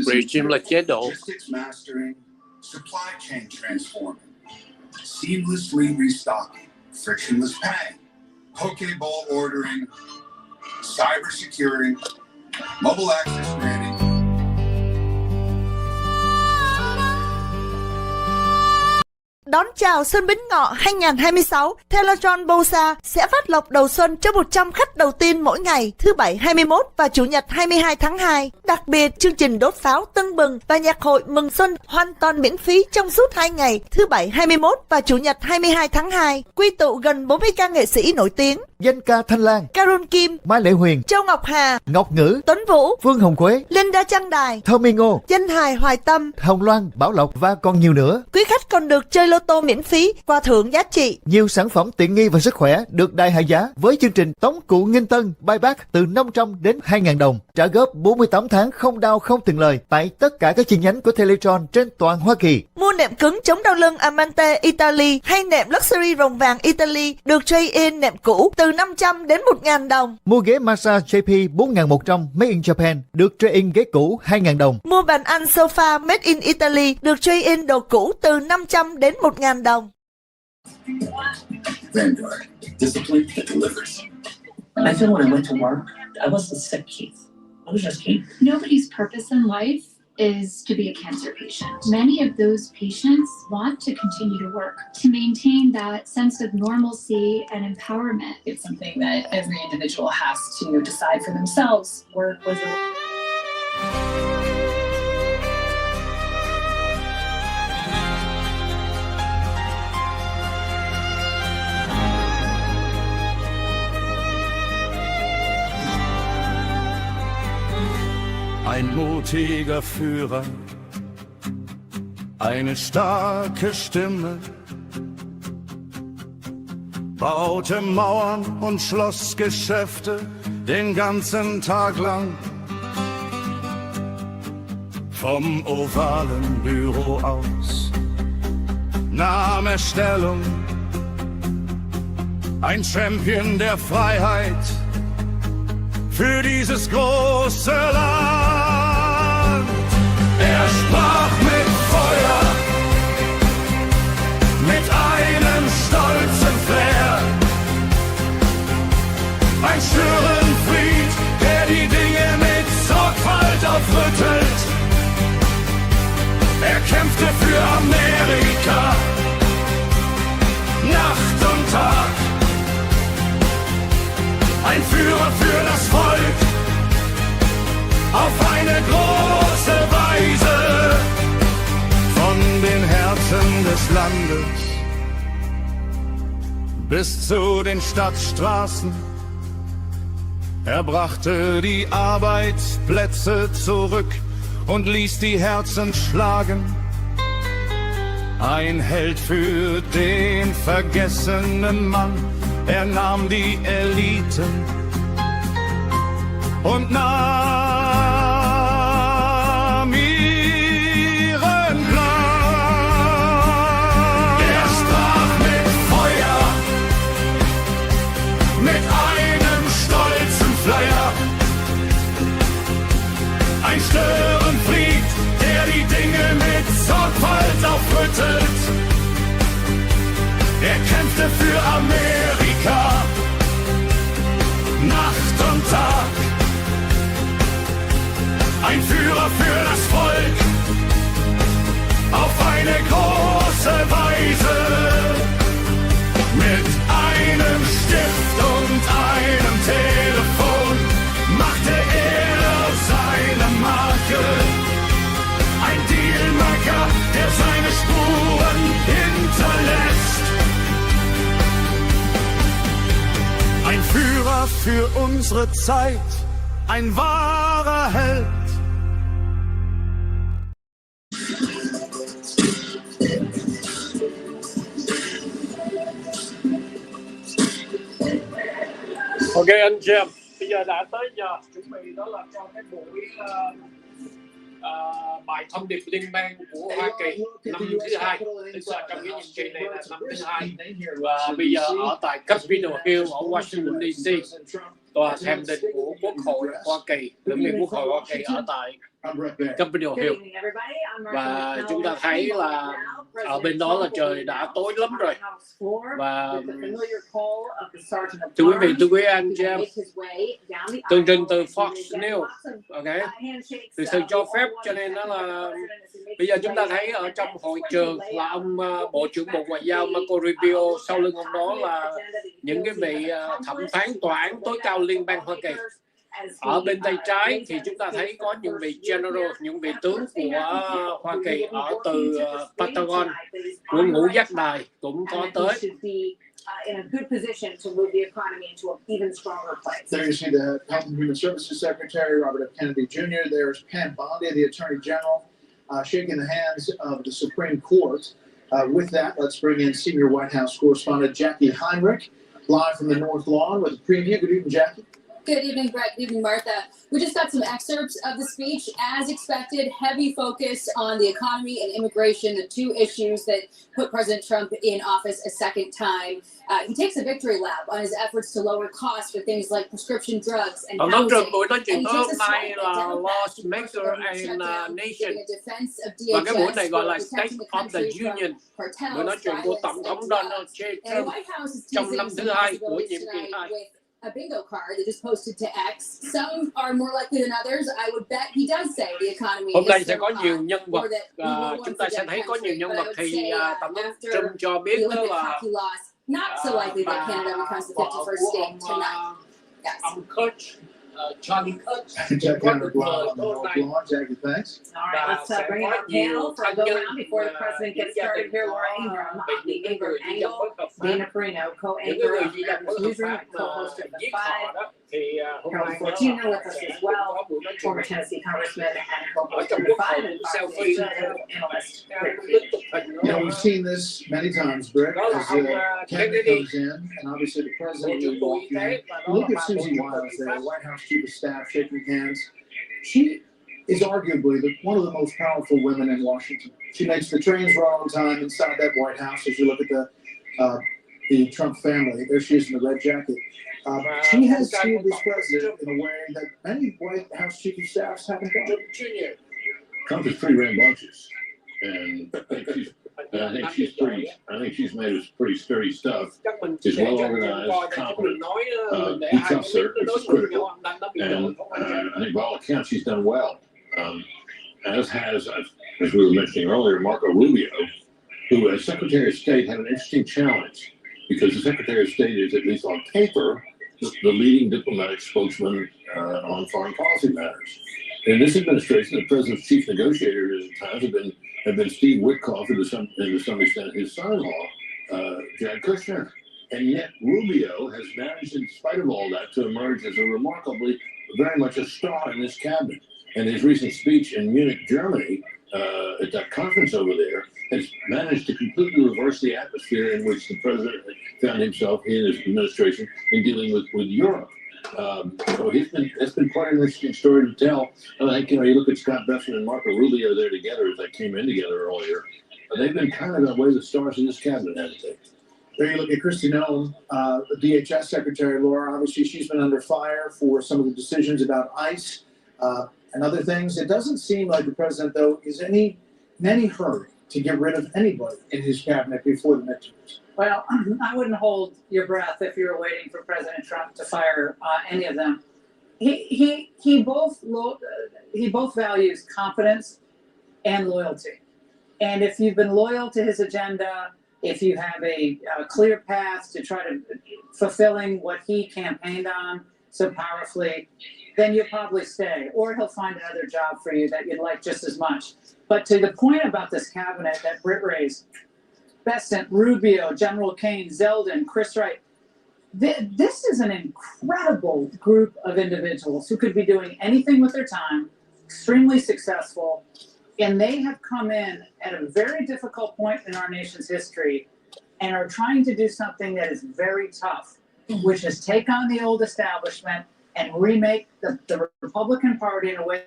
Regime là chế độ. Supply chain transforming, seamlessly restocking, frictionless paying, Pokeball ordering, cyber securing, mobile access granting. Đón chào Xuân Bính Ngọ 2026, Teletron Bosa sẽ phát lộc đầu xuân cho 100 khách đầu tiên mỗi ngày, thứ Bảy 21 và Chủ nhật 22 tháng 2. Đặc biệt, chương trình đốt pháo tưng bừng và nhạc hội mừng xuân hoàn toàn miễn phí trong suốt 2 ngày, thứ Bảy 21 và Chủ nhật 22 tháng 2. Quy tụ gần 40 ca nghệ sĩ nổi tiếng. Danh ca Thanh Lan, Carol Kim, Mai Lệ Huyền, Châu Ngọc Hà, Ngọc Ngữ, Tuấn Vũ, Phương Hồng Quế, Linda Trang Đài, Thơm Ngô, Danh Hài Hoài Tâm, Hồng Loan, Bảo Lộc và còn nhiều nữa. Quý khách còn được chơi lô tô miễn phí, quà thưởng giá trị. Nhiều sản phẩm tiện nghi và sức khỏe được đại hạ giá với chương trình tống cụ nghinh tân buyback từ 500 đến 2.000 đồng. Trả góp 48 tháng không đau không tiền lời tại tất cả các chi nhánh của Teletron trên toàn Hoa Kỳ. Mua nệm cứng chống đau lưng Amante Italy hay nệm Luxury rồng vàng Italy được trade-in nệm cũ từ 500 đến 1.000 đồng. Mua ghế massage JP 4.100 Made in Japan được trade-in ghế cũ 2.000 đồng. Mua bàn ăn sofa Made in Italy được trade-in đồ cũ từ 500 đến 1.000 đồng. Vanguard, discipline that delivers. I feel when I went to work, I wasn't sick, Keith. I was just Keith. Nobody's purpose in life is to be a cancer patient. Many of those patients want to continue to work to maintain that sense of normalcy and empowerment. It's something that every individual has to decide for themselves. Work was a... Ein mutiger Führer, eine starke Stimme, baute Mauern und schloss Geschäfte den ganzen Tag lang. Vom ovalen Büro aus nahm er Stellung, ein Champion der Freiheit für dieses große Land. Er sprach mit Feuer, mit einem stolzen Flair. Ein Störenfried, der die Dinge mit Sorgfalt aufrüttelt. Er kämpfte für Amerika, Nacht und Tag. Ein Führer für das Volk, auf eine große Weise, von den Herzen des Landes bis zu den Stadtstraßen. Er brachte die Arbeitsplätze zurück und ließ die Herzen schlagen. Ein Held für den vergessenen Mann. Er nahm die Eliten und nahm ihren Plan. Er sprach mit Feuer, mit einem stolzen Flyer. Ein Störenfried, der die Dinge mit Sorgfalt aufrüttelt. Er kämpfte für Amerika, Nacht und Tag. Ein Führer für das Volk, auf eine große Weise. Mit einem Stift und einem Telefon machte er seine Marke. Ein Dealmaker, der seine Spuren hinterlässt. Ein Führer für unsere Zeit, ein wahrer Held. Ok anh chị em, bây giờ đã tới giờ chuẩn bị đó là cho cái buổi bài thông điệp liên bang của Hoa Kỳ năm thứ hai. Tức là trong cái nhiệm kỳ này là năm thứ hai. Và bây giờ ở tại Capitol Hill ở Washington DC tòa thềm đình của Quốc hội Hoa Kỳ, Thượng viện Quốc hội Hoa Kỳ ở tại Capitol Hill. Và chúng ta thấy là ở bên đó là trời đã tối lắm rồi. Và thưa quý vị, thưa quý anh chị em, tường trình từ Fox News, okay, từ sự cho phép, cho nên đó là bây giờ chúng ta thấy ở trong hội trường là ông Bộ trưởng Bộ Ngoại giao Marco Rubio, sau lưng ông đó là những cái vị thẩm phán tòa án tối cao liên bang Hoa Kỳ. Ở bên tay trái thì chúng ta thấy có những vị general, những vị tướng của Hoa Kỳ ở từ Pentagon, của ngũ giác đài cũng có tới. In a good position to move the economy into an even stronger place. There you see the Health and Human Services Secretary, Robert F. Kennedy Jr. There's Pam Bondi, the Attorney General, shaking the hands of the Supreme Court. With that, let's bring in senior White House correspondent Jackie Heinrich, live from the North Lawn with a preview. Good evening, Jackie. Good evening, Brett. Good evening, Martha. We just got some excerpts of the speech. As expected, heavy focus on the economy and immigration, the two issues that put President Trump in office a second time. He takes a victory lap on his efforts to lower costs for things like prescription drugs and housing. Buổi nói chuyện tối hôm nay là Laws Maker and Nation. Và cái buổi này gọi là State of the Union. Buổi nói chuyện của Tổng thống Donald J. Trump trong năm thứ hai của nhiệm kỳ 2. A bingo card that is posted to X. Some are more likely than others. I would bet he does say the economy. Hôm nay sẽ có nhiều nhân vật. Chúng ta sẽ thấy có nhiều nhân vật thì Tổng thống Trump cho biết đó là not so likely that Canada becomes the 51st state tonight. Yes. Ông Kutch, Johnny Kutch. Jack Henrik live on the North Lawn. Jackie, thanks. All right, let's bring in our panel for a go round before the president gets started here. Laura Ingraham, the Ingram Angle, Dana Perino, co-anchor of the newsroom, co-host of the Five. Carol Fortuna with us as well, former Tennessee congressman and co-host of the Five, and Fox News analyst. You know, we've seen this many times, Britt, as the cabinet comes in, and obviously the president will walk in. Look at Susie Wiles there, White House Chief of Staff, shaking hands. She is arguably one of the most powerful women in Washington. She makes the trains run on time inside that White House. As you look at the Trump family, there she is in the red jacket. She has steered this president in a way that many White House Chief of Staffs haven't done. Trump is pretty rambunctious, and I think she's made us pretty sturdy stuff. She's well organized, competent. He trusts her, which is critical. And I think by all accounts, she's done well. As we were mentioning earlier, Marco Rubio, who as Secretary of State had an interesting challenge, because the Secretary of State is, at least on paper, the leading diplomatic spokesman on foreign policy matters. In this administration, the president's chief negotiators at times have been Steve Witkoff, and to some extent his son-in-law, Jared Kushner. And yet Rubio has managed, in spite of all that, to emerge as a remarkably, very much a star in this cabinet. And his recent speech in Munich, Germany, at that conference over there, has managed to completely reverse the atmosphere in which the president found himself, he and his administration, in dealing with Europe. So it's been quite an interesting story to tell. And I think, you look at Scott Bessent and Marco Rubio there together as they came in together earlier. They've been kind of, in a way, the stars of this cabinet, haven't they? There you look at Kristi Noem, the DHS Secretary, Laura. Obviously, she's been under fire for some of the decisions about ICE and other things. It doesn't seem like the president, though, is in any hurry to get rid of anybody in his cabinet before the midterms. Well, I wouldn't hold your breath if you were waiting for President Trump to fire any of them. He both values confidence and loyalty. And if you've been loyal to his agenda, if you have a clear path to try to fulfilling what he campaigned on so powerfully, then you'll probably stay, or he'll find another job for you that you'd like just as much. But to the point about this cabinet that Britt raised, Bessent, Rubio, General Kane, Zeldin, Chris Wright, this is an incredible group of individuals who could be doing anything with their time, extremely successful, and they have come in at a very difficult point in our nation's history and are trying to do something that is very tough, which is take on the old establishment and remake the Republican Party in a way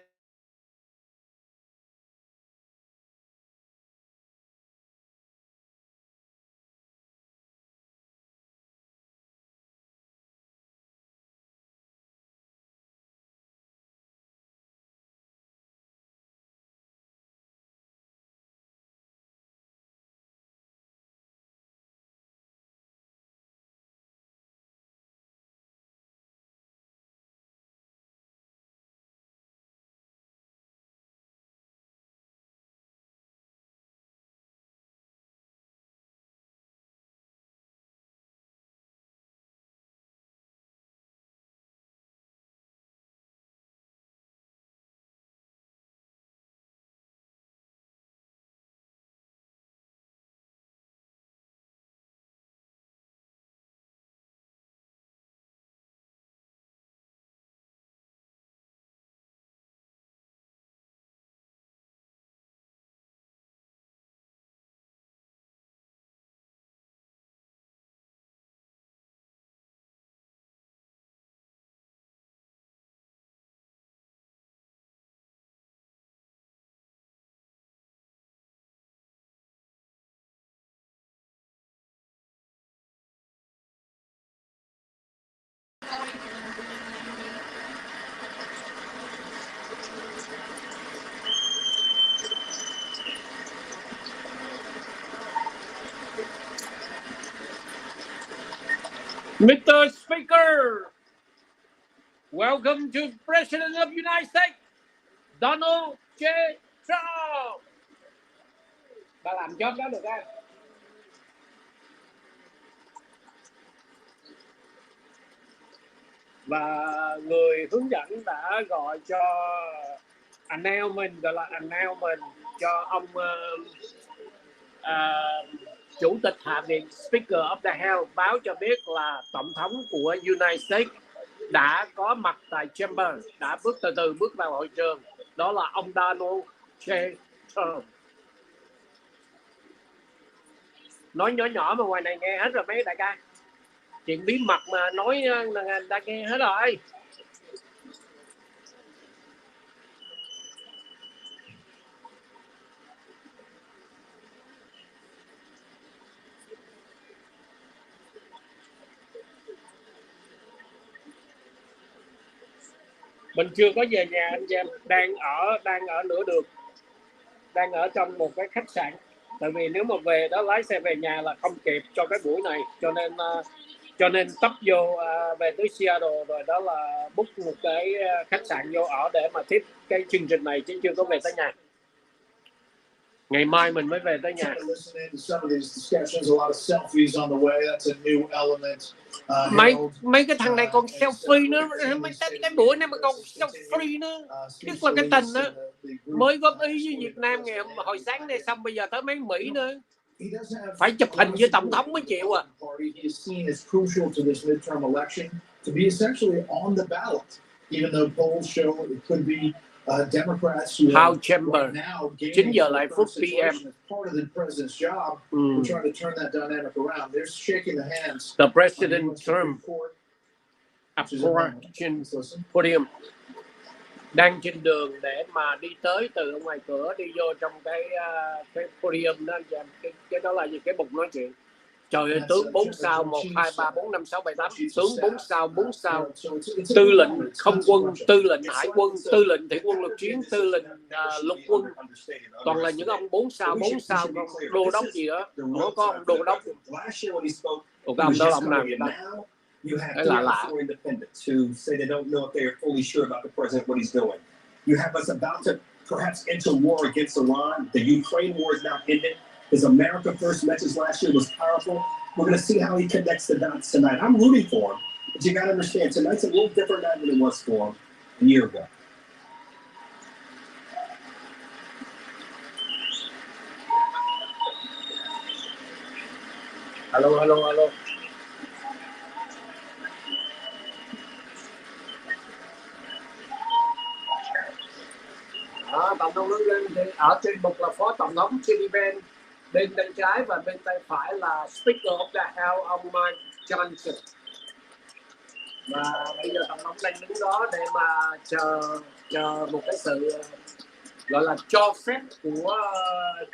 Mr. Speaker, welcome to President of United States, Donald J. Trump. Bà làm job đó được không? Và người hướng dẫn đã gọi cho announcement, gọi là announcement cho ông Chủ tịch Hạ viện Speaker of the House báo cho biết là Tổng thống của United States đã có mặt tại chamber, đã từ từ bước vào hội trường. Đó là ông Donald J. Trump. Nói nhỏ nhỏ mà ngoài này nghe hết rồi mấy đại ca. Chuyện bí mật mà nói là đã nghe hết rồi. Mình chưa có về nhà anh chị em, đang ở nửa đường, đang ở trong một cái khách sạn. Tại vì nếu mà về đó lái xe về nhà là không kịp cho cái buổi này, cho nên tấp vô về tới Seattle rồi đó là book một cái khách sạn vô ở để mà tiếp cái chương trình này, chứ chưa có về tới nhà. Ngày mai mình mới về tới nhà. Mấy cái thằng này còn selfie nữa, cái buổi này mà còn selfie nữa, tức là cái tình đó mới góp ý với Việt Nam ngày hồi sáng nay xong bây giờ tới mấy Mỹ nữa, phải chụp hình với tổng thống mới chịu à. House Chamber 9 giờ lại phút PM. The President Trump approaching podium, đang trên đường để mà đi tới từ ngoài cửa đi vô trong cái podium đó anh chị em. Cái đó là gì? Cái bục nói chuyện. Trời ơi, tướng 4 sao 1, 2, 3, 4, 5, 6, 7, 8, tướng 4 sao, tư lệnh không quân, tư lệnh hải quân, tư lệnh thủy quân lục chiến, tư lệnh lục quân, toàn là những ông 4 sao, không đô đốc gì đó, không có ông đô đốc. Ủa cái ông đó là ông nào vậy ta? Cái lạ. You have us about to perhaps enter war against Iran. The Ukraine war is now ended. His America First message last year was powerful. We're going to see how he connects the dots tonight. I'm rooting for him, but you got to understand, tonight's a little different night than it was for him a year ago. Hello. Tổng thống nước Liên thì ở trên bục là phó tổng thống Sullivan, bên tay trái và bên tay phải là Speaker of the House ông Mike Johnson. Và bây giờ tổng thống đang đứng đó để mà chờ một cái sự gọi là cho phép của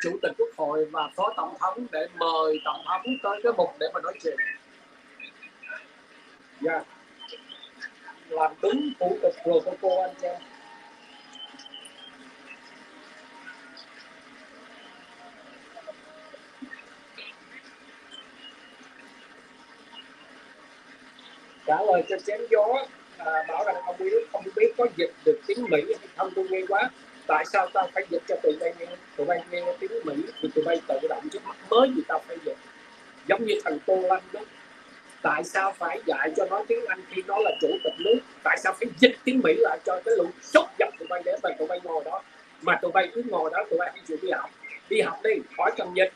chủ tịch quốc hội và phó tổng thống để mời tổng thống tới cái bục để mà nói chuyện. Yeah. Làm đúng thủ tục protocol anh em. Trả lời cho chém gió, bảo rằng ông không biết có dịch được tiếng Mỹ hay không. Tôi nghe quá, tại sao tao phải dịch cho tụi bay nghe tiếng Mỹ thì tụi bay tự động chứ mắc mới gì tao phải dịch. Giống như thằng Tô Lâm đó, tại sao phải dạy cho nó tiếng Anh khi nó là chủ tịch nước, tại sao phải dịch tiếng Mỹ lại cho cái lũ sốc dập tụi bay để mà tụi bay ngồi đó, mà tụi bay cứ ngồi đó, tụi bay không chịu đi học đi, khỏi cần dịch.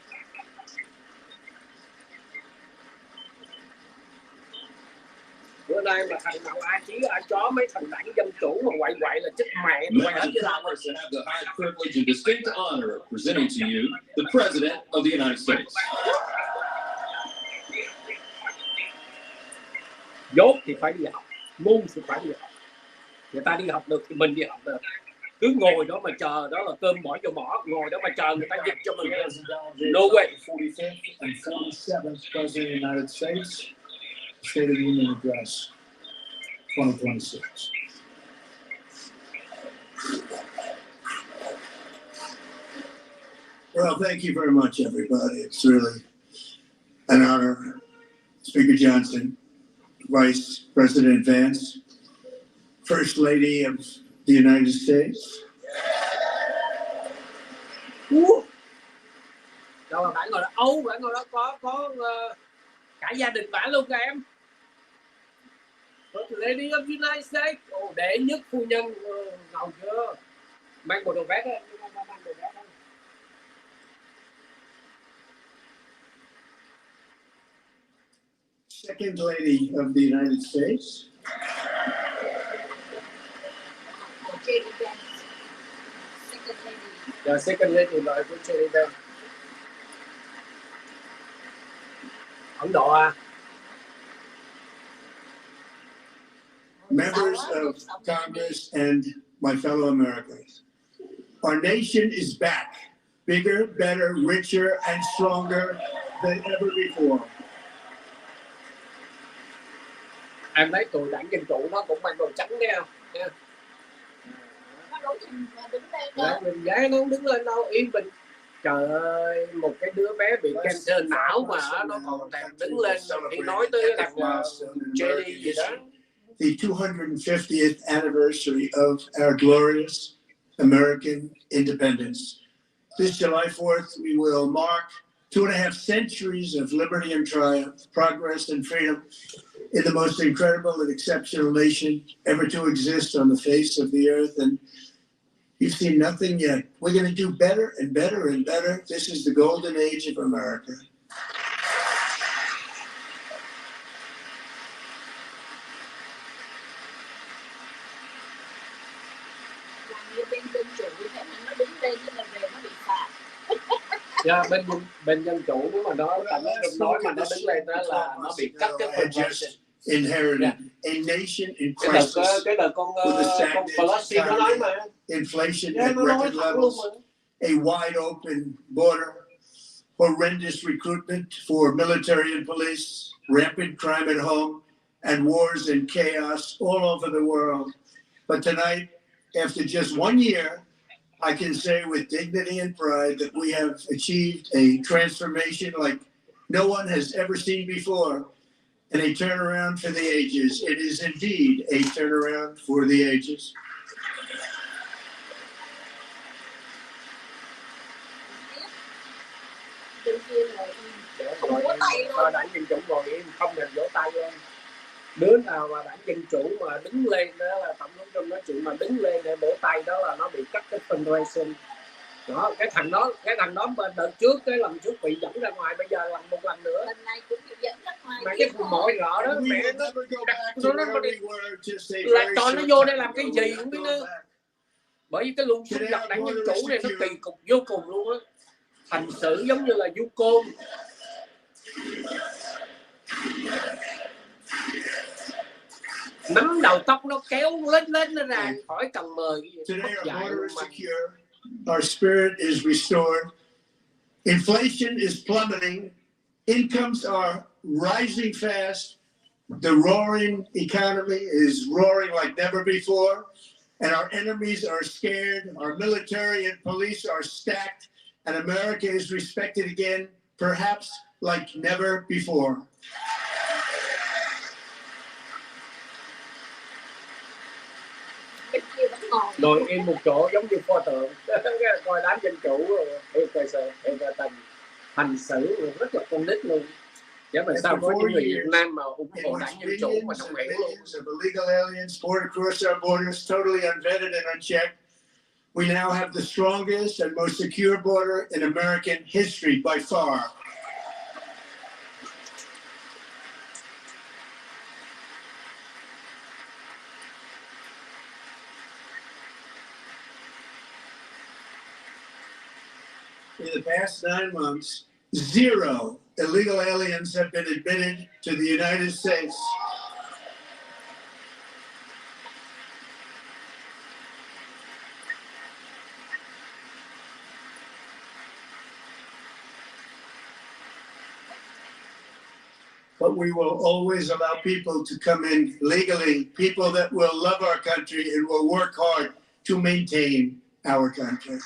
Bữa nay mà thằng nào ai chí ai chó mấy thằng đảng dân chủ mà quậy là chết mẹ tụi hết chứ đâu. Have the high privilege and distinct honor of presenting to you the President of the United States. Dốt thì phải đi học, ngu thì phải đi học. Người ta đi học được thì mình đi học được. Cứ ngồi đó mà chờ, đó là cơm bỏ vô mỏ, ngồi đó mà chờ người ta dịch cho mình. No way. 45th and 47th President of the United States, State of the Union Address 2026. Well, thank you very much, everybody. It's really an honor. Speaker Johnson, Vice President Vance, First Lady of the United States. Đâu mà bạn ngồi đó, bạn ngồi đó có cả gia đình bạn luôn kìa em. First Lady of the United States, đệ nhất phu nhân, ngầu chưa? Mang bộ đồ vest á, mang đồ vest đó. Second Lady of the United States. Yeah, second lady là của JD. Ấn Độ à? Members of Congress and my fellow Americans, our nation is back, bigger, better, richer, and stronger than ever before. Em thấy tụi đảng Dân Chủ nó cũng mang đồ trắng đấy không? Giá nó không đứng lên đâu, yên bình. Trời ơi, một cái đứa bé bị cancer não mà nó còn thèm đứng lên thì nói tới cái thằng JD gì đó. The 250th anniversary of our glorious American independence. This July 4th, we will mark 2.5 centuries of liberty and triumph, progress and freedom in the most incredible and exceptional nation ever to exist on the face of the earth. And you've seen nothing yet. We're going to do better and better and better. This is the golden age of America. Yeah, bên Dân Chủ nếu mà nó nói mà nó đứng lên đó là nó bị cắt cái fundraising. Inherited a nation in crisis cái đợt con Pelosi nó nói mà inflation at record levels, a wide open border, horrendous recruitment for military and police, rampant crime at home, and wars and chaos all over the world. But tonight, after just 1 year, I can say with dignity and pride that we have achieved a transformation like no one has ever seen before, and a turnaround for the ages. It is indeed a turnaround for the ages. Đảng Dân Chủ ngồi im, không được vỗ tay luôn. Đứa nào mà đảng Dân Chủ mà đứng lên đó là tổng thống Trump nói chuyện mà đứng lên để vỗ tay đó là nó bị cắt cái fundraising. Đó, cái thằng đó bên đợt trước, cái lần trước bị dẫn ra ngoài, bây giờ làm một lần nữa. Lần này cũng bị dẫn ra ngoài. Mà cái mọi rõ đó, mẹ nó là cho nó vô đây làm cái gì không biết nữa. Bởi vì cái luồng xung đột đảng Dân Chủ này nó kỳ cục vô cùng luôn á. Hành xử giống như là du côn. Nắm đầu tóc nó kéo lên nó ra khỏi cần mời. Our spirit is restored. Inflation is plummeting. Incomes are rising fast. The roaring economy is roaring like never before. And our enemies are scared. Our military and police are stacked. And America is respected again, perhaps like never before. Ngồi yên một chỗ giống như pho tượng, coi đám Dân Chủ hành xử rất là con nít luôn. Chứ mà sao có những người Việt Nam mà ủng hộ đảng Dân Chủ mà không hiểu luôn. Illegal aliens poured across our borders, totally unvetted and unchecked. We now have the strongest and most secure border in American history by far. In the past 9 months, 0 illegal aliens have been admitted to the United States. But we will always allow people to come in legally, people that will love our country and will work hard to maintain our country.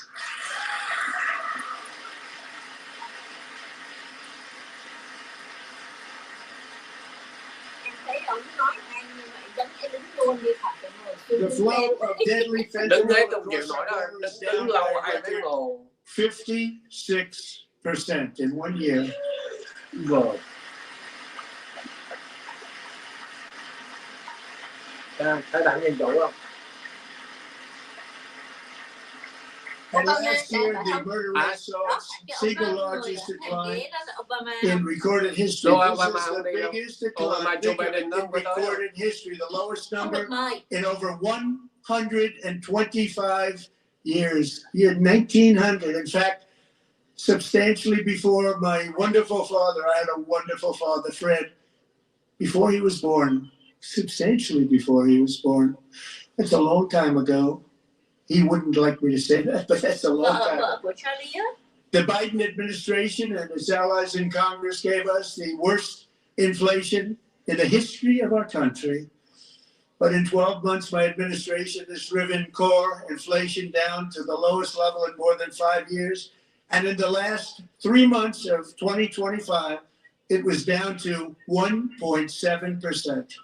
The flow of deadly Đứng hết fentanyl không chịu across nổi our đâu, borders đứng down lâu by a ai thấy record ngồ. 56% in one year. Rồi. Thấy đảng Dân Chủ không? And last year, the murder rate saw its single largest decline in recorded history. This is the biggest decline in recorded history, the lowest number in over 125 years. Year 1900, in fact, substantially before my wonderful father. I had a wonderful father, Fred, before he was born, substantially before he was born. That's a long time ago. He wouldn't like me to say that, but that's a long time. The Biden administration and its allies in Congress gave us the worst inflation in the history of our country. But in 12 months, my administration has driven core inflation down to the lowest level in more than 5 years. And in the last 3 months of 2025, it was down to 1.7%.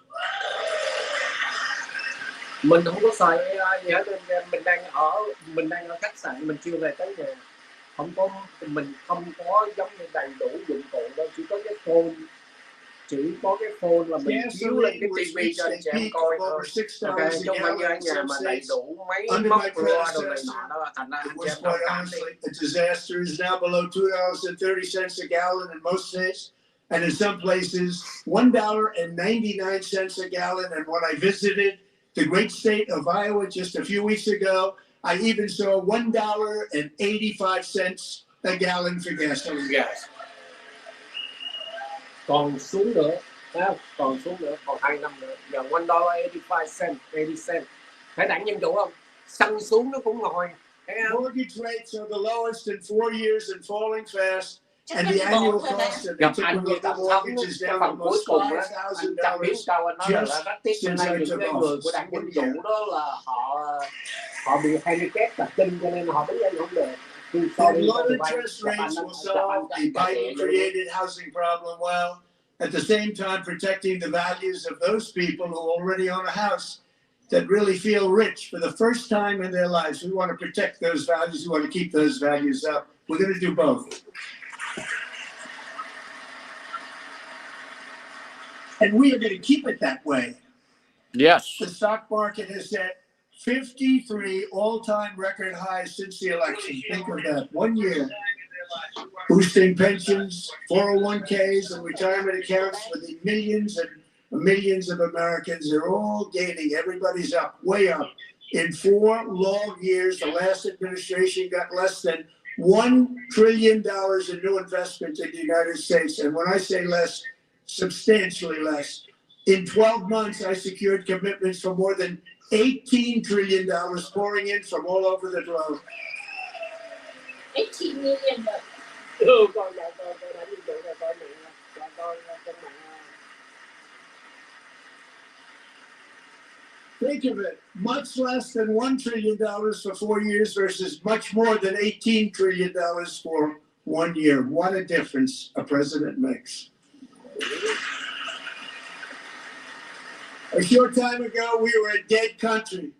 Mình không có xài AI gì hết, mình đang ở khách sạn, mình chưa về tới nhà, mình không có giống như đầy đủ dụng cụ đâu, chỉ có cái phone là mình chiếu lên cái tivi cho anh chị em coi thôi. Ok, chứ không phải như ở nhà mà đầy đủ máy móc loa đồ này nọ, đó là thành ra anh chị em thông cảm đi. The disaster is now below $2.30 a gallon in most states, and in some places $1.99 a gallon. And when I visited the great state of Iowa just a few weeks ago, I even saw $1.85 a gallon for gasoline. Gas. Còn xuống nữa, còn 2 năm nữa, giờ $1.85. Thấy đảng Dân Chủ không? Xăng xuống nó cũng ngồi. Mortgage rates are the lowest in 4 years and falling fast. And the annual cost of the typical mortgage is down almost $5,000 just since I took office. Của đảng Dân Chủ đó là họ bị handicap và chân cho nên họ đứng đây không được. The low interest rates will solve the Biden-created housing problem well, at the same time protecting the values of those people who already own a house that really feel rich for the first time in their lives. We want to protect those values. We want to keep those values up. We're going to do both. And we are going to keep it that way. Yes. The stock market has set 53 all-time record highs since the election. Think of that, 1 year. Boosting pensions, 401ks, and retirement accounts for the millions and millions of Americans. They're all gaining. Everybody's up, way up. In 4 long years, the last administration got less than $1 trillion in new investment in the United States. And when I say less, substantially less. In 12 months, I secured commitments for more than $18 trillion pouring in from all over the globe. 18 million. Think of it, much less than $1 trillion for 4 years versus much more than $18 trillion for 1 year. What a difference a president makes. A short time ago, we were a dead country.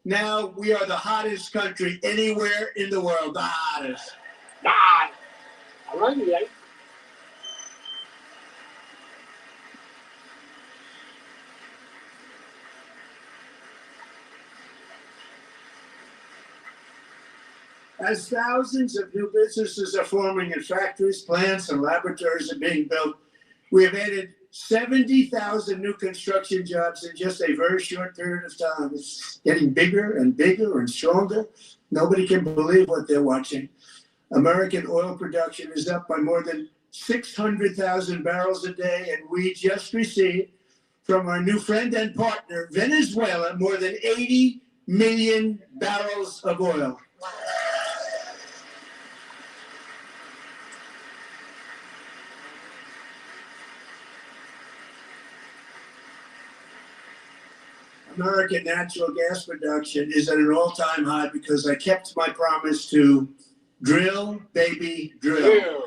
Now we are the hottest country anywhere in the world. The hottest. Đài. Ông nói gì vậy? As thousands of new businesses are forming in factories, plants, and laboratories are being built, we have added 70,000 new construction jobs in just a very short period of time. It's getting bigger and bigger and stronger. Nobody can believe what they're watching. American oil production is up by more than 600,000 barrels a day, and we just received from our new friend and partner, Venezuela, more than 80 million barrels of oil. American natural gas production is at an all-time high because I kept my promise to drill, baby, drill.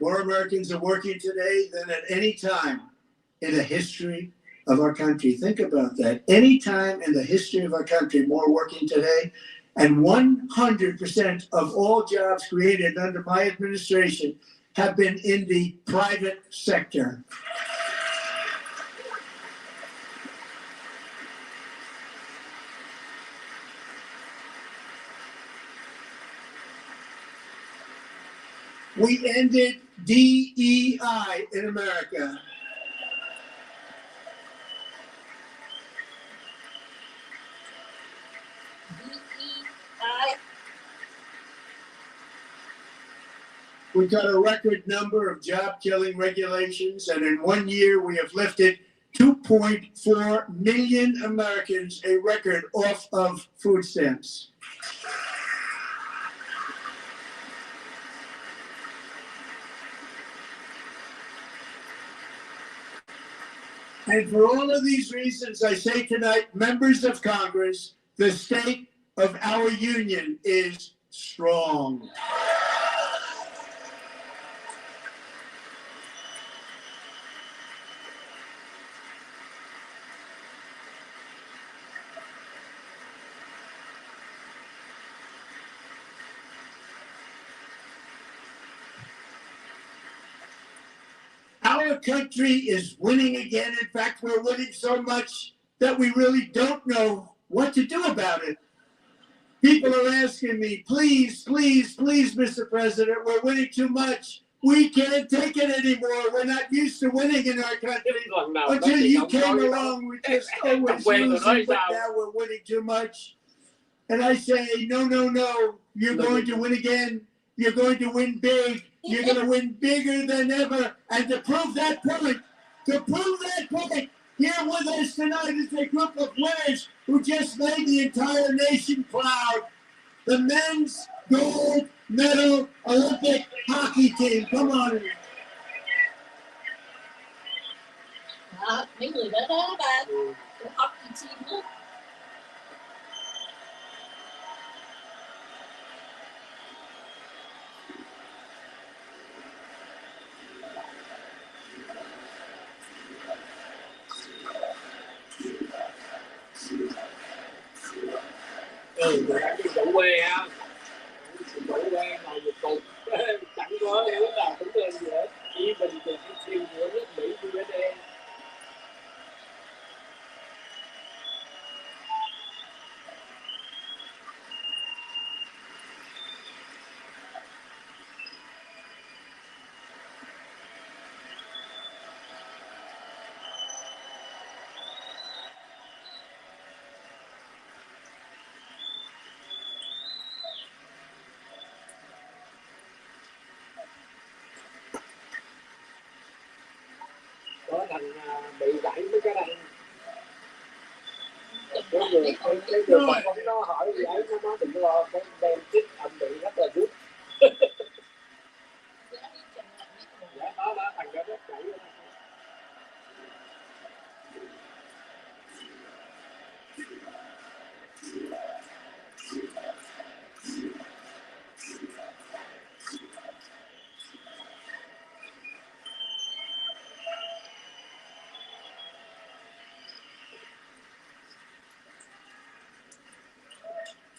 More Americans are working today than at any time in the history of our country. Think about that. Any time in the history of our country, more working today. And 100% of all jobs created under my administration have been in the private sector. We ended DEI in America. We got a record number of job-killing regulations, and in 1 year we have lifted 2.4 million Americans, a record, off of food stamps. And for all of these reasons, I say tonight, members of Congress, the state of our union is strong. Our country is winning again. In fact, we're winning so much that we really don't know what to do about it. People are asking me, please, please, please, Mr. President, we're winning too much. We can't take it anymore. We're not used to winning in our country. Until you came along, we just always losing, but now we're winning too much. And I say, no, no, no. You're going to win again. You're going to win big. You're going to win bigger than ever. And to prove that point, here with us tonight is a group of winners who just made the entire nation proud. The men's gold medal Olympic hockey team. Come on in. Mấy người đó đó ba, hockey team đó. Đủ quê á, đủ quê mà một cục chẳng có yếu là cũng lên gì hết, chỉ bình thường siêu của nước Mỹ USD. Có thằng bị gãy mấy cái răng. Cái người bóng nó hỏi gì ấy, nó đừng lo, cái đem chích âm bị rất là rút. Dạ đó thằng đó rất gãy.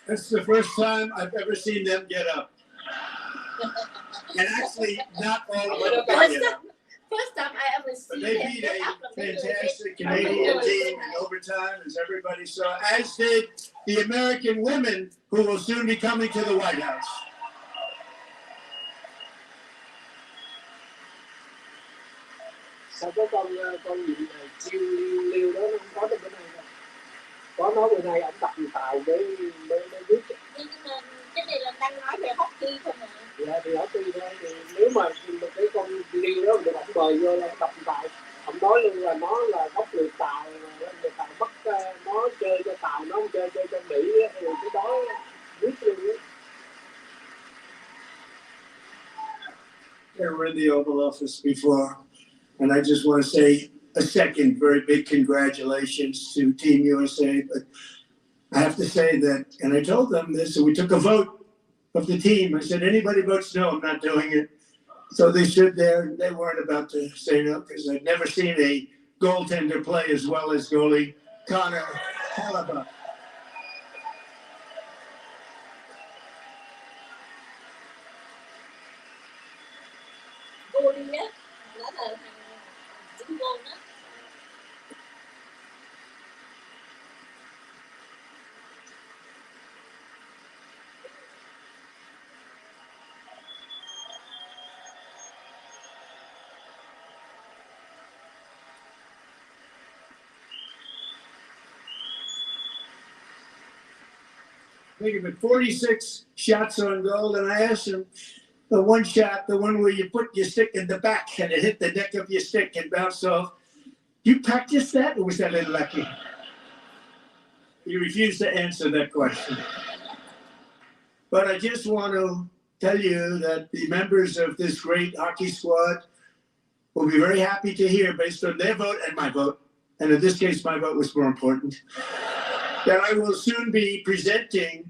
That's the first time I've ever seen them get up. And actually, not all of them get up. First time I ever But seen they them beat get a up. fantastic Canadian team in overtime, as everybody saw, as did the American women who will soon be coming to the White House. Sao có con gì này chiêu liêu đó nó không có được cái này đâu. Có nói bữa nay ông tập tàu để viết. Nhưng mà cái này là đang nói về hockey thôi mà. Dạ thì hockey thôi, thì nếu mà cái con liêu đó được ông mời vô là ông tập tàu, ông nói luôn là nó là gốc người Tàu, người Tàu bắt nó chơi cho Tàu, nó không chơi cho Mỹ, thì cái đó viết luôn á. They were in the Oval Office before, and I just want to say a second very big congratulations to Team USA. But I have to say that, and I told them this, and we took a vote of the team. I said, anybody votes no, I'm not doing it. So they stood there and they weren't about to say no because I'd never seen a goaltender play as well as goalie Connor Hellebuck. Cô đi á, đó là thằng Trung Quân đó. Think of it, 46 shots on goal, and I asked him, the one shot, the one where you put your stick in the back and it hit the neck of your stick and bounced off. You practiced that, or was that a little lucky? He refused to answer that question. But I just want to tell you that the members of this great hockey squad will be very happy to hear, based on their vote and my vote, and in this case, my vote was more important, that I will soon be presenting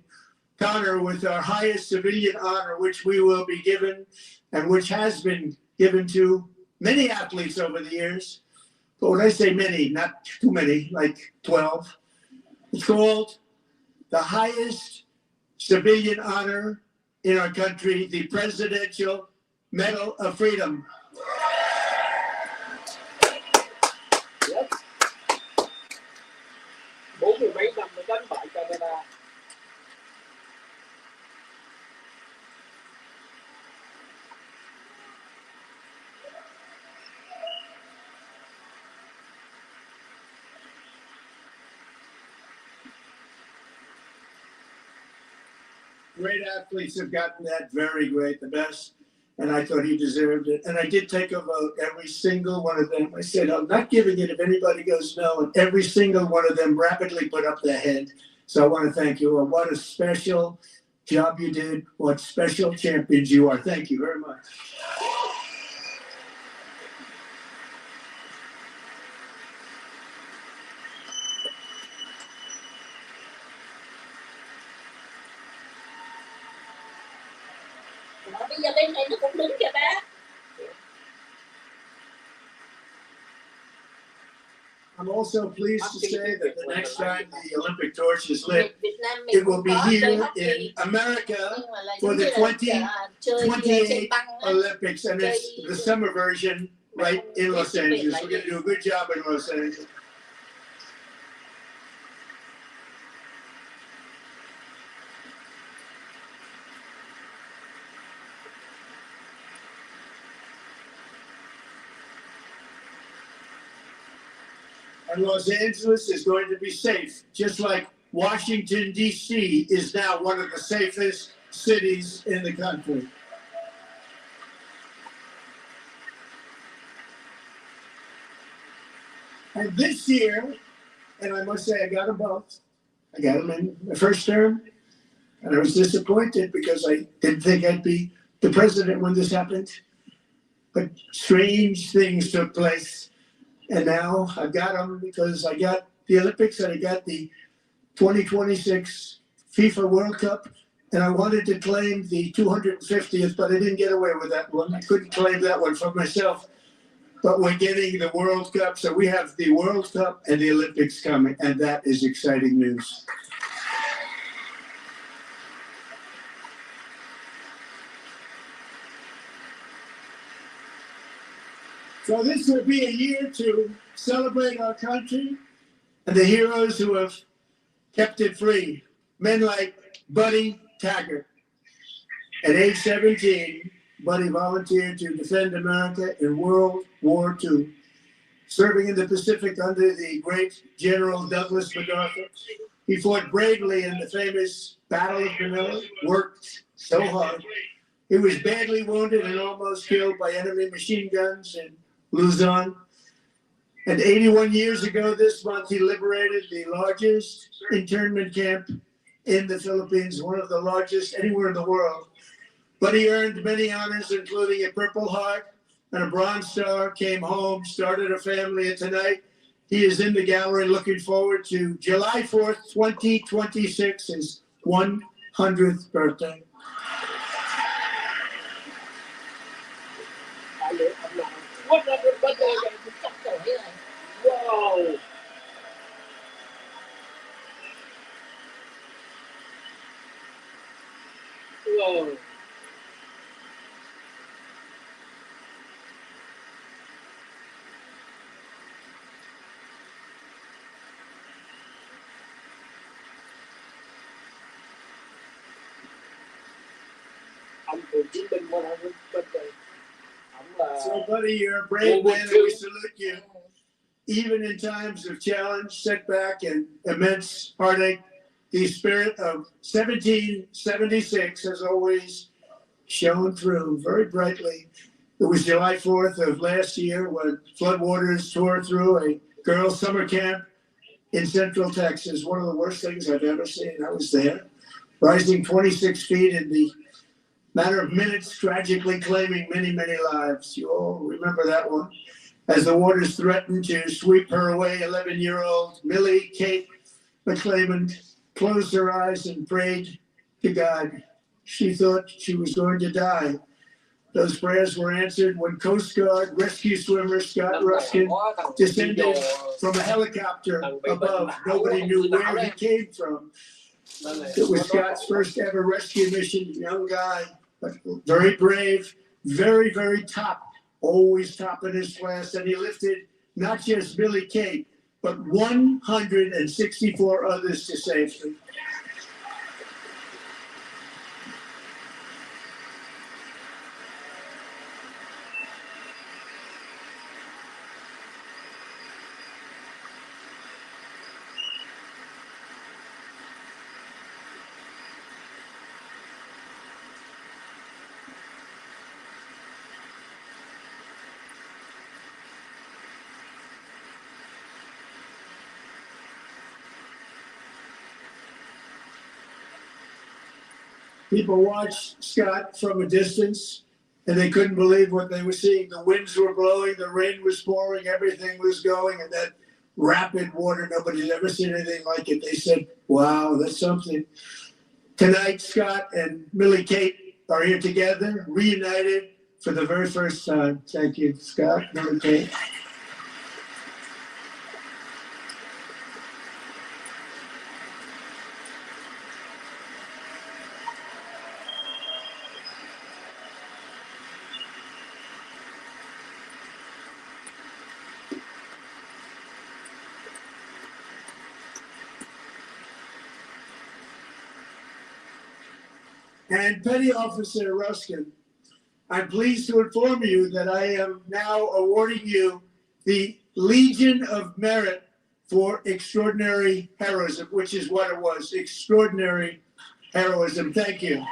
Connor with our highest civilian honor, which we will be given and which has been given to many athletes over the years. But when I say many, not too many, like 12, it's called the highest civilian honor in our country, the Presidential Medal of Freedom. Great athletes have gotten that, very great, the best, and I thought he deserved it. And I did take a vote, every single one of them. I said, I'm not giving it if anybody goes no, and every single one of them rapidly put up their hand. So I want to thank you. What a special job you did. What special champions you are. Thank you very much. Bây giờ bên này nó cũng đứng kìa ba. I'm also pleased to say that the next time the Olympic torch is lit, it will be here in America for the 2028 Olympics, and it's the summer version right in Los Angeles. We're going to do a good job in Los Angeles. And Los Angeles is going to be safe, just like Washington, D.C. is now one of the safest cities in the country. And this year, and I must say I got them both. I got them in the first term, and I was disappointed because I didn't think I'd be the president when this happened. But strange things took place. And now I've got them because I got the Olympics and I got the 2026 FIFA World Cup. And I wanted to claim the 250th, but I didn't get away with that one. I couldn't claim that one for myself. But we're getting the World Cup. So we have the World Cup and the Olympics coming. And that is exciting news. So this will be a year to celebrate our country and the heroes who have kept it free. Men like Buddy Taggart. At age 17, Buddy volunteered to defend America in World War II, serving in the Pacific under the great General Douglas MacArthur. He fought bravely in the famous Battle of Manila, worked so hard. He was badly wounded and almost killed by enemy machine guns in Luzon. And 81 years ago this month, he liberated the largest internment camp in the Philippines, one of the largest anywhere in the world. But he earned many honors, including a Purple Heart and a Bronze Star, came home, started a family, and tonight he is in the gallery looking forward to July 4th, 2026, his 100th birthday. lại vậy ông nào quất ra bên đây vậy chắc rồi wow wow ông cựu chiến binh qua đây bên đây ông là So, buddy, you're a brave man, and we salute you. Even in times of challenge, setback, and immense heartache, the spirit of 1776 has always shone through very brightly. It was July 4th of last year when floodwaters tore through a girls' summer camp in central Texas. One of the worst things I've ever seen. I was there, rising 26 feet in the matter of minutes, tragically claiming many, many lives. You all remember that one. As the waters threatened to sweep her away, 11-year-old Millie Kate McClament closed her eyes and prayed to God. She thought she was going to die. Those prayers were answered when Coast Guard rescue swimmer Scott Ruskin descended from a helicopter above. Nobody knew where he came from. It was Scott's first ever rescue mission, young guy, but very brave, very, very top, always top in his class. And he lifted not just Billy Kate, but 164 others to safety. People watched Scott from a distance, and they couldn't believe what they were seeing. The winds were blowing, the rain was pouring, everything was going, and that rapid water, nobody's ever seen anything like it. They said, wow, that's something. Tonight, Scott and Millie Kate are here together, reunited for the very first time. Thank you, Scott, Millie Kate. And Petty Officer Ruskin, I'm pleased to inform you that I am now awarding you the Legion of Merit for extraordinary heroism, which is what it was, extraordinary heroism. Thank you.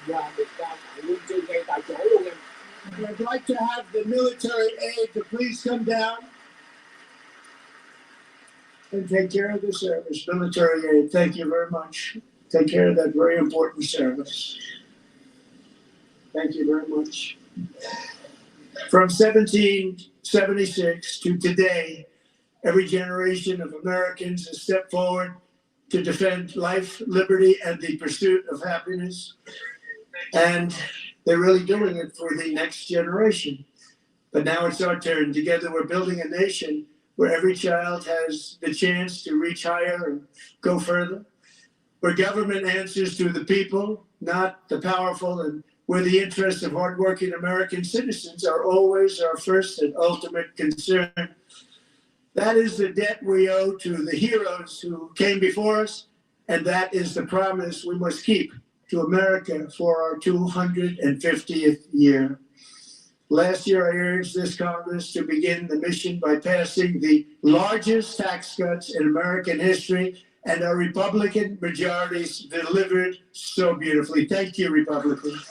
và được trao tặng huân chương ngay tại chỗ luôn em. I'd like to have the military aide to please come down and take care of the service. Military aide, thank you very much. Take care of that very important service. Thank you very much. From 1776 to today, every generation of Americans has stepped forward to defend life, liberty, and the pursuit of happiness. And they're really doing it for the next generation. But now it's our turn. Together we're building a nation where every child has the chance to reach higher and go further, where government answers to the people, not the powerful, and where the interests of hardworking American citizens are always our first and ultimate concern. That is the debt we owe to the heroes who came before us, and that is the promise we must keep to America for our 250th year. Last year, I urged this Congress to begin the mission by passing the largest tax cuts in American history, and our Republican majorities delivered so beautifully. Thank you, Republicans.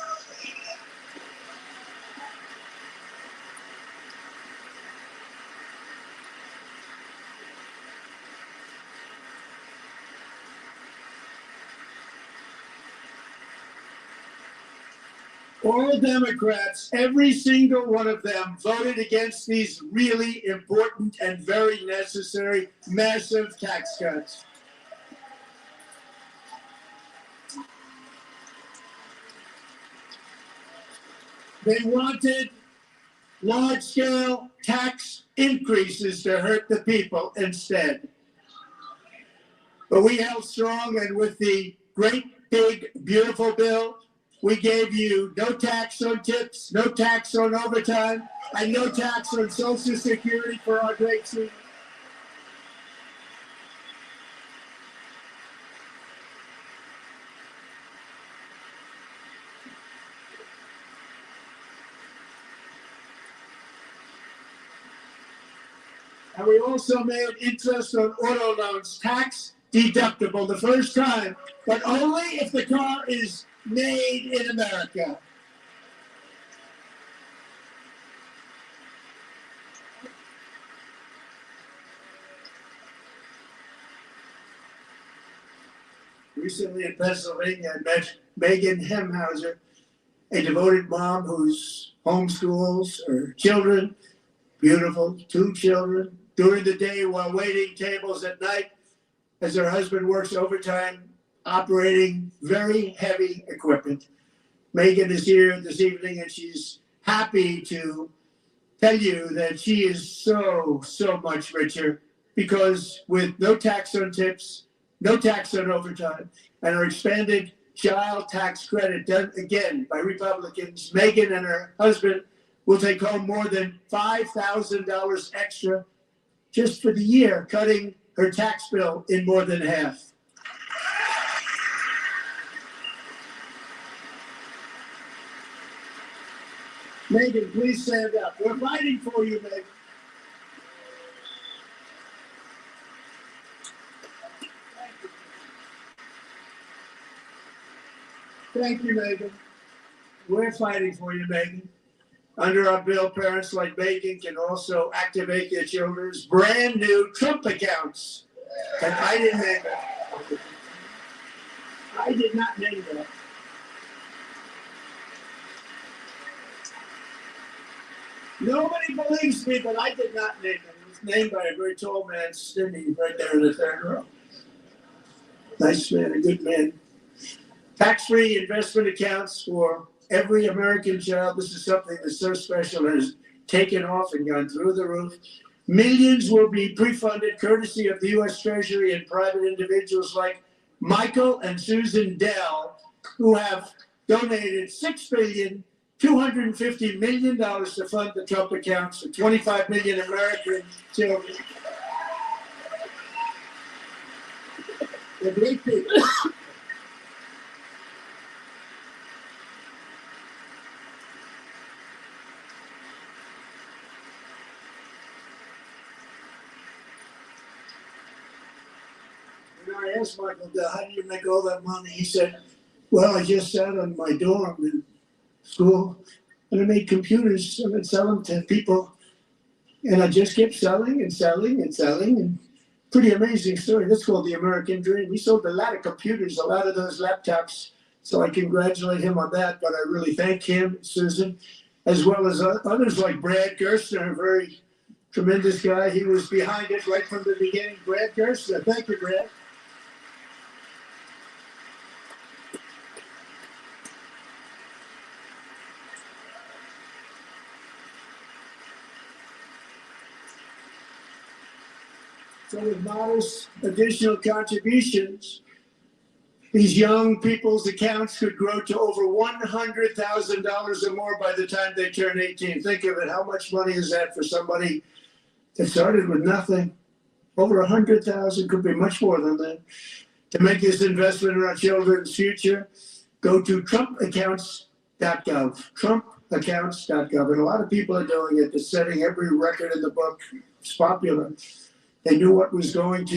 All Democrats, every single one of them, voted against these really important and very necessary massive tax cuts. They wanted large-scale tax increases to hurt the people instead. But we held strong, and with the great, big, beautiful bill, we gave you no tax on tips, no tax on overtime, and no tax on Social Security for our great seniors. And we also made interest on auto loans tax deductible the first time, but only if the car is made in America. Recently in Pennsylvania, I met Megan Hemhauser, a devoted mom who's homeschools her children, beautiful, 2 children, during the day while waiting tables at night as her husband works overtime operating very heavy equipment. Megan is here this evening, and she's happy to tell you that she is so much richer because with no tax on tips, no tax on overtime, and our expanded child tax credit done again by Republicans, Megan and her husband will take home more than $5,000 extra just for the year, cutting her tax bill in more than half. Megan, please stand up. We're fighting for you, Megan. Thank you, Megan. We're fighting for you, Megan. Under our bill, parents like Megan can also activate their children's brand new Trump accounts. And I didn't name that. I did not name that. Nobody believes me, but I did not name it. It was named by a very tall man standing right there in the third row. Nice man, a good man. Tax-free investment accounts for every American child. This is something that's so special, has taken off and gone through the roof. Millions will be pre-funded courtesy of the U.S. Treasury and private individuals like Michael and Susan Dell, who have donated $6.25 billion to fund the Trump accounts for 25 million American children. They're great people. I asked Michael, how do you make all that money? He said, well, I just sat on my dorm in school and I made computers and I'd sell them to people. And I just kept selling and selling and selling. And pretty amazing story. That's called the American dream. He sold a lot of computers, a lot of those laptops. So I congratulate him on that. But I really thank him, Susan, as well as others like Brad Gerstner, a very tremendous guy. He was behind it right from the beginning. Brad Gerstner. Thank you, Brad. So with modest additional contributions, these young people's accounts could grow to over $100,000 or more by the time they turn 18. Think of it, how much money is that for somebody that started with nothing? Over 100,000, could be much more than that. To make this investment in our children's future, go to TrumpAccounts.gov, TrumpAccounts.gov. And a lot of people are doing it. They're setting every record in the book. It's popular. They knew what it was going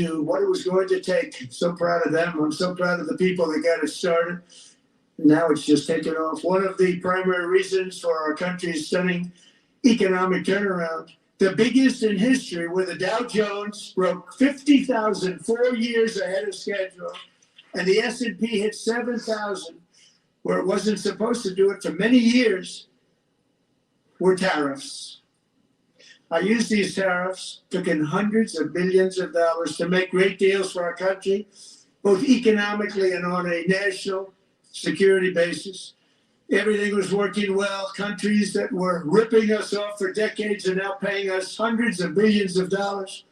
to take. I'm so proud of them. I'm so proud of the people that got it started. Now it's just taken off. One of the primary reasons for our country's stunning economic turnaround, the biggest in history, where the Dow Jones broke 50,000 4 years ahead of schedule, and the S&P hit 7,000, where it wasn't supposed to do it for many years, were tariffs. I used these tariffs, took in hundreds of billions of dollars to make great deals for our country, both economically and on a national security basis. Everything was working well. Countries that were ripping us off for decades are now paying us hundreds of billions of dollars.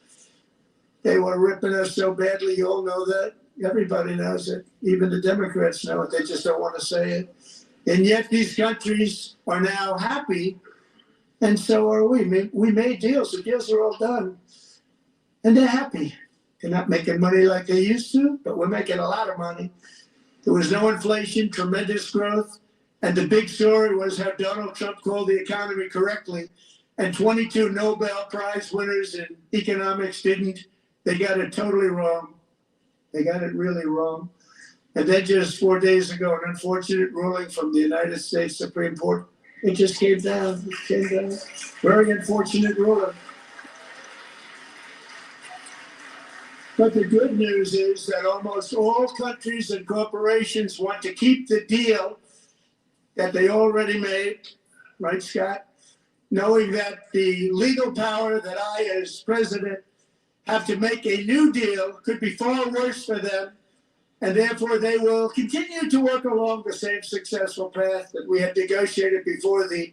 They were ripping us so badly, you all know that. Everybody knows it. Even the Democrats know it. They just don't want to say it. And yet these countries are now happy, and so are we. We made deals. The deals are all done. And they're happy. They're not making money like they used to, but we're making a lot of money. There was no inflation, tremendous growth. And the big story was how Donald Trump called the economy correctly. And 22 Nobel Prize winners in economics didn't. They got it totally wrong. They got it really wrong. And then just 4 days ago, an unfortunate ruling from the United States Supreme Court. It just came down. It came down. Very unfortunate ruling. But the good news is that almost all countries and corporations want to keep the deal that they already made, right, Scott? Knowing that the legal power that I, as president, have to make a new deal could be far worse for them, and therefore they will continue to work along the same successful path that we had negotiated before the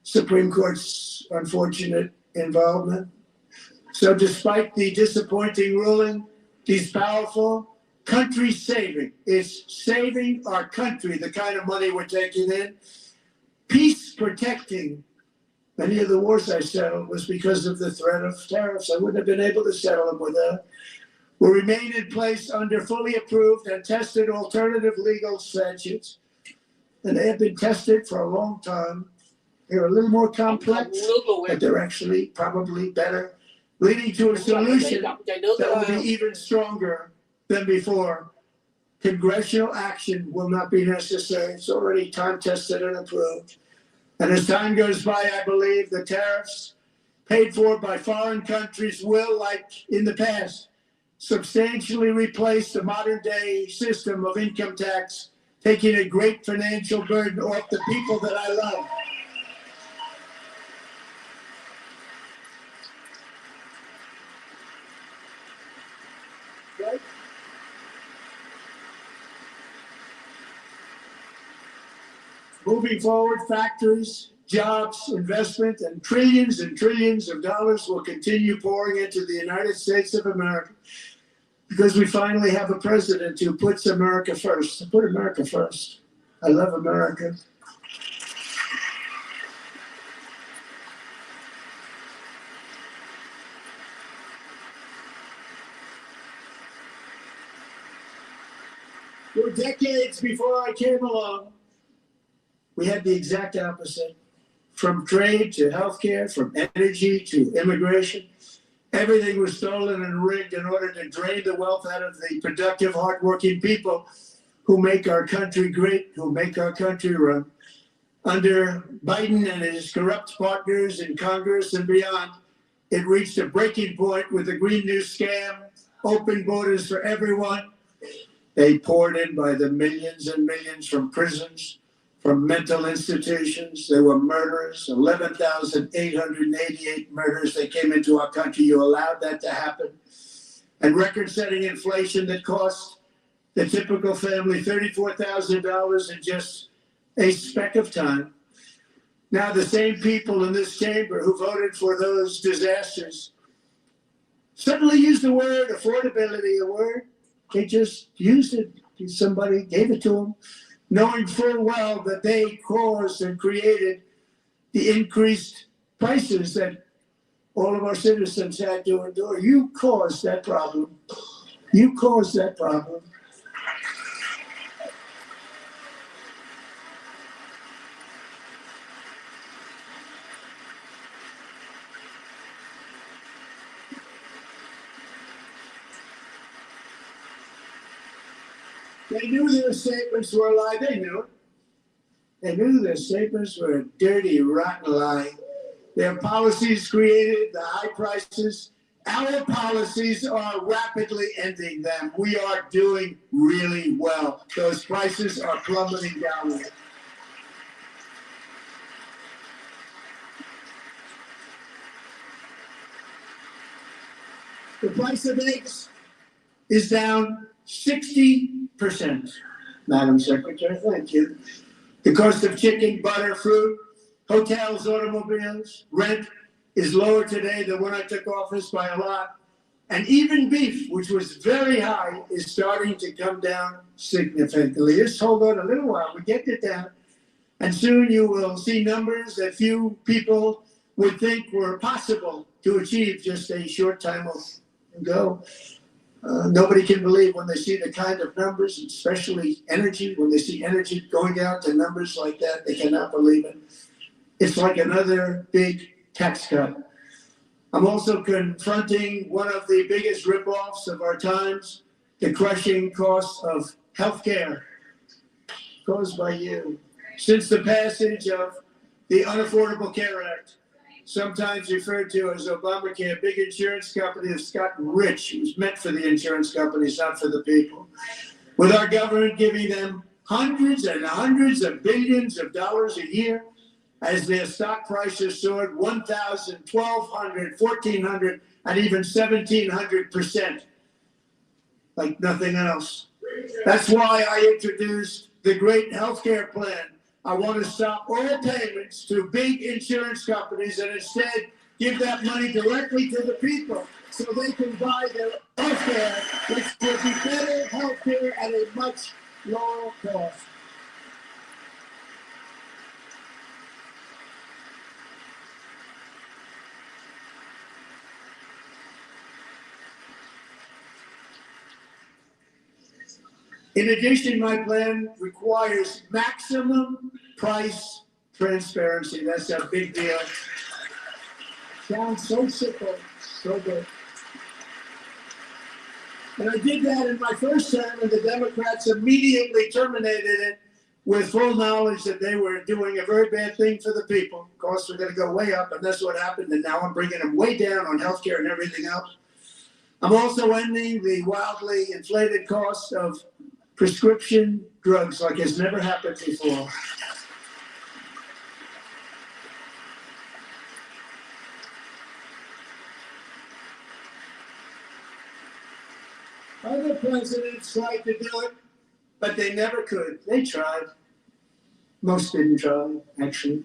Supreme Court's unfortunate involvement. So despite the disappointing ruling, these powerful country saving is saving our country, the kind of money we're taking in. Peace protecting. Many of the wars I settled was because of the threat of tariffs. I wouldn't have been able to settle them without. Will remain in place under fully approved and tested alternative legal statutes. And they have been tested for a long time. They're a little more complex, but they're actually probably better, leading to a solution that will be even stronger than before. Congressional action will not be necessary. It's already time tested and approved. And as time goes by, I believe the tariffs paid for by foreign countries will, like in the past, substantially replace the modern day system of income tax, taking a great financial burden off the people that I love. Right? Moving forward, factories, jobs, investment, and trillions of dollars will continue pouring into the United States of America because we finally have a president who puts America first. Put America first. I love America. For decades before I came along, we had the exact opposite. From trade to healthcare, from energy to immigration, everything was stolen and rigged in order to drain the wealth out of the productive, hardworking people who make our country great, who make our country run. Under Biden and his corrupt partners in Congress and beyond, it reached a breaking point with the Green New Scam, open borders for everyone. They poured in by the millions and millions from prisons, from mental institutions. There were murderers, 11,888 murders. They came into our country. You allowed that to happen. And record-setting inflation that cost the typical family $34,000 in just a speck of time. Now the same people in this chamber who voted for those disasters suddenly used the word affordability, a word. They just used it. Somebody gave it to them, knowing full well that they caused and created the increased prices that all of our citizens had to endure. You caused that problem. You caused that problem. They knew their statements were a lie. They knew it. They knew their statements were a dirty, rotten lie. Their policies created the high prices Our policies are rapidly ending them. We are doing really well. Those prices are plummeting downward. The price of eggs is down 60%. Madam Secretary, thank you. The cost of chicken, butter, fruit, hotels, automobiles, rent is lower today than when I took office by a lot. And even beef, which was very high, is starting to come down significantly. Just hold on a little while, we get it down. And soon you will see numbers that few people would think were possible to achieve just a short time ago. Nobody can believe when they see the kind of numbers, especially energy, when they see energy going down to numbers like that, they cannot believe it. It's like another big tax cut. I'm also confronting one of the biggest ripoffs of our times, the crushing cost of healthcare caused by you. Since the passage of the Unaffordable Care Act, sometimes referred to as Obamacare, big insurance companies have gotten rich. It was meant for the insurance companies, not for the people. With our government giving them hundreds and hundreds of billions of dollars a year, as their stock prices soared 1,000, 1,200, 1,400, and even 1,700%, like nothing else. That's why I introduced the great healthcare plan. I want to stop all payments to big insurance companies and instead give that money directly to the people so they can buy their healthcare, which will be better healthcare at a much lower cost. In addition, my plan requires maximum price transparency. That's a big deal. Sounds so simple, so good. And I did that in my first term, and the Democrats immediately terminated it with full knowledge that they were doing a very bad thing for the people. Costs were going to go way up, and that's what happened. And now I'm bringing them way down on healthcare and everything else. I'm also ending the wildly inflated cost of prescription drugs like has never happened before. Other presidents tried to do it, but they never could. They tried. Most didn't try, actually.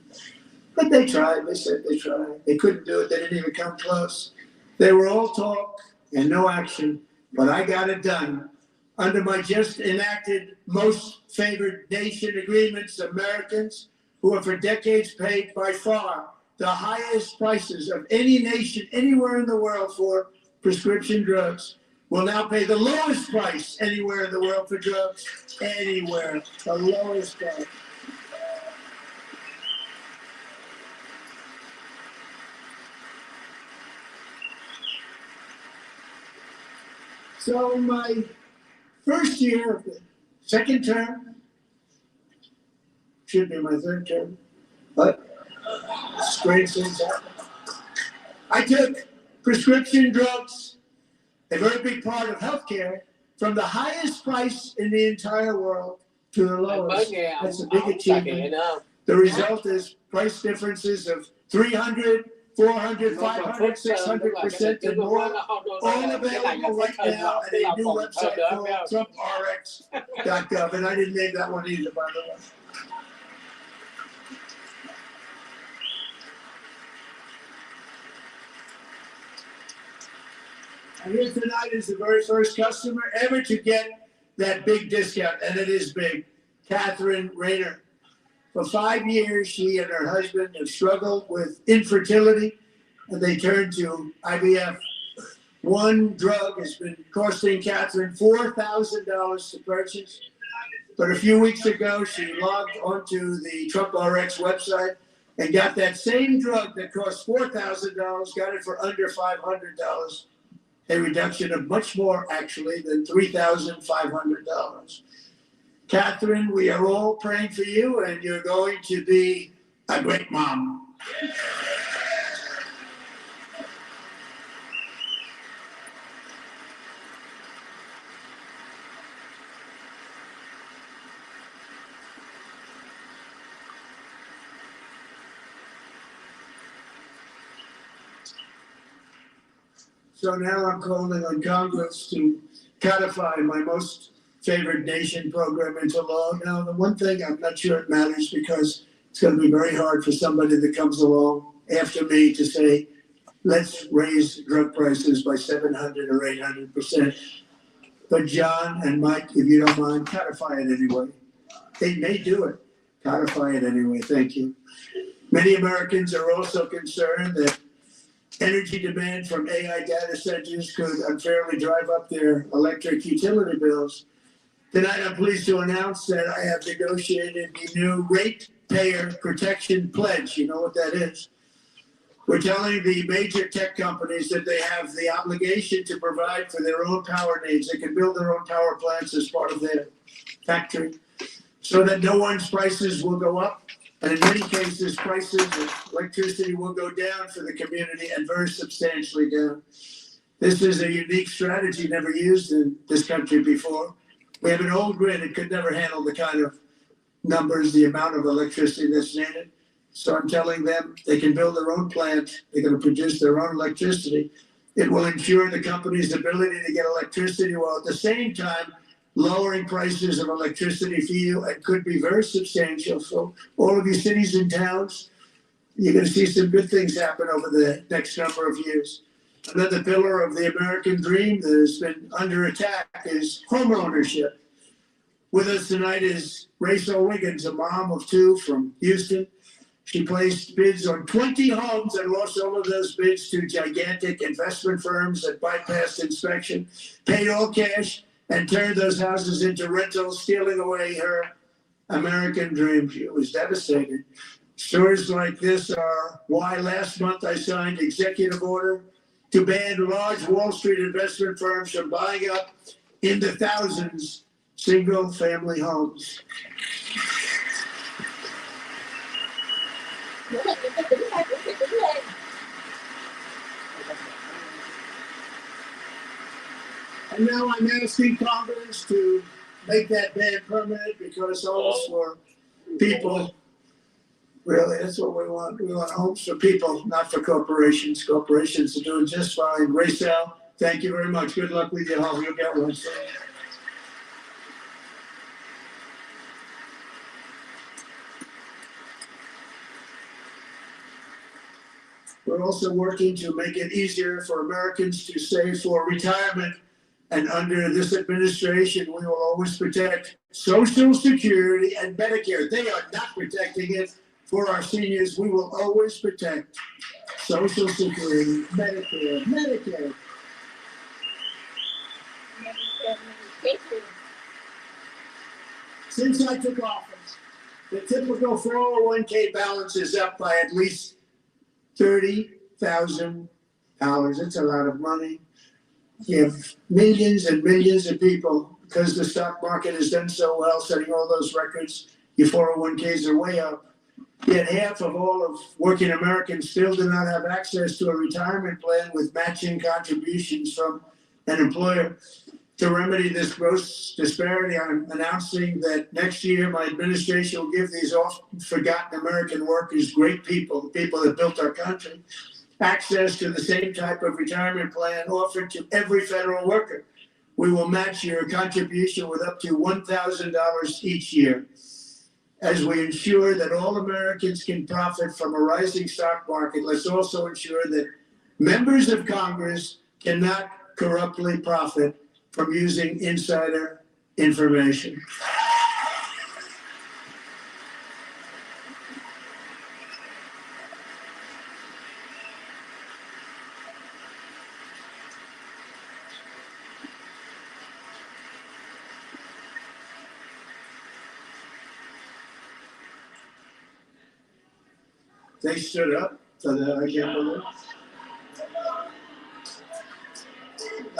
But they tried. They said they tried. They couldn't do it. They didn't even come close. They were all talk and no action, but I got it done. Under my just enacted most favored nation agreements, Americans who have for decades paid by far the highest prices of any nation anywhere in the world for prescription drugs will now pay the lowest price anywhere in the world for drugs, anywhere, the lowest price. So my first year of the second term, should be my third term, but strange things happen. I took prescription drugs, a very big part of healthcare, from the highest price in the entire world to the lowest. That's a big achievement. The result is price differences of 300, 400, 500, 600% and more, all available right now at a new website called TrumpRx.gov. And I didn't name that one either, by the way. And here tonight is the very first customer ever to get that big discount, and it is big, Catherine Rayner. For 5 years, she and her husband have struggled with infertility, and they turned to IVF. One drug has been costing Catherine $4,000 to purchase, but a few weeks ago, she logged onto the TrumpRx website and got that same drug that cost $4,000, got it for under $500, a reduction of much more, actually, than $3,500. Catherine, we are all praying for you, and you're going to be a great mom. So now I'm calling on Congress to codify my most favored nation program into law. Now, the one thing I'm not sure it matters because it's going to be very hard for somebody that comes along after me to say, let's raise drug prices by 700 or 800%. But John and Mike, if you don't mind, codify it anyway. They may do it. Codify it anyway. Thank you. Many Americans are also concerned that energy demand from AI data centers could unfairly drive up their electric utility bills. Tonight, I'm pleased to announce that I have negotiated the new Ratepayer Protection Pledge. You know what that is? We're telling the major tech companies that they have the obligation to provide for their own power needs. They can build their own power plants as part of their factory so that no one's prices will go up. And in many cases, prices of electricity will go down for the community and very substantially down. This is a unique strategy never used in this country before. We have an old grid. It could never handle the kind of numbers, the amount of electricity that's needed. So I'm telling them they can build their own plant. They're going to produce their own electricity. It will ensure the company's ability to get electricity while at the same time lowering prices of electricity for you. It could be very substantial. So all of you cities and towns, you're going to see some good things happen over the next number of years. Another pillar of the American dream that has been under attack is home ownership. With us tonight is Rachel Wiggins, a mom of two from Houston. She placed bids on 20 homes and lost all of those bids to gigantic investment firms that bypassed inspection, paid all cash, and turned those houses into rentals, stealing away her American dream. She was devastated. Stories like this are why last month I signed executive order to ban large Wall Street investment firms from buying up in the thousands single-family homes. And now I'm asking Congress to make that ban permanent because homes for people, really, that's what we want. We want homes for people, not for corporations. Corporations are doing just fine. Rachel, thank you very much. Good luck with your home. You'll get one soon. We're also working to make it easier for Americans to save for retirement. And under this administration, we will always protect Social Security and Medicare. They are not protecting it for our seniors. We will always protect Social Security, Medicare. Since I took office, the typical 401k balance is up by at least $30,000. It's a lot of money. You have millions and millions of people, because the stock market has done so well, setting all those records, your 401ks are way up. Yet half of all of working Americans still do not have access to a retirement plan with matching contributions from an employer. To remedy this gross disparity, I'm announcing that next year my administration will give these often forgotten American workers, great people, the people that built our country, access to the same type of retirement plan offered to every federal worker. We will match your contribution with up to $1,000 each year. As we ensure that all Americans can profit from a rising stock market, let's also ensure that members of Congress cannot corruptly profit from using insider information. They stood up for that.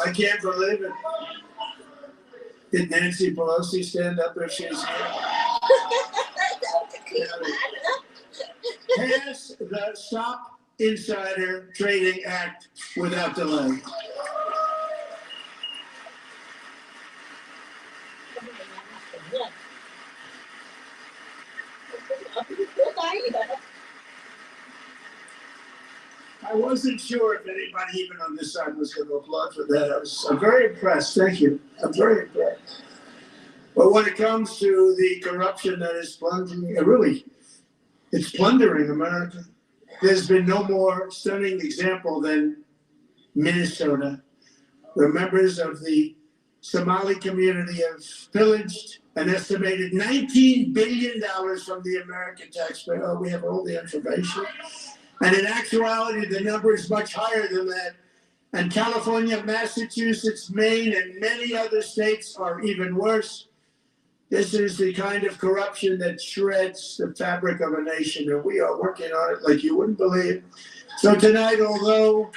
I can't believe it. Did Nancy Pelosi stand up if she's here? Pass the Stop Insider Trading Act without delay. I wasn't sure if anybody even on this side was going to applaud for that. I'm very impressed. Thank you. I'm very impressed. But when it comes to the corruption that is plunging, it's plundering America. There's been no more stunning example than Minnesota, where members of the Somali community have pillaged an estimated $19 billion from the American taxpayer. Oh, we have all the information. And in actuality, the number is much higher than that. And California, Massachusetts, Maine, and many other states are even worse. This is the kind of corruption that shreds the fabric of a nation, and we are working on it like you wouldn't believe. So tonight, although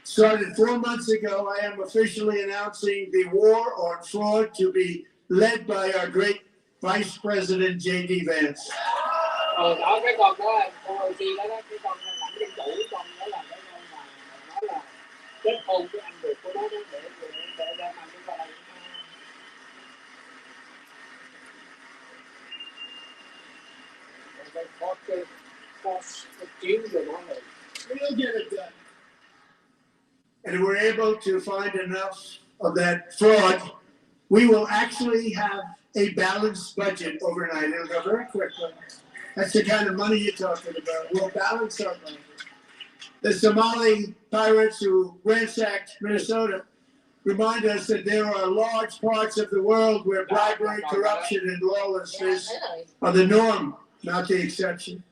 started 4 months ago, I am officially announcing the war on fraud to be led by our great Vice President J.D. Vance. Đó cái con đó con OG đó, cái con lãnh dân chủ, con đó là cái con mà nó là kết hôn với anh ruột của nó đó để ra mặt chúng ta đây. We'll get it done. And we're able to find enough of that fraud, we will actually have a balanced budget overnight. It'll go very quickly. That's the kind of money you're talking about. We'll balance our budget. The Somali pirates who ransacked Minnesota remind us that there are large parts of the world where bribery, corruption, and lawlessness are the norm, not the exception.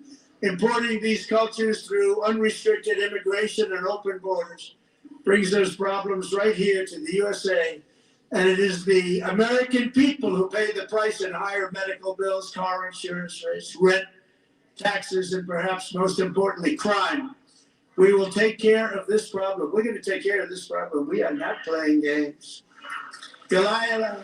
Importing these cultures through unrestricted immigration and open borders brings those problems right here to the USA. And it is the American people who pay the price in higher medical bills, car insurance rates, rent, taxes, and perhaps most importantly, crime. We will take care of this problem. We're going to take care of this problem. We are not playing games. Delilah.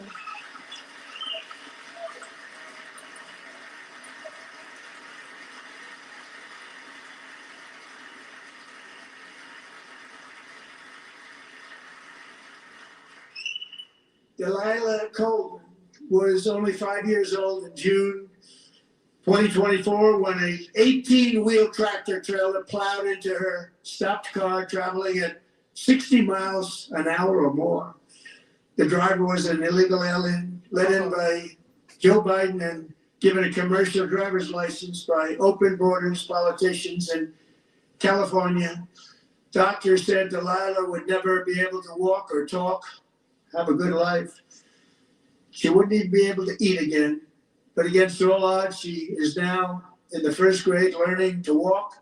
Delilah Coleman was only 5 years old in June 2024 when a 18-wheel tractor trailer plowed into her stopped car traveling at 60 miles an hour or more. The driver was an illegal alien let in by Joe Biden and given a commercial driver's license by open borders politicians in California. Doctors said Delilah would never be able to walk or talk, have a good life. She wouldn't even be able to eat again. But against all odds, she is now in the first grade learning to walk.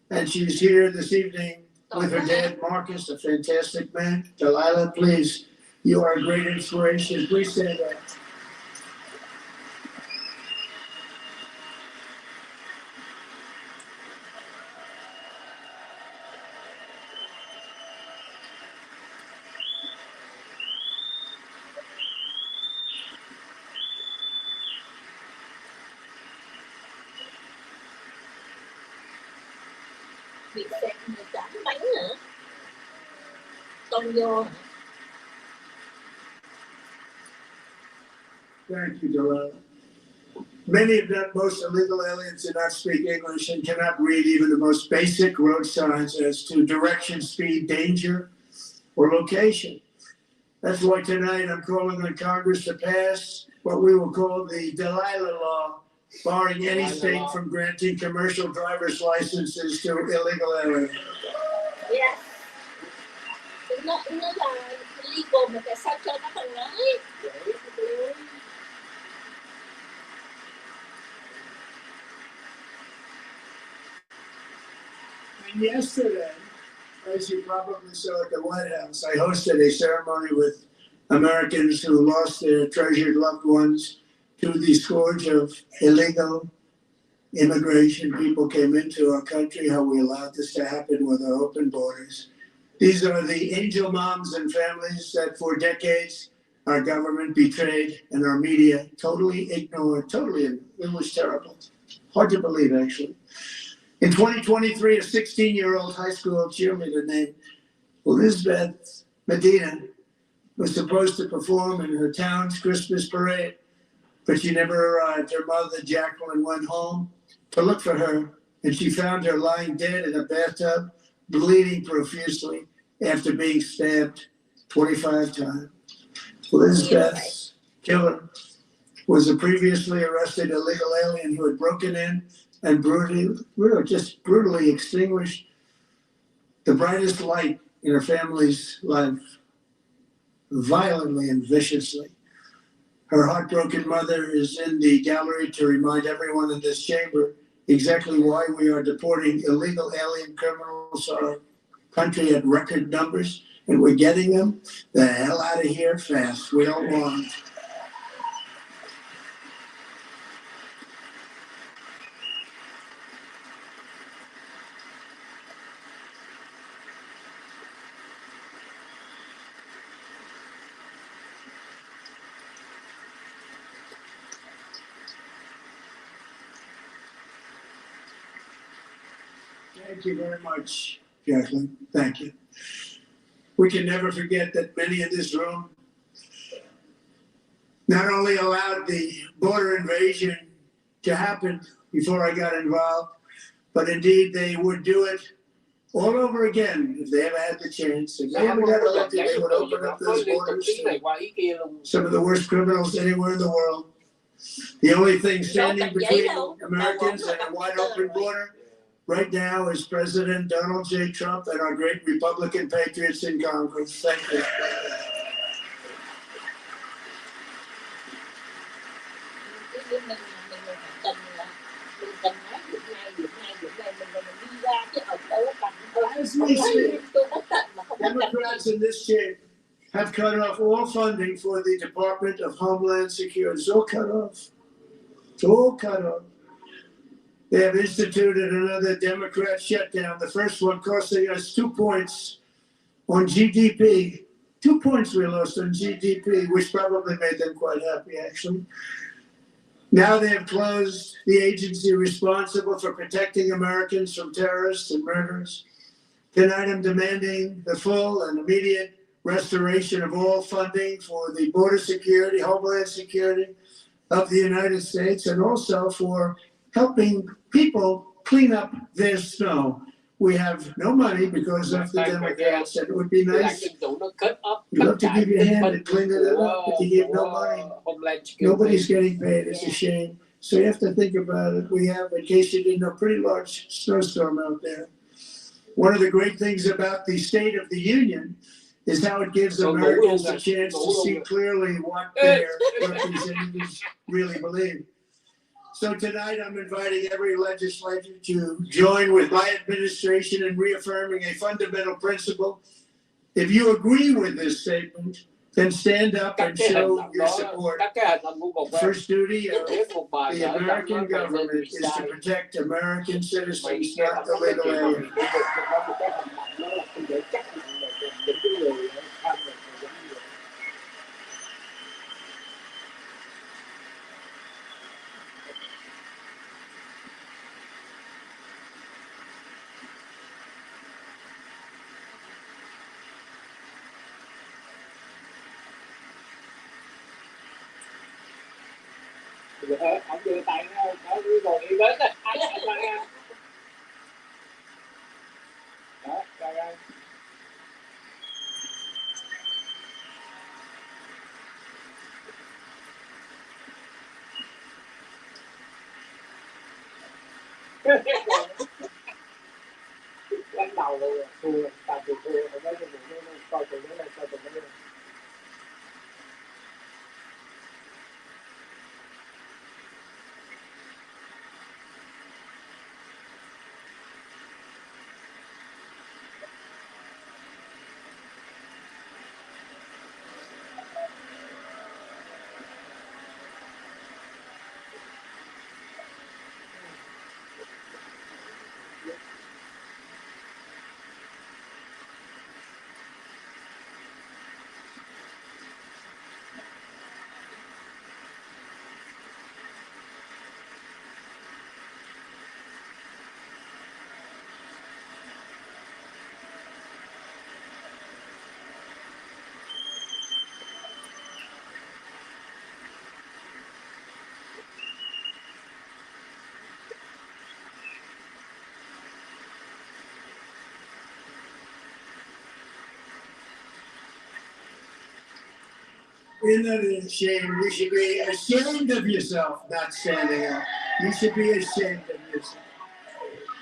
And she's here this evening with her dad, Marcus, a fantastic man. Delilah, please, you are a great inspiration. Please say that. Bị xẹt một chản bánh nữa. Tông vô. Thank you, Delilah. Many of them, most illegal aliens, do not speak English and cannot read even the most basic road signs as to direction, speed, danger, or location. That's why tonight I'm calling on Congress to pass what we will call the Delilah Law, barring any state from granting commercial driver's licenses to illegal aliens. Yes. Nó là legal mà tại sao cho nó bằng nói? And yesterday, as you probably saw at the White House, I hosted a ceremony with Americans who lost their treasured loved ones to the scourge of illegal immigration. People came into our country, how we allowed this to happen with our open borders. These are the angel moms and families that for decades our government betrayed and our media totally ignored. It was terrible. Hard to believe, actually. In 2023, a 16-year-old high school cheerleader named Elizabeth Medina was supposed to perform in her town's Christmas parade, but she never arrived. Her mother, Jacqueline, went home to look for her, and she found her lying dead in a bathtub bleeding profusely after being stabbed 25 times. Lisbeth's killer was a previously arrested illegal alien who had broken in and brutally extinguished the brightest light in her family's life, violently and viciously. Her heartbroken mother is in the gallery to remind everyone in this chamber exactly why we are deporting illegal alien criminals to our country at record numbers, and we're getting them the hell out of here fast. We don't want them. Thank you very much, Jacqueline. Thank you. We can never forget that many in this room not only allowed the border invasion to happen before I got involved, but indeed they would do it all over again if they ever had the chance. If they ever got elected, they would open up those borders to some of the worst criminals anywhere in the world. The only thing standing between Americans and a wide open border right now is President Donald J. Trump and our great Republican patriots in Congress. Thank you. As we speak, Democrats in this chamber have cut off all funding for the Department of Homeland Security. It's all cut off. It's all cut off. They have instituted another Democrat shutdown, the first one costing us 2 points on GDP. 2 points we lost on GDP, which probably made them quite happy, actually. Now they have closed the agency responsible for protecting Americans from terrorists and murderers. Tonight I'm demanding the full and immediate restoration of all funding for the border security, homeland security of the United States, and also for helping people clean up their snow. We have no money because of the Democrats, and it would be nice. We'd love to give you a hand and clean it up, but you give no money. Nobody's getting paid. It's a shame. So you have to think about it. We have, in case you didn't know, a pretty large snowstorm out there. One of the great things about the State of the Union is how it gives Americans a chance to see clearly what their representatives really believe. So tonight I'm inviting every legislator to join with my administration in reaffirming a fundamental principle. If you agree with this statement, then stand up and show your support. The first duty of the American government is to protect American citizens, not illegal aliens. Ông đưa tay nó còn đi đến đó. Đó, trời ơi. Đánh đầu rồi, thua, tạm thua, không có cái vụ nó coi từ đó lên, coi từ đó lên. Isn't that a shame? You should be ashamed of yourself not standing up. You should be ashamed of yourself.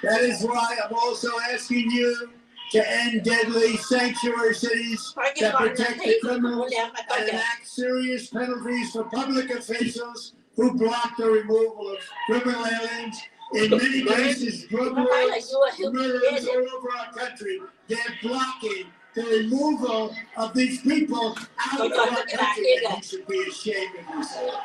That is why I'm also asking you to end deadly sanctuary cities that protect the criminals and enact serious penalties for public officials who block the removal of criminal aliens. In many cases, drug lords, murderers all over our country, they're blocking the removal of these people out of our country, and you should be ashamed of yourself.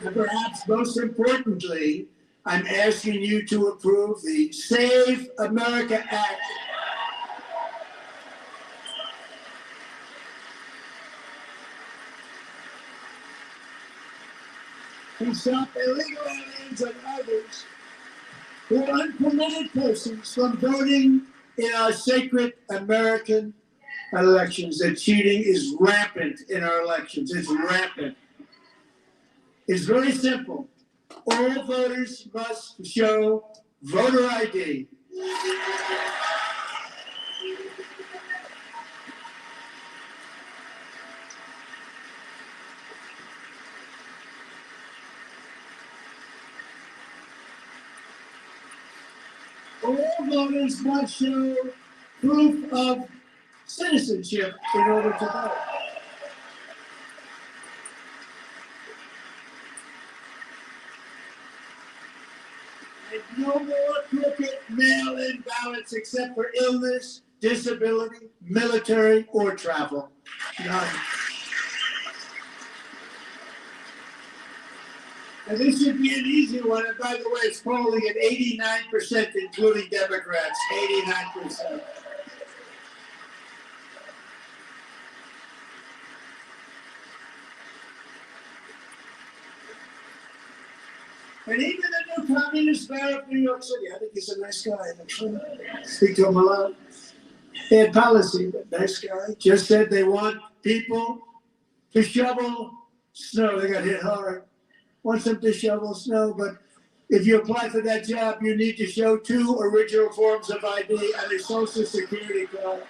And perhaps most importantly, I'm asking you to approve the Save America Act. To stop illegal aliens and others who are unpermitted persons from voting in our sacred American elections. That cheating is rampant in our elections. It's rampant. It's very simple. All voters must show voter ID. All voters must show proof of citizenship in order to vote. And no more crooked mail-in ballots except for illness, disability, military, or travel. None. And this should be an easy one. And by the way, it's polling at 89%, including Democrats. 89%. And even the new communist mayor of New York City, I think he's a nice guy. Speak to him a lot. Bad policy, but nice guy. Just said they want people to shovel snow. They got hit hard. Want them to shovel snow, but if you apply for that job, you need to show 2 original forms of ID and a social security card.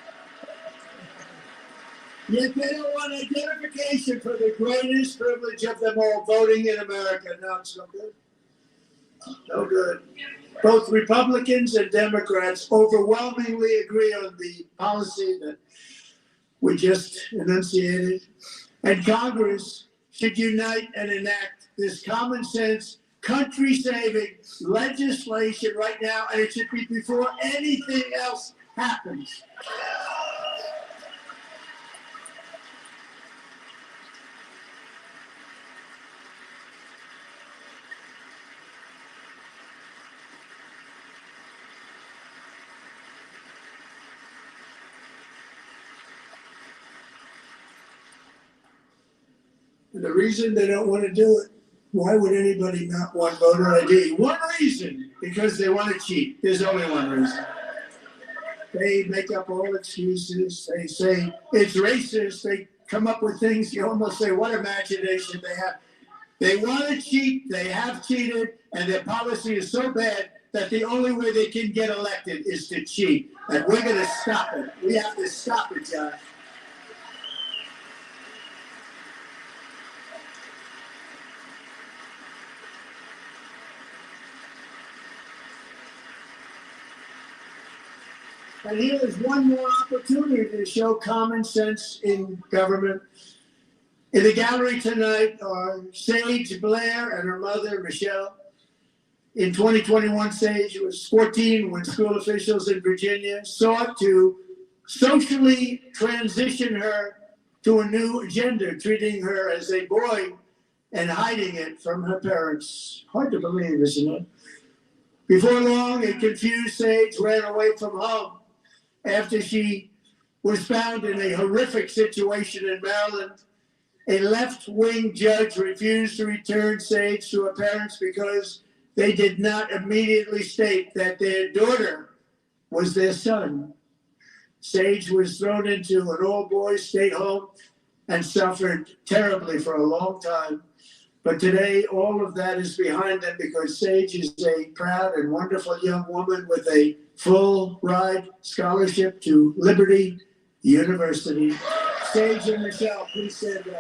Yet they don't want identification for the greatest privilege of them all, voting in America. No, it's no good. No good. Both Republicans and Democrats overwhelmingly agree on the policy that we just enunciated. And Congress should unite and enact this common sense, country-saving legislation right now, and it should be before anything else happens. And the reason they don't want to do it, why would anybody not want voter ID? One reason, because they want to cheat. There's only one reason. They make up all excuses. They say it's racist. They come up with things you almost say, what imagination they have. They want to cheat. They have cheated. And their policy is so bad that the only way they can get elected is to cheat. And we're going to stop it. We have to stop it, John. And here is one more opportunity to show common sense in government. In the gallery tonight are Sage Blair and her mother, Michelle. In 2021, Sage was 14 when school officials in Virginia sought to socially transition her to a new gender, treating her as a boy and hiding it from her parents. Hard to believe, isn't it? Before long, a confused Sage ran away from home after she was found in a horrific situation in Maryland A left-wing judge refused to return Sage to her parents because they did not immediately state that their daughter was their son. Sage was thrown into an all-boys state home and suffered terribly for a long time. But today, all of that is behind them because Sage is a proud and wonderful young woman with a full-ride scholarship to Liberty University. Sage and Michelle, please stand up.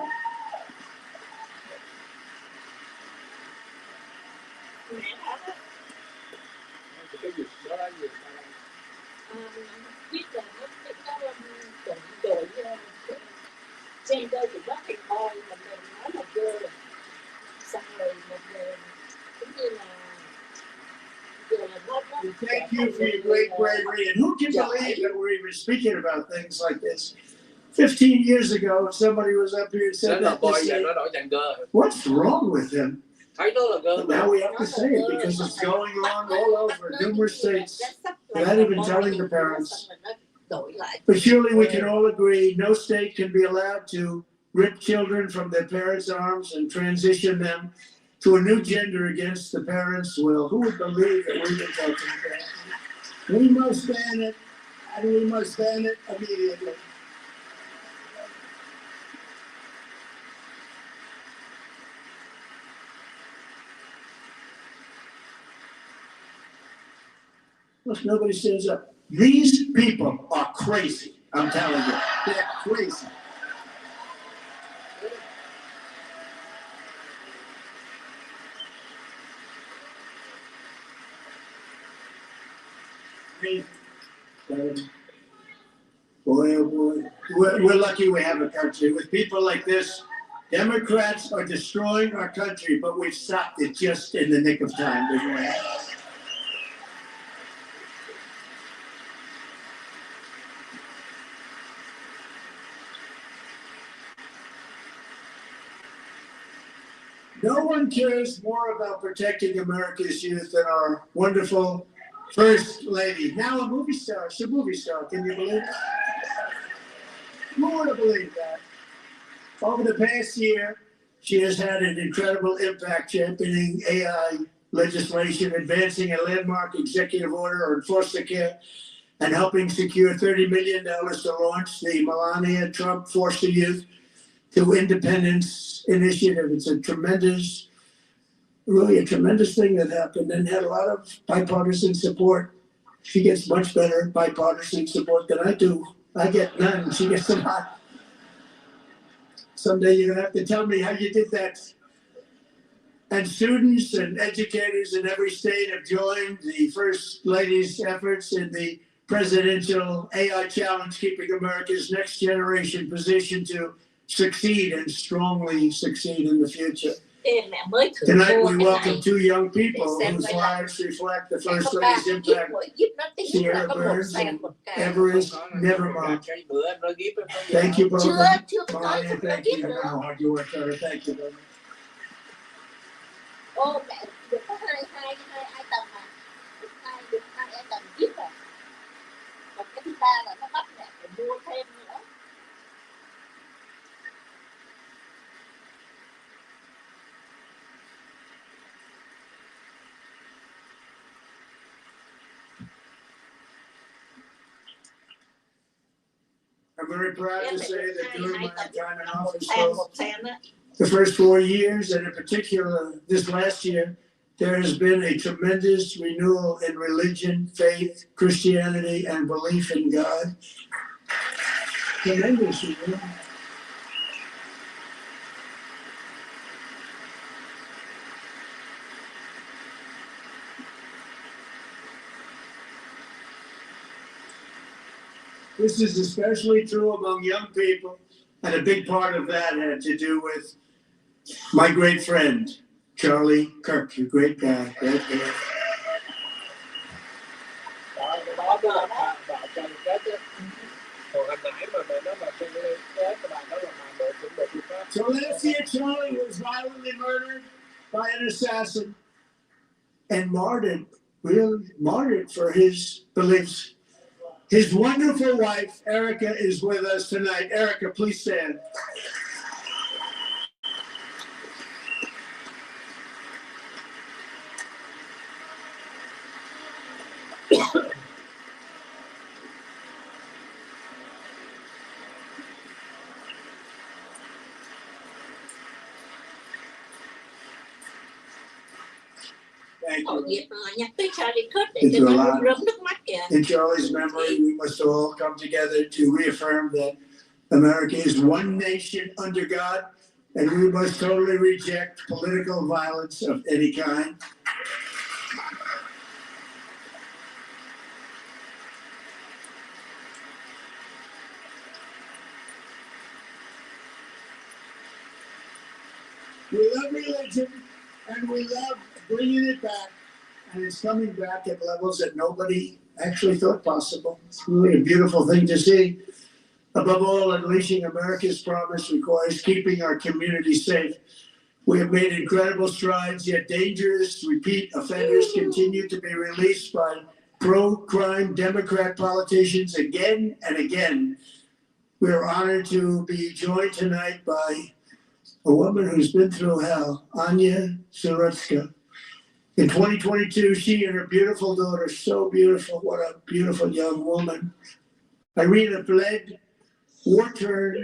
Gender thì rất hay thôi, mình nói là girl, xong rồi một người cũng như là Thank you for your great bravery. And who can believe that we're even speaking about things like this? 15 years ago, somebody was up here and said that. What's wrong with him? Now we have to say it because it's going on all over numerous states. Without even telling the parents. But surely we can all agree no state can be allowed to rip children from their parents' arms and transition them to a new gender against the parents' will. Who would believe that we've been talking about? We must ban it, and we must ban it immediately. Look, nobody stands up. These people are crazy. I'm telling you, they're crazy. Boy, oh boy. We're lucky we have a country. With people like this, Democrats are destroying our country, but we've stopped it just in the nick of time, didn't we? No one cares more about protecting America's youth than our wonderful First Lady. Now a movie star. She's a movie star. Can you believe it? Who would have believed that? Over the past year, she has had an incredible impact championing AI legislation, advancing a landmark executive order on foster care, and helping secure $30 million to launch the Melania Trump Foster Youth to Independence Initiative. It's a tremendous, really a tremendous thing that happened and had a lot of bipartisan support. She gets much better bipartisan support than I do. I get none. She gets a lot. Someday you're gonna have to tell me how you did that. And students and educators in every state have joined the First Lady's efforts in the presidential AI challenge, keeping America's next generation positioned to succeed and strongly succeed in the future. Tonight we welcome two young people whose lives reflect the First Lady's impact. Sierra Burns and Everest Nevermont. Thank you, brother. Melania, thank you. You know how hard you work for. Thank you, brother. Ô mẹ được có hai tầng mà được hai tầng tiếp rồi. Còn cái thứ ba là nó bắt mẹ phải mua thêm nữa. I'm very proud to say that during my time in office, the first 4 years, and in particular this last year, there has been a tremendous renewal in religion, faith, Christianity, and belief in God. Tremendous renewal. This is especially true among young people, and a big part of that had to do with my great friend, Charlie Kirk, a great guy, great guy. So last year, Charlie was violently murdered by an assassin and martyred, really martyred for his beliefs. His wonderful wife, Erica, is with us tonight. Erica, please stand. Into a lot. In Charlie's memory, we must all come together to reaffirm that America is one nation under God, and we must totally reject political violence of any kind. We love religion, and we love bringing it back, and it's coming back at levels that nobody actually thought possible. It's really a beautiful thing to see. Above all, unleashing America's promise requires keeping our community safe. We have made incredible strides, yet dangerous repeat offenders continue to be released by pro-crime Democrat politicians again and again. We are honored to be joined tonight by a woman who's been through hell, Anya Surutska. In 2022, she and her beautiful daughter, so beautiful, what a beautiful young woman, Irina fled war-torn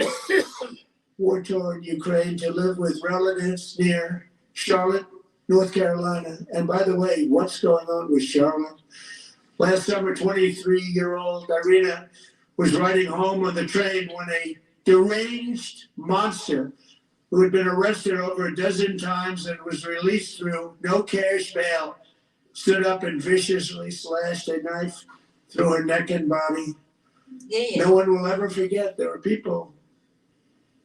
Ukraine to live with relatives near Charlotte, North Carolina. And by the way, what's going on with Charlotte? Last summer, 23-year-old Irina was riding home on the train when a deranged monster who had been arrested over a dozen times and was released through no cash bail stood up and viciously slashed a knife through her neck and body. No one will ever forget. There were people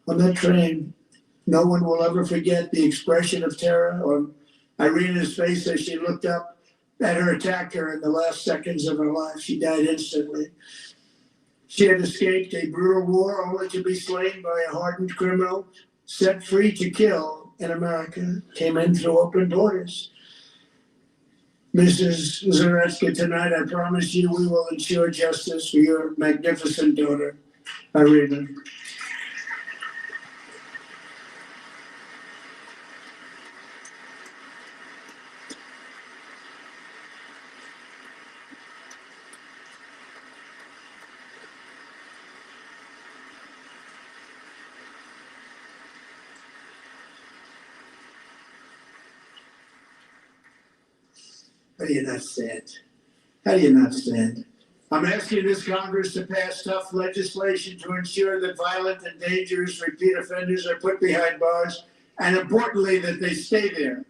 on that train. No one will ever forget the expression of terror on Irina's face as she looked up at her attacker in the last seconds of her life. She died instantly. She had escaped a brutal war only to be slain by a hardened criminal set free to kill in America, came in through open borders. Mrs. Zaretsky, tonight I promise you we will ensure justice for your magnificent daughter, Irina. How do you not stand? How do you not stand? I'm asking this Congress to pass tough legislation to ensure that violent and dangerous repeat offenders are put behind bars, and importantly, that they stay there.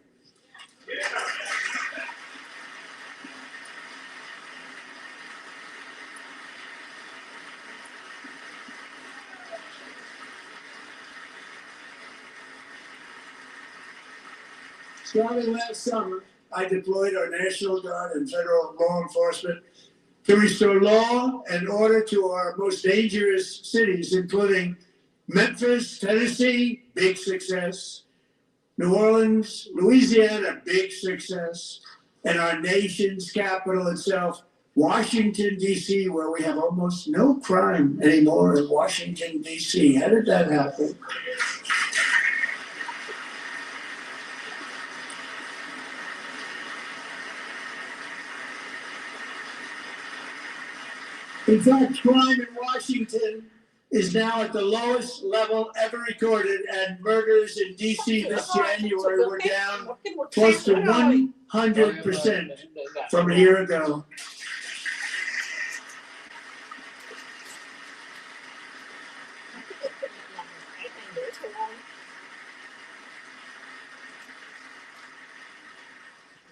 Starting last summer, I deployed our National Guard and federal law enforcement to restore law and order to our most dangerous cities, including Memphis, Tennessee, big success, New Orleans, Louisiana, big success, and our nation's capital itself, Washington, D.C., where we have almost no crime anymore in Washington, D.C. How did that happen? In fact, crime in Washington is now at the lowest level ever recorded, and murders in D.C. this January were down close to 100% from a year ago.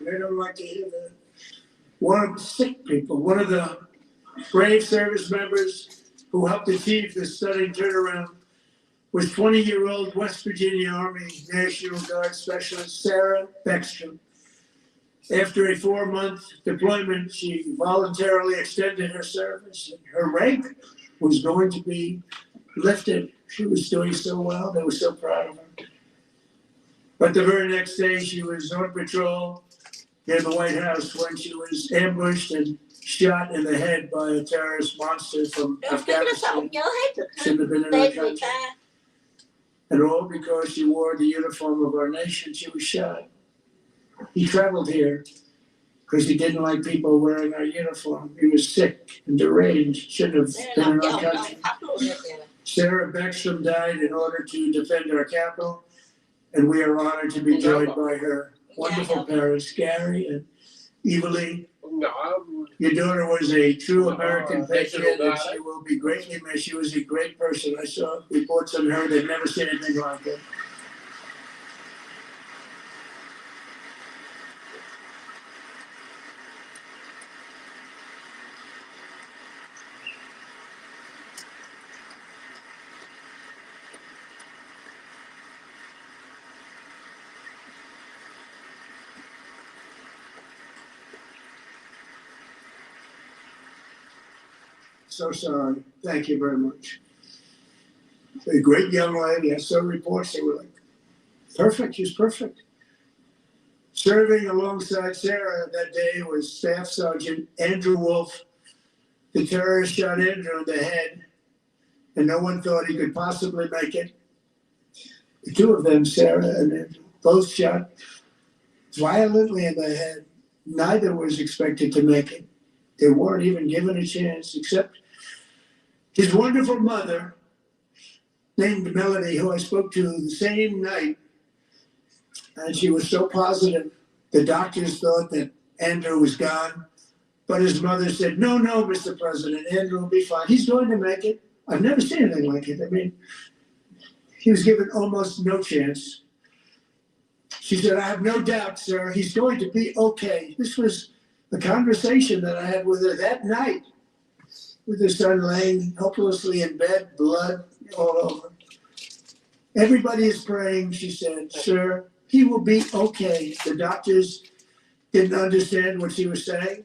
They don't like to hear that. One of the sick people, one of the brave service members who helped achieve this stunning turnaround was 20-year-old West Virginia Army National Guard Specialist Sarah Beckstrom. After a 4-month deployment, she voluntarily extended her service. Her rank was going to be lifted. She was doing so well. They were so proud of her. But the very next day, she was on patrol near the White House when she was ambushed and shot in the head by a terrorist monster from Afghanistan. Shouldn't have been in our country. And all because she wore the uniform of our nation, she was shot. He traveled here because he didn't like people wearing our uniform. He was sick and deranged, shouldn't have been in our country. Sarah Beckstrom died in order to defend our capital, and we are honored to be joined by her wonderful parents, Gary and Evelyn. Your daughter was a true American patriot, and she will be greatly missed. She was a great person. I saw reports on her. They've never seen anything like it. So sorry. Thank you very much. A great young lady. I saw reports that were like, perfect. She's perfect. Serving alongside Sarah that day was Staff Sergeant Andrew Wolf. The terrorist shot Andrew in the head, and no one thought he could possibly make it. The two of them, Sarah and Andrew, both shot violently in the head. Neither was expected to make it. They weren't even given a chance, except his wonderful mother, named Melody, who I spoke to the same night, and she was so positive. The doctors thought that Andrew was gone, but his mother said, no, Mr. President, Andrew will be fine. He's going to make it. I've never seen anything like it. I mean, he was given almost no chance. She said, I have no doubt, sir, he's going to be okay. This was the conversation that I had with her that night, with her son laying helplessly in bed, blood all over. Everybody is praying, she said, sir, he will be okay. The doctors didn't understand what she was saying.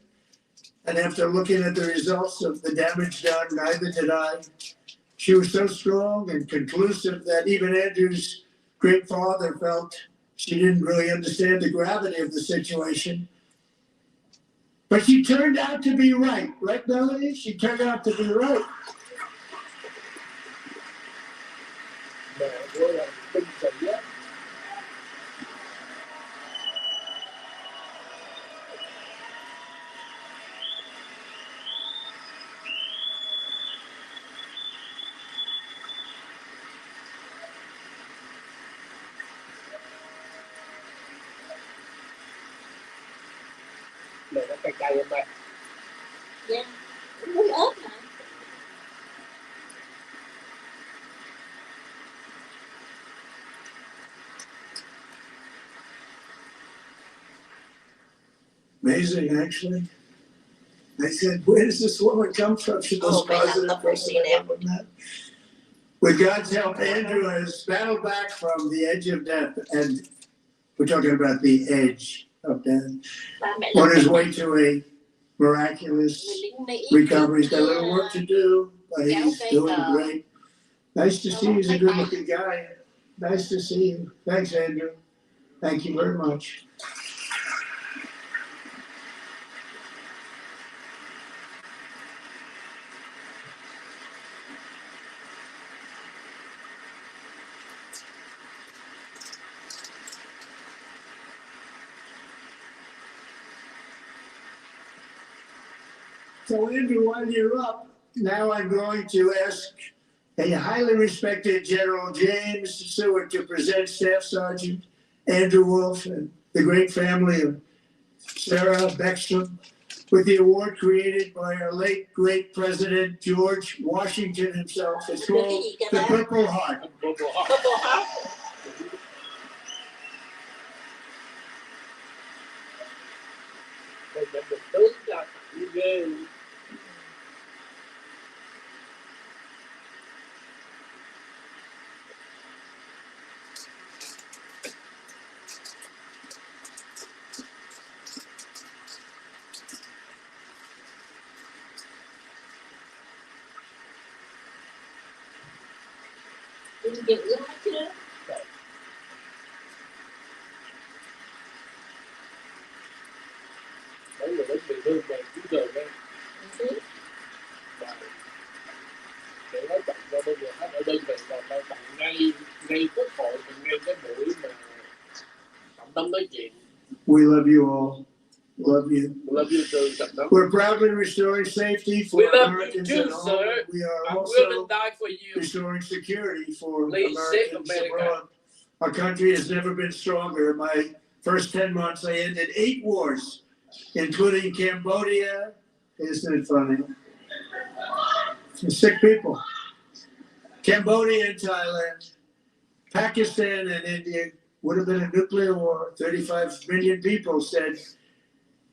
And after looking at the results of the damage done, neither did I. She was so strong and conclusive that even Andrew's great father felt she didn't really understand the gravity of the situation. But she turned out to be right, Melody? She turned out to be right. Này nó cay cay em ơi. Dạ, muối ớt mà. Amazing, actually. I said, where does this woman come from? She's the most positive person I've ever met. With God's help, Andrew has battled back from the edge of death, and we're talking about the edge of death, on his way to a miraculous recovery. He's got a little work to do, but he's doing great. Nice to see you. He's a good-looking guy. Nice to see you. Thanks, Andrew. Thank you very much. So Andrew, while you're up, now I'm going to ask a highly respected General James Stewart to present Staff Sergeant Andrew Wolf and the great family of Sarah Beckstrom with the award created by our late great President George Washington himself. It's called the Purple Heart. Purple Heart. Giữ hết chứ. Đấy là đến bị thương về cũng giờ đây. Để nói tặng cho bây giờ hát ở đây về và ta tặng ngay quốc hội và ngay cái buổi mà trọng tâm nói chuyện. We love you all. Love you. Love you too, Tổng. We're proudly restoring safety for We love you Americans too, at home. sir. We are I'm also willing to die for you. restoring security for Please save Americans America. abroad. Our country has never been stronger. In my first 10 months, I ended 8 wars, including Cambodia. Isn't it funny? Some sick people. Cambodia and Thailand. Pakistan and India would have been a nuclear war. 35 million people said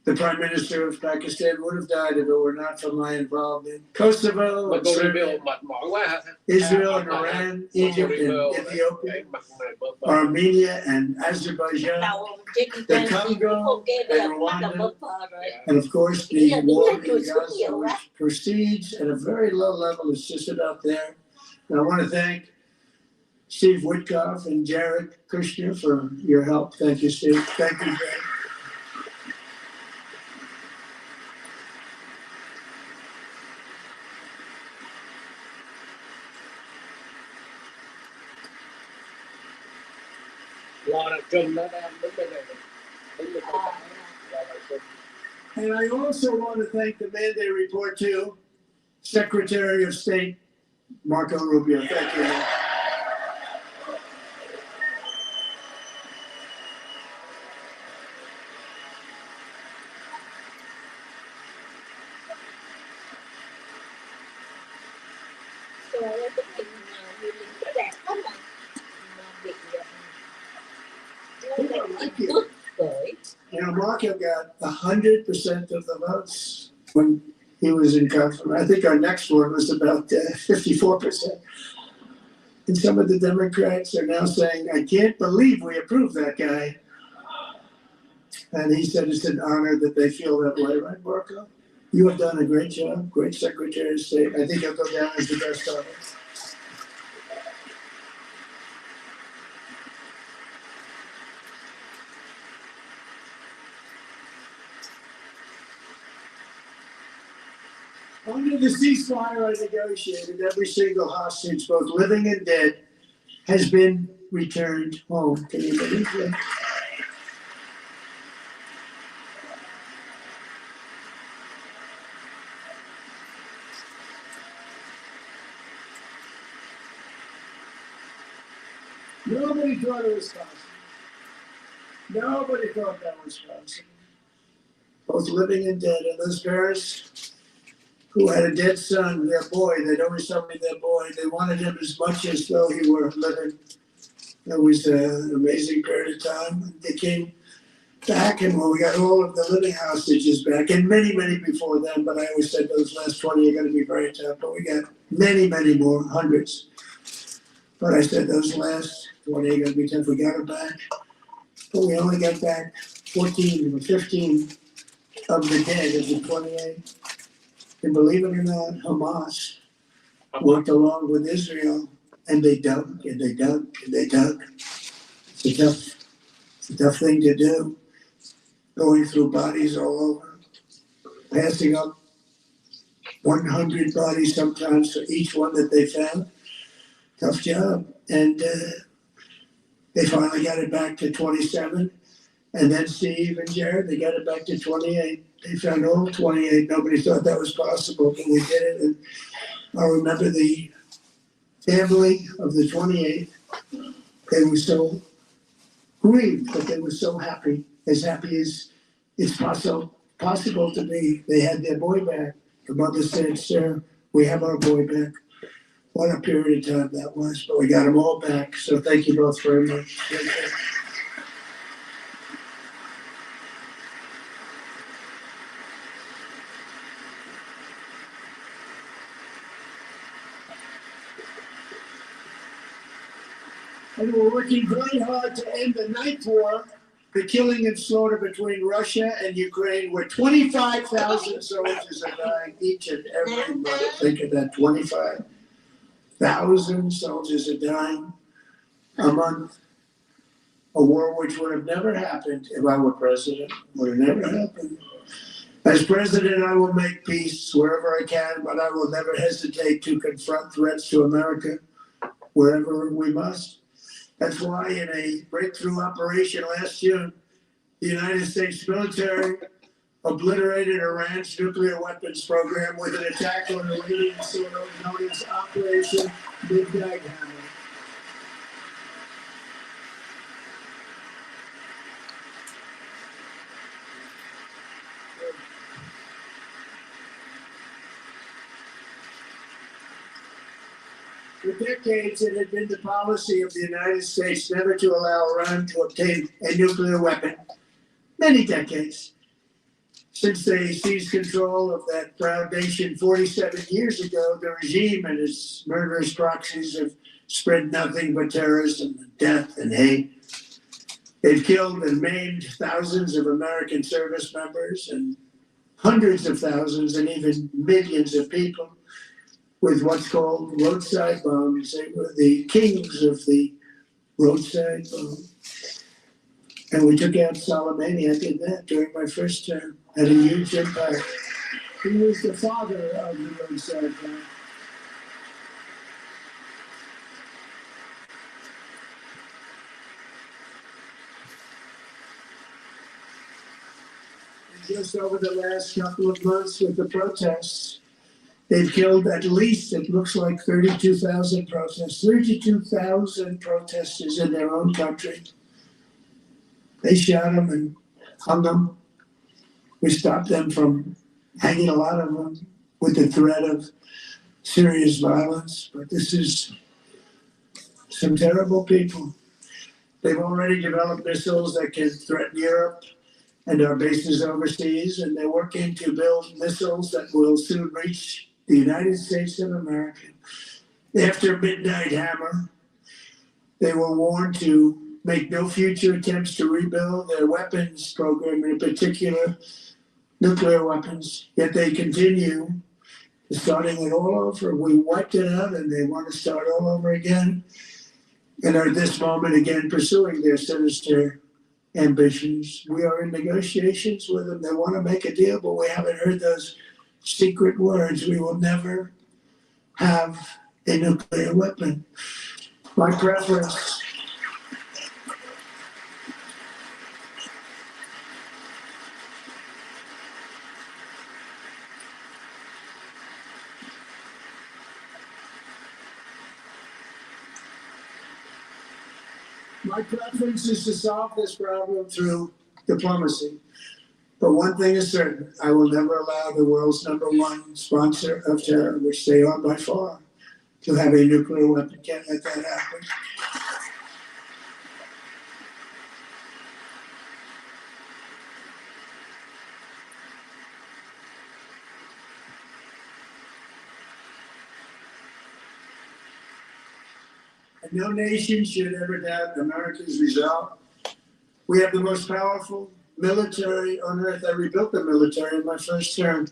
the Prime Minister of Pakistan would have died if it were not for my involvement. Kosovo, Mà and cô Serbia, review mệt mỏi quá hả? Israel and Iran, Egypt and Ethiopia, Armenia and Azerbaijan, the Congo and Rwanda, and of course the war in Gaza, which proceeds at a very low level. It's just about there. And I want to thank Steve Witkoff and Jared Kushner for your help. Thank you, Steve. Thank you, Jared. And I also want to thank the Mandate Report too, Secretary of State Marco Rubio. Thank you, man. You know, Marco got 100% of the votes when he was in government. I think our next one was about 54%. And some of the Democrats are now saying, I can't believe we approved that guy. And he said it's an honor that they feel that way, right, Marco? You have done a great job, great Secretary of State. I think you'll go down as the best of it. Under the ceasefire I negotiated, every single hostage, both living and dead, has been returned home. Can you believe that? Nobody thought it was possible. Nobody thought that was possible. Both living and dead. And those parents who had a dead son, their boy, they'd always tell me their boy, they wanted him as much as though he were living. It was an amazing period of time. They came back, and well, we got all of the living hostages back, and many, many before then, but I always said those last 20 are going to be very tough, but we got many, many more, hundreds. But I said those last 20 are going to be tough. We got them back, but we only got back 14 or 15 of the dead of the 28. And believe it or not, Hamas worked along with Israel, and they dug, and they dug, and they dug. It's a tough thing to do, going through bodies all over, passing up 100 bodies sometimes for each one that they found. Tough job. And they finally got it back to 27. And then Steve and Jared, they got it back to 28. They found all 28. Nobody thought that was possible, but we did it. And I remember the family of the 28. They were so grieved, but they were so happy as it's possible to be. They had their boy back. The mother said, "Sir, we have our boy back." What a period of time that was, but we got them all back. So thank you both very much. And we're working very hard to end the ninth war, the killing and slaughter between Russia and Ukraine, where 25,000 soldiers are dying each and every month. Think of that, 25,000 soldiers are dying a month. A war which would have never happened if I were president. Would have never happened. As president, I will make peace wherever I can, but I will never hesitate to confront threats to America wherever we must. That's why in a breakthrough operation last June, the United States military obliterated Iran's nuclear weapons program with an attack on Iranian soil known as Operation Midnight Hammer. For decades, it had been the policy of the United States never to allow Iran to obtain a nuclear weapon. Many decades. Since they seized control of that proud nation 47 years ago, the regime and its murderous proxies have spread nothing but terrorism, death, and hate. They've killed and maimed thousands of American service members and hundreds of thousands and even millions of people with what's called roadside bombs. They were the kings of the roadside bomb. And we took out Soleimani. I did that during my first term. Had a huge impact. He was the father of the roadside bomb. And just over the last couple of months with the protests, they've killed at least, it looks like 32,000 protesters, 32,000 protesters in their own country. They shot them and hung them. We stopped them from hanging a lot of them with the threat of serious violence. But this is some terrible people. They've already developed missiles that can threaten Europe and our bases overseas, and they're working to build missiles that will soon reach the United States of America. After Midnight Hammer, they were warned to make no future attempts to rebuild their weapons program, in particular nuclear weapons, yet they continue starting it all over. We wiped it out and they want to start all over again, and are at this moment again pursuing their sinister ambitions. We are in negotiations with them. They want to make a deal, but we haven't heard those secret words. We will never have a nuclear weapon. My preference is to solve this problem through diplomacy. But one thing is certain, I will never allow the world's #1 sponsor of terror, which they are by far, to have a nuclear weapon. Can't let that happen. And no nation should ever doubt America's resolve. We have the most powerful military on earth. I rebuilt the military in my first term.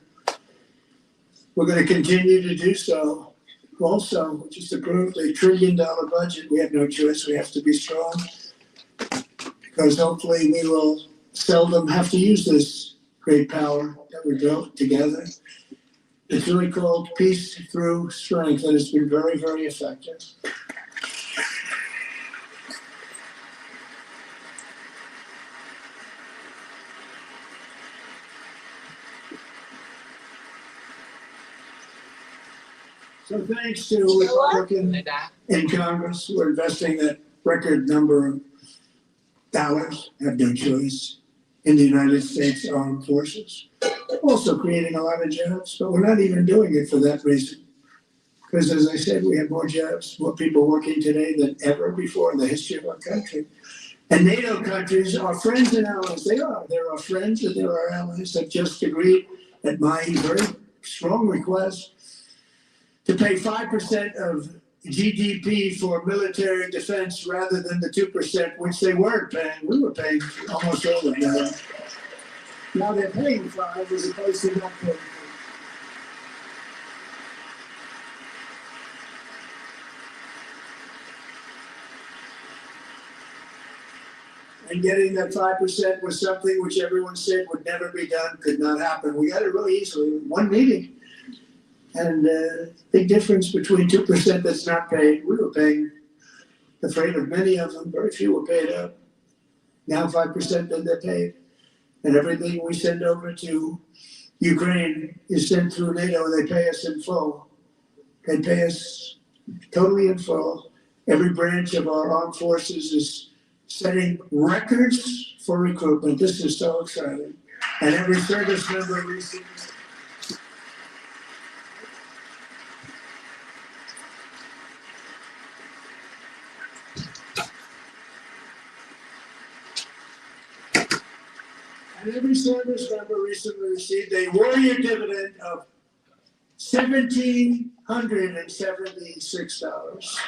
We're going to continue to do so. Also, we just approved a $1 trillion budget. We have no choice. We have to be strong, because hopefully we will seldom have to use this great power that we built together. It's really called peace through strength, and it's been very, very effective. So thanks to Republicans in Congress who are investing that record number of dollars, have no choice, in the United States Armed Forces. Also creating a lot of jobs, but we're not even doing it for that reason. Because as I said, we have more jobs, more people working today than ever before in the history of our country. And NATO countries are friends and allies. They are. There are friends and there are allies that just agreed at my very strong request to pay 5% of GDP for military defense rather than the 2%, which they weren't paying. We were paying almost all of that. Now they're paying 5 as opposed to not paying 5. And getting that 5% was something which everyone said would never be done, could not happen. We got it really easily, one meeting. And big difference between 2% that's not paid. We were paying the freight of many of them. Very few were paid up. Now 5% then they're paid. and everything we send over to Ukraine is sent through NATO. They pay us in full. They pay us totally in full. Every branch of our armed forces is setting records for recruitment. This is so exciting. And every service member receives. And every service member recently received a warrior dividend of $1,776.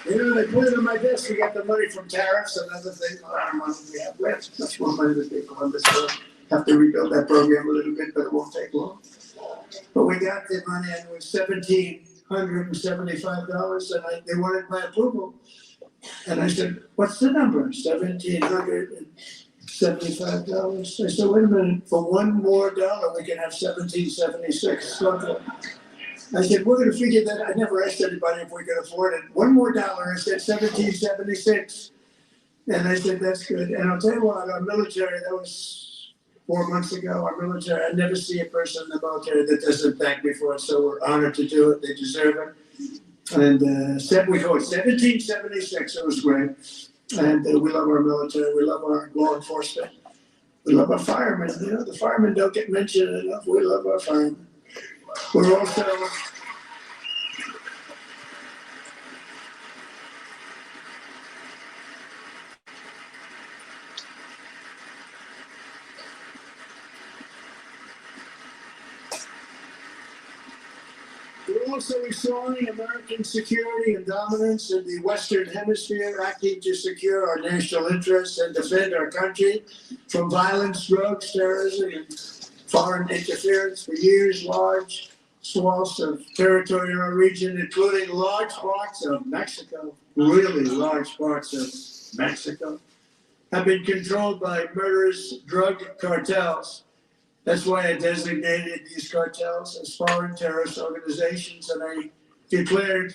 You know, they put it on my desk. We got the money from tariffs and other things. I don't know if we have left. Much more money than Columbus. We'll have to rebuild that program a little bit, but it won't take long. But we got the money, and it was $1,775, and they wanted my approval. And I said, "What's the number?" $1,775. I said, "Wait a minute. For one more dollar, we can have $1,776." I said, "We're going to figure that." I never asked anybody if we could afford it. One more dollar. I said $1,776, and I said, "That's good." And I'll tell you what, our military, that was 4 months ago. Our military, I never see a person in the military that doesn't thank me for it. So we're honored to do it. They deserve it. And we go at 1776. It was great. And we love our military. We love our law enforcement. We love our firemen. You know, the firemen don't get mentioned enough. We love our firemen. We're also restoring American security and dominance in the Western Hemisphere, acting to secure our national interests and defend our country from violence, drugs, terrorism, and foreign interference. For years, large swaths of territory in our region, including large parts of Mexico, really large parts of Mexico, have been controlled by murderous drug cartels. That's why I designated these cartels as foreign terrorist organizations, and I declared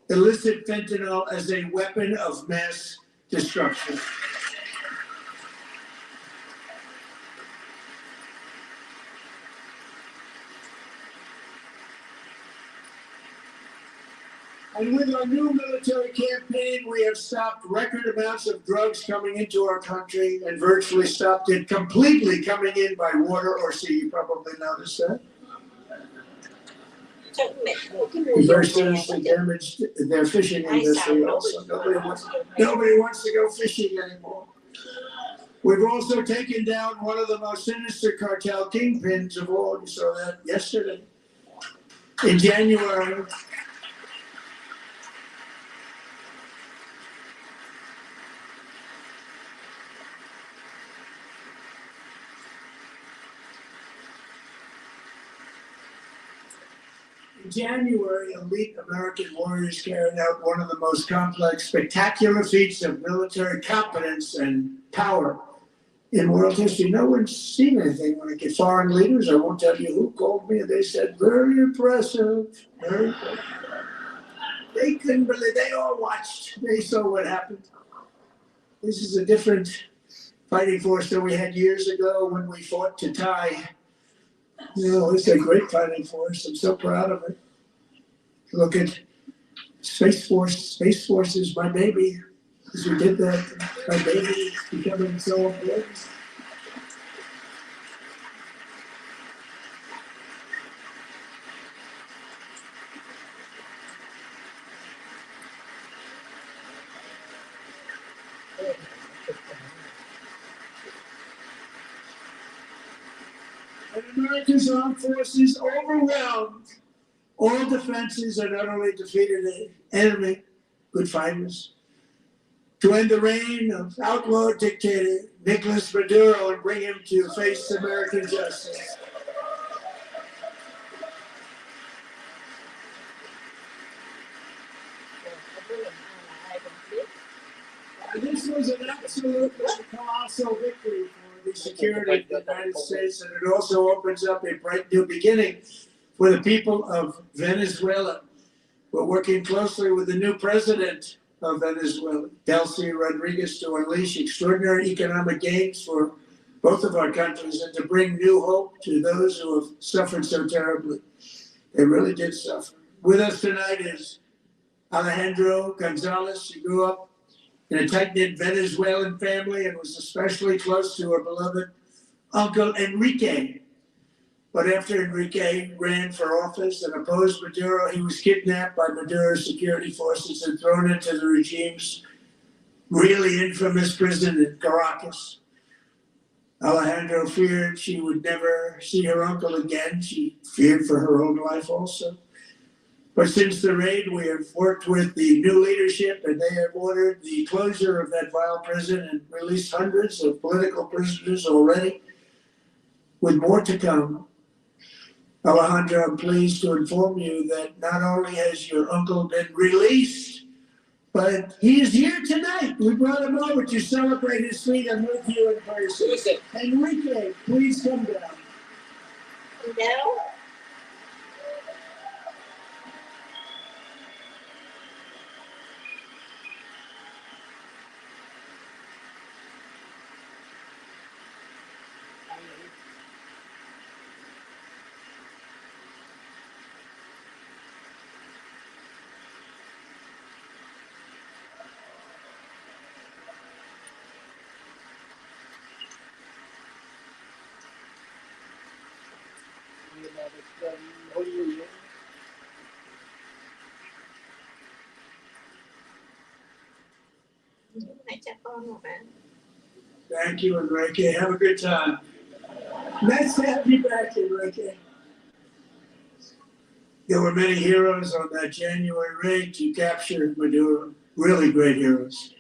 illicit fentanyl as a weapon of mass destruction. And with our new military campaign, we have stopped record amounts of drugs coming into our country and virtually stopped it completely coming in by water or sea. You probably noticed that. We very seriously damaged their fishing industry also. Nobody wants to go fishing anymore. We've also taken down one of the most sinister cartel kingpins of all. You saw that yesterday. In January, elite American warriors carried out one of the most complex, spectacular feats of military competence and power in world history. No one's seen anything like it. Foreign leaders, I won't tell you who, called me, and they said, "Very impressive, very impressive." They couldn't believe, they all watched. They saw what happened. This is a different fighting force than we had years ago when we fought to tie. You know, it's a great fighting force. I'm so proud of it. Look at Space Force. Space Force is my baby. As we did that, my baby is becoming so important. And America's armed forces overwhelmed all defenses and utterly defeated the enemy, good fighters, to end the reign of outlaw dictator Nicolas Maduro and bring him to face American justice. This was an absolute colossal victory for the security of the United States, and it also opens up a bright new beginning for the people of Venezuela. We're working closely with the new president of Venezuela, Delcy Rodriguez, to unleash extraordinary economic gains for both of our countries and to bring new hope to those who have suffered so terribly. They really did suffer. With us tonight is Alejandro Gonzalez. He grew up in a tight-knit Venezuelan family and was especially close to her beloved uncle Enrique. But after Enrique ran for office and opposed Maduro, he was kidnapped by Maduro's security forces and thrown into the regime's really infamous prison in Caracas. Alejandro feared she would never see her uncle again. She feared for her own life also. But since the raid, we have worked with the new leadership, and they have ordered the closure of that vile prison and released hundreds of political prisoners already, with more to come. Alejandro, I'm pleased to inform you that not only has your uncle been released, but he is here tonight. We brought him over to celebrate his freedom with you in person. Enrique, please come down. No. Thank you, Enrique. Have a good time. Nice to have you back, Enrique. There were many heroes on that January raid to capture Maduro. Really great heroes.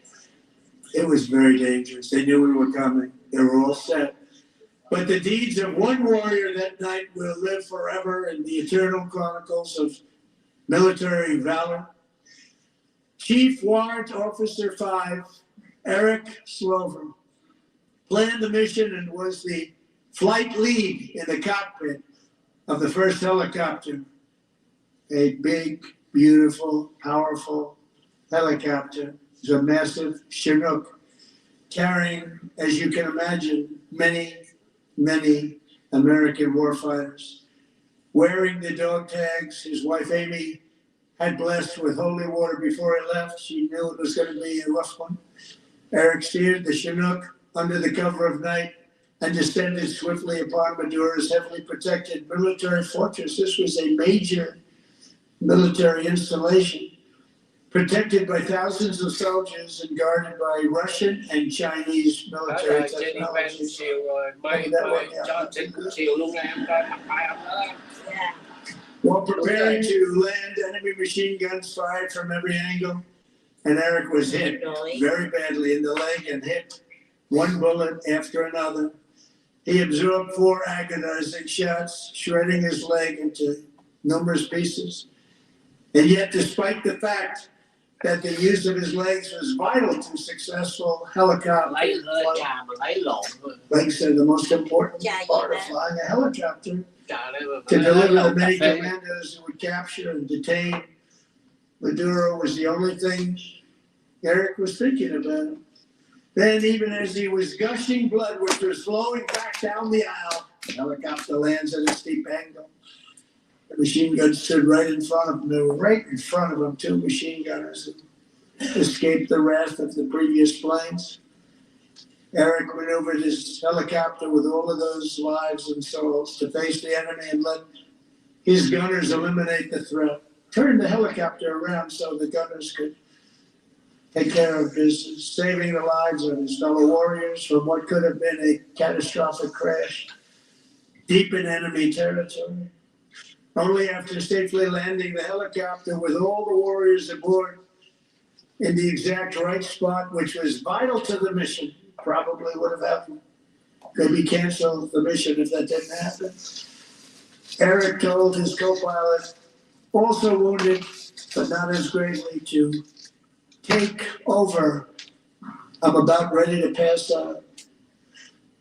It was very dangerous. They knew we were coming. They were all set. But the deeds of one warrior that night will live forever in the eternal chronicles of military valor. Chief Warrant Officer 5, Eric Slover, planned the mission and was the flight lead in the cockpit of the first helicopter. A big, beautiful, powerful helicopter. It was a massive Chinook carrying, as you can imagine, many American warfighters. Wearing the dog tags his wife Amy had blessed with holy water before he left. She knew it was going to be a rough one. Eric steered the Chinook under the cover of night and descended swiftly upon Maduro's heavily protected military fortress. This was a major military installation, protected by thousands of soldiers and guarded by Russian and Chinese military technology. While preparing to land, enemy machine guns fired from every angle, and Eric was hit very badly in the leg and hit one bullet after another. He absorbed 4 agonizing shots, shredding his leg into numerous pieces. And yet, despite the fact that the use of his legs was vital to successful helicopter flight, legs are the most important part of flying a helicopter. To deliver the many commandos who would capture and detain Maduro was the only thing Eric was thinking about. Then, even as he was gushing blood, which was flowing back down the aisle, the helicopter lands at a steep angle. The machine guns stood right in front of him. They were right in front of him, 2 machine gunners who escaped the wrath of the previous planes. Eric maneuvered his helicopter with all of those lives and souls to face the enemy and let his gunners eliminate the threat. Turned the helicopter around so the gunners could take care of business, saving the lives of his fellow warriors from what could have been a catastrophic crash deep in enemy territory. Only after safely landing the helicopter with all the warriors aboard in the exact right spot, which was vital to the mission, probably would have happened. Maybe cancel the mission if that didn't happen. Eric told his co-pilot, also wounded, but not as gravely, to take over. I'm about ready to pass out.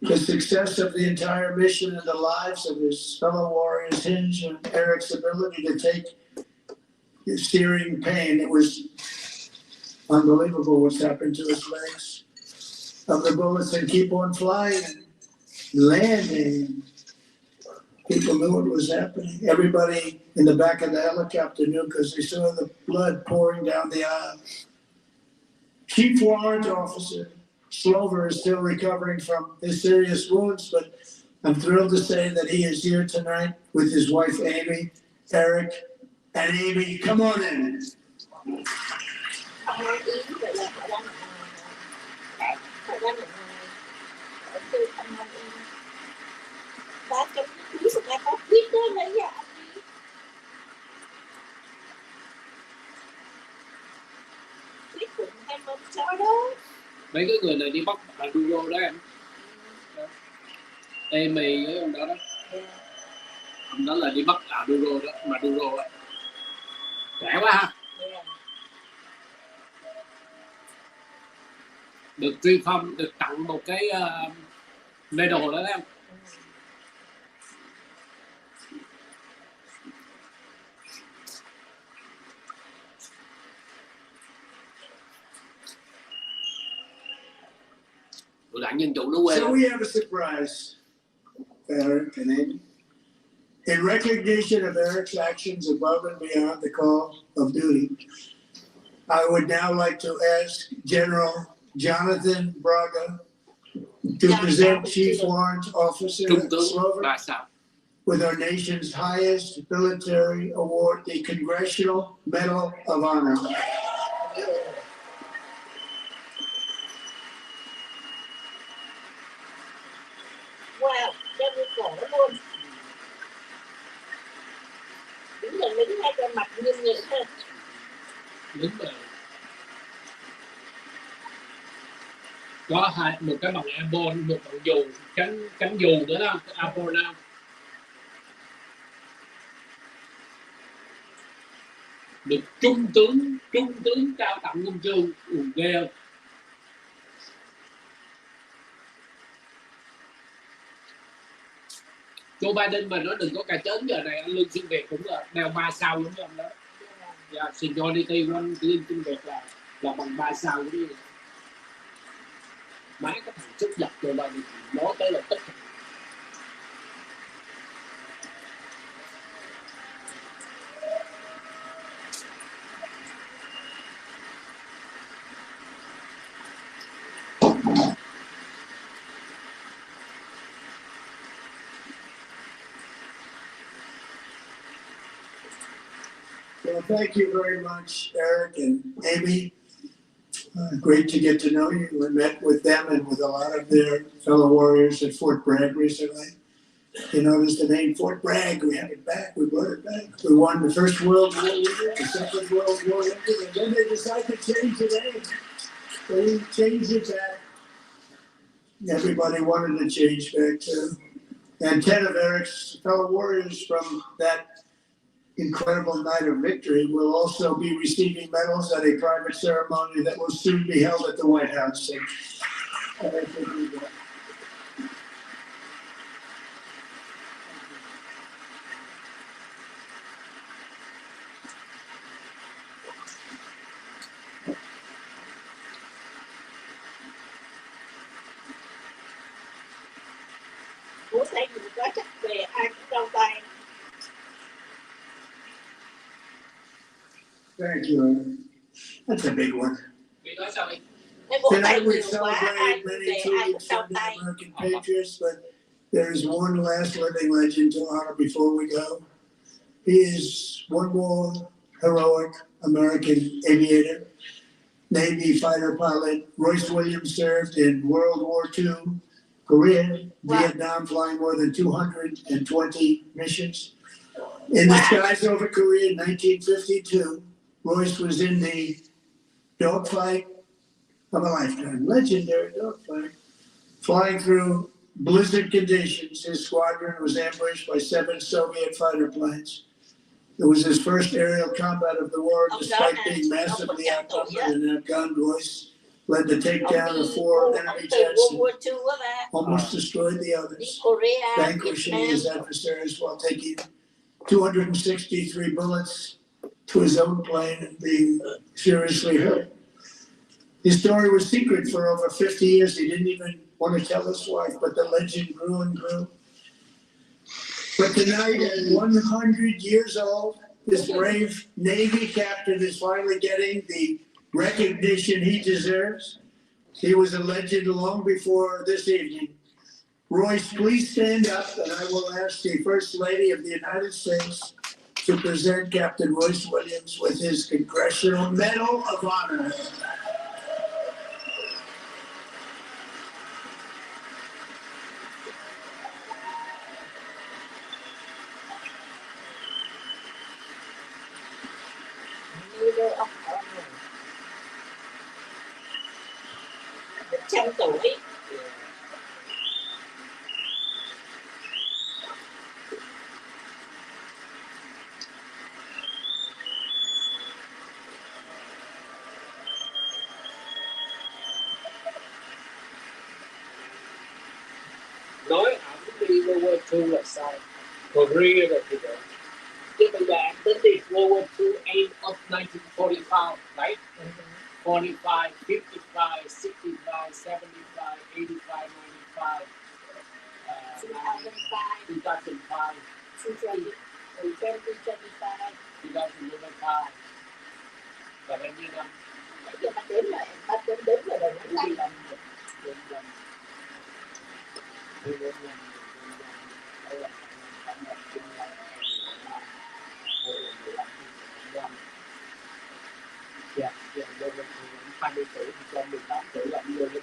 The success of the entire mission and the lives of his fellow warriors hinge on Eric's ability to take searing pain. It was unbelievable what's happened to his legs. Of the bullets and keep on flying and landing. People knew what was happening. Everybody in the back of the helicopter knew because they saw the blood pouring down the aisle. Chief Warrant Officer Slover is still recovering from his serious wounds, but I'm thrilled to say that he is here tonight with his wife Amy, Eric, and Amy. Come on in. Mấy cái người này đi bắt Maduro đó em. Amy với ông đó đó. Ông đó là đi bắt Maduro đó, Maduro đó. Trẻ quá ha. Được truy phong, được tặng một cái medal đó em. Đảng Dân Chủ nó quên. So we have a surprise, Eric and Amy. In recognition of Eric's actions above and beyond the call of duty, I would now like to ask General Jonathan Braga to present Chief Warrant Officer Slover with our nation's highest military award, the Congressional Medal of Honor. Wow, cho tôi cổ luôn. Đúng là lính hay cho mặt nghiêm nghị hơn. Lính rồi. Có một cái bằng Apple, một bằng dù, cánh dù nữa đó, Apple nào. Được trung tướng trao tặng huân chương, ghê không? Joe Biden mà nó đừng có cà chớn giờ này, anh Lương Xuyên Việt cũng là đeo 3 sao giống như ông đó. Yeah, seniority của anh Lương Xuyên Việt là bằng 3 sao giống như vậy. Má cái thằng xuất nhập Joe Biden nói tới là tức. Well, thank you very much, Eric and Amy. Great to get to know you. We met with them and with a lot of their fellow warriors at Fort Bragg recently. You notice the name Fort Bragg, we have it back, we brought it back. We won the First World War with it, the Second World War with it, and then they decided to change the name. They changed it back. Everybody wanted to change back too. And 10 of Eric's fellow warriors from that incredible night of victory will also be receiving medals at a private ceremony that will soon be held at the White House. Bố thấy mình có chắc về ai cũng đau tay. Thank you. That's a big one. Tonight we celebrate many tributes to the American patriots, but there is one last living legend to honor before we go. He is one more heroic American aviator, Navy fighter pilot. Royce Williams served in World War II, Korea, Vietnam, flying more than 220 missions. In the skies over Korea in 1952, Royce was in the dogfight of a lifetime, legendary dogfight. Flying through blizzard conditions, his squadron was ambushed by 7 Soviet fighter planes. It was his first aerial combat of the war, despite being massively outnumbered and outgunned. Royce led the takedown of 4 enemy jets and almost destroyed the others, vanquishing his adversaries while taking 263 bullets to his own plane and being seriously hurt. His story was secret for over 50 years. He didn't even want to tell his wife, but the legend grew and grew. But tonight, at 100 years old, this brave Navy captain is finally getting the recognition he deserves. He was a legend long before this evening. Royce, please stand up, and I will ask the First Lady of the United States to present Captain Royce Williams with his Congressional Medal of Honor. Nói ổng đi World War II là sao? Korea rồi thì được. Chứ bây giờ em tính đi World War II end of 1945, right? 45, 55, 65, 75, 85, 95, 2005, 2005. Và bao nhiêu năm? Bây giờ bạn đếm lại, bạn đếm lại đầu ngón tay. Dạ, 20 tuổi thì cho 18 tuổi là đi vô lính.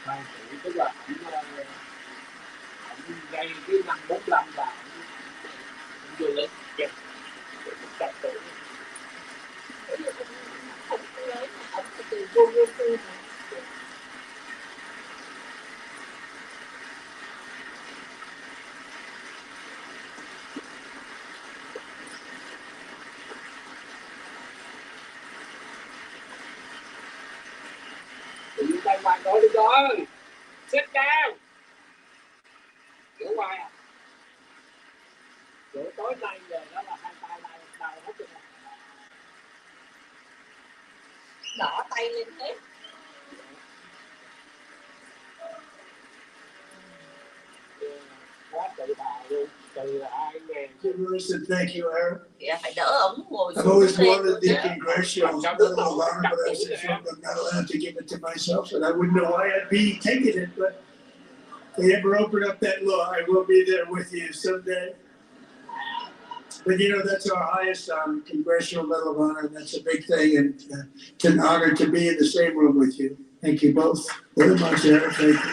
2 tuổi tức là ổng gây cái năm 45 là ổng vô lính. Dạ, 100 tuổi. Không nhớ, ổng từ vô tư mà. Ngoài gọi đi rồi, sit down. Rửa ngoài à? Rửa tối nay giờ đó là hai tay này đau hết rồi. Đỏ tay lên hết. Quá tự hào luôn, từ 2000. Thank you, Eric. Dạ, phải đỡ ống ngồi. I've always wanted the Congressional Medal of Honor, but I was informed I'm not allowed to give it to myself, and I wouldn't know why I'd be taking it, but if they ever open up that law, I will be there with you someday. But you know, that's our highest Congressional Medal of Honor, and that's a big thing, and it's an honor to be in the same room with you. Thank you both very much, Eric. Thank you.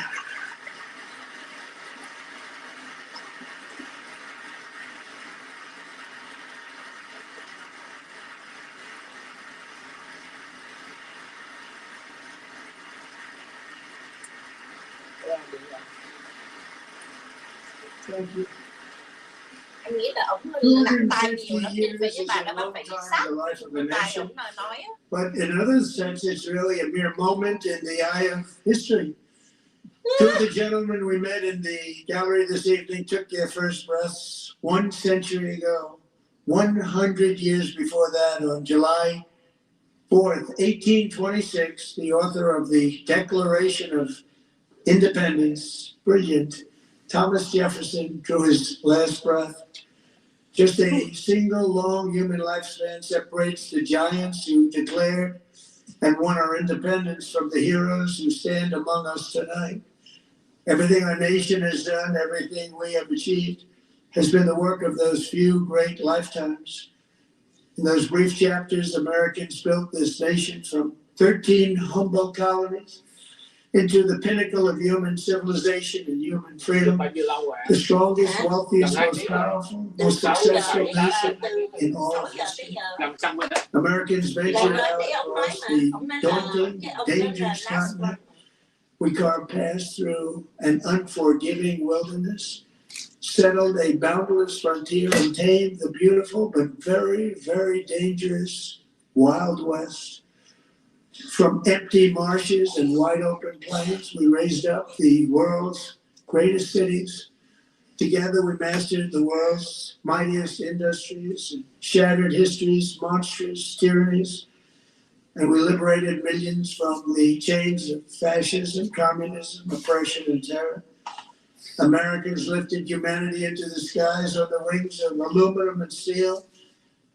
Thank you. Anh nghĩ là ổng nặng tay nhiều lắm, nên với bà nó vẫn phải đi sát tay ổng nói. But in another sense, it's really a mere moment in the eye of history. Two of the gentlemen we met in the gallery this evening took their first breaths 1 century ago. 100 years before that, on July 4th, 1826, the author of the Declaration of Independence, brilliant, Thomas Jefferson, drew his last breath. Just a single long human lifespan separates the giants who declared and won our independence from the heroes who stand among us tonight. Everything our nation has done, everything we have achieved, has been the work of those few great lifetimes. In those brief chapters, Americans built this nation from 13 humble colonies into the pinnacle of human civilization and human freedom, the strongest, wealthiest, most powerful, most successful nation in all of history. Americans ventured out across the daunting, dangerous continent. We carved paths through an unforgiving wilderness, settled a boundless frontier, and tamed the beautiful but very, very dangerous Wild West. From empty marshes and wide open plains, we raised up the world's greatest cities Together we mastered the world's mightiest industries and shattered history's monstrous tyrannies. And we liberated millions from the chains of fascism, communism, oppression, and terror. Americans lifted humanity into the skies on the wings of aluminum and steel.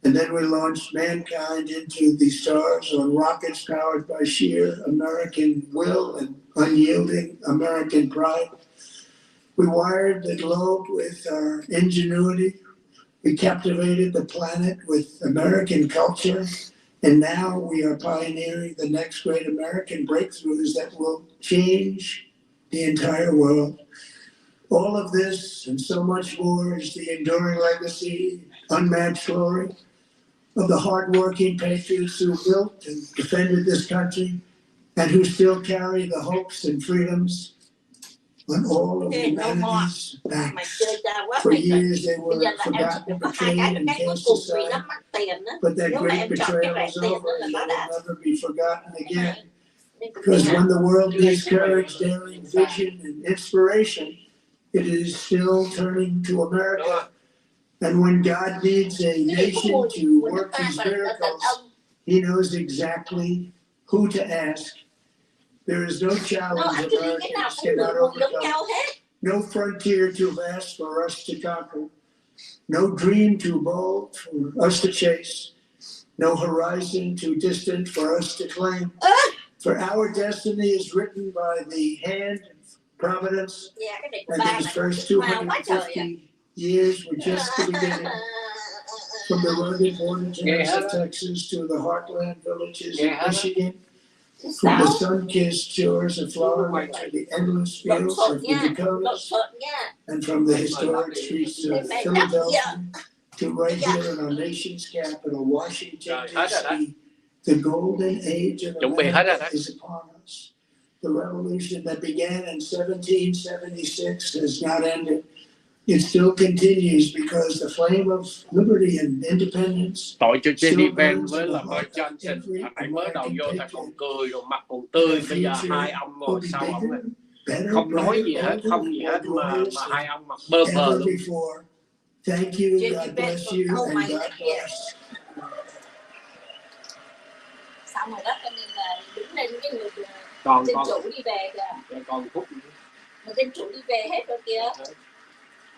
And then we launched mankind into the stars on rockets powered by sheer American will and unyielding American pride. We wired the globe with our ingenuity. We captivated the planet with American culture. And now we are pioneering the next great American breakthroughs that will change the entire world. All of this and so much more is the enduring legacy, unmatched glory of the hardworking patriots who built and defended this country and who still carry the hopes and freedoms on all of humanity's backs. For years they were forgotten, betrayed, and cast aside. But that great betrayal is over and it will never be forgotten again. Because when the world needs courage, daring, vision, and inspiration, it is still turning to America. And when God needs a nation to work these miracles, He knows exactly who to ask. There is no challenge Americans cannot overcome, no frontier too vast for us to conquer, no dream too bold for us to chase, no horizon too distant for us to claim. For our destiny is written by the hand of providence, and these first 250 years were just the beginning. From the rugged border towns of Texas to the heartland villages of Michigan, from the sun-kissed shores of Florida to the endless fields of the Dakotas, and from the historic streets of Philadelphia to right here in our nation's capital, Washington, D.C., the golden age of America is upon us. The revolution that began in 1776 has not ended. It still continues because the flame of liberty and independence. Tội cho Jenny Van với là vợ Johnson, thầy mới đầu vô thầy còn cười rồi mặt còn tươi, bây giờ hai ông ngồi sau ông không nói gì hết, không gì hết mà hai ông mặt bơ phờ luôn. Thank you, God bless you, and God bless. Xong rồi đó, cho nên là đứng lên cái người Còn dân chủ đi về kìa. Còn phút. Mà dân chủ đi về hết rồi kìa.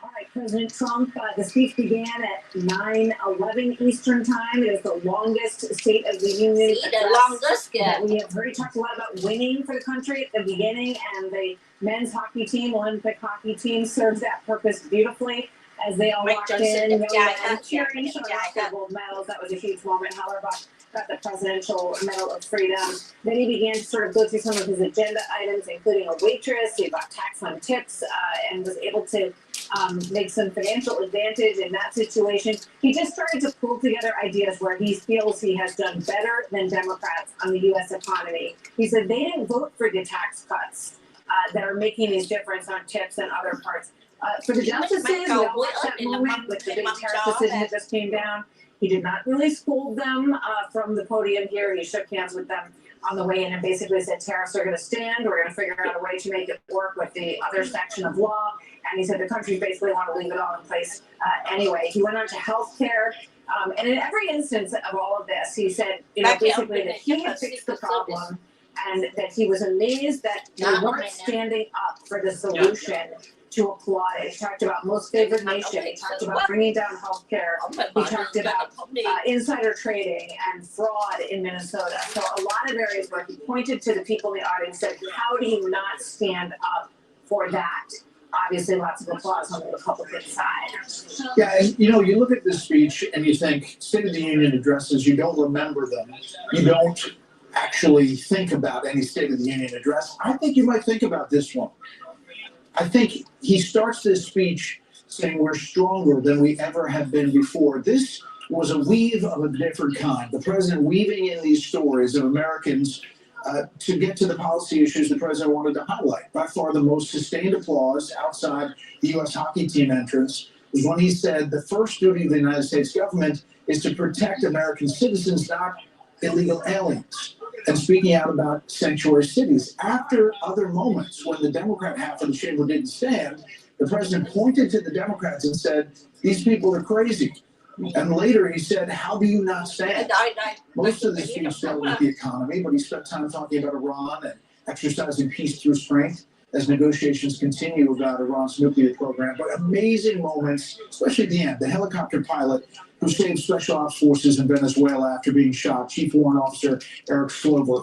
All right, President Trump, the speech began at 9:11 Eastern Time. It is the longest State of the Union address that we have heard. He talked a lot about winning for the country at the beginning, and the men's hockey team, Olympic hockey team, serves that purpose beautifully as they all walked in, and cheering, showing off their gold medals. That was a huge moment. Hallerbach got the Presidential Medal of Freedom. Then he began to sort of go through some of his agenda items, including a waitress. He got tax on tips and was able to make some financial advantage in that situation. He just started to pull together ideas where he feels he has done better than Democrats on the U.S. economy. He said they didn't vote for the tax cuts that are making these difference on tips and other parts. For the justices, we all watched that moment with the big tariff decision that just came down. He did not really scold them from the podium here. He shook hands with them on the way in and basically said tariffs are going to stand. We're going to figure out a way to make it work with the other section of law. And he said the country basically want to leave it all in place anyway. He went on to health care. And in every instance of all of this, he said, basically that he had fixed the problem and that he was amazed that they weren't standing up for the solution to apply. He talked about most favored nation. He talked about bringing down health care. He talked about insider trading and fraud in Minnesota. So a lot of areas where he pointed to the people in the audience and said, how do you not stand up for that? Obviously, lots of applause on the Republican side. Yeah, and you look at this speech and you think State of the Union addresses, you don't remember them. You don't actually think about any State of the Union address. I think you might think about this one. I think he starts this speech saying we're stronger than we ever have been before. This was a weave of a different kind. The president weaving in these stories of Americans to get to the policy issues the president wanted to highlight. By far the most sustained applause outside the U.S. hockey team entrance was when he said the first duty of the United States government is to protect American citizens, not illegal aliens. And speaking out about sanctuary cities. After other moments when the Democrat half of the chamber didn't stand, the the president pointed to the Democrats and said, "These people are crazy." And later he said, "How do you not stand?" Most of the speech dealt with the economy, but he spent time talking about Iran and exercising peace through strength as negotiations continue about Iran's nuclear program. But amazing moments, especially at the end. The helicopter pilot who saved Special Ops forces in Venezuela after being shot, Chief Warrant Officer Eric Slover,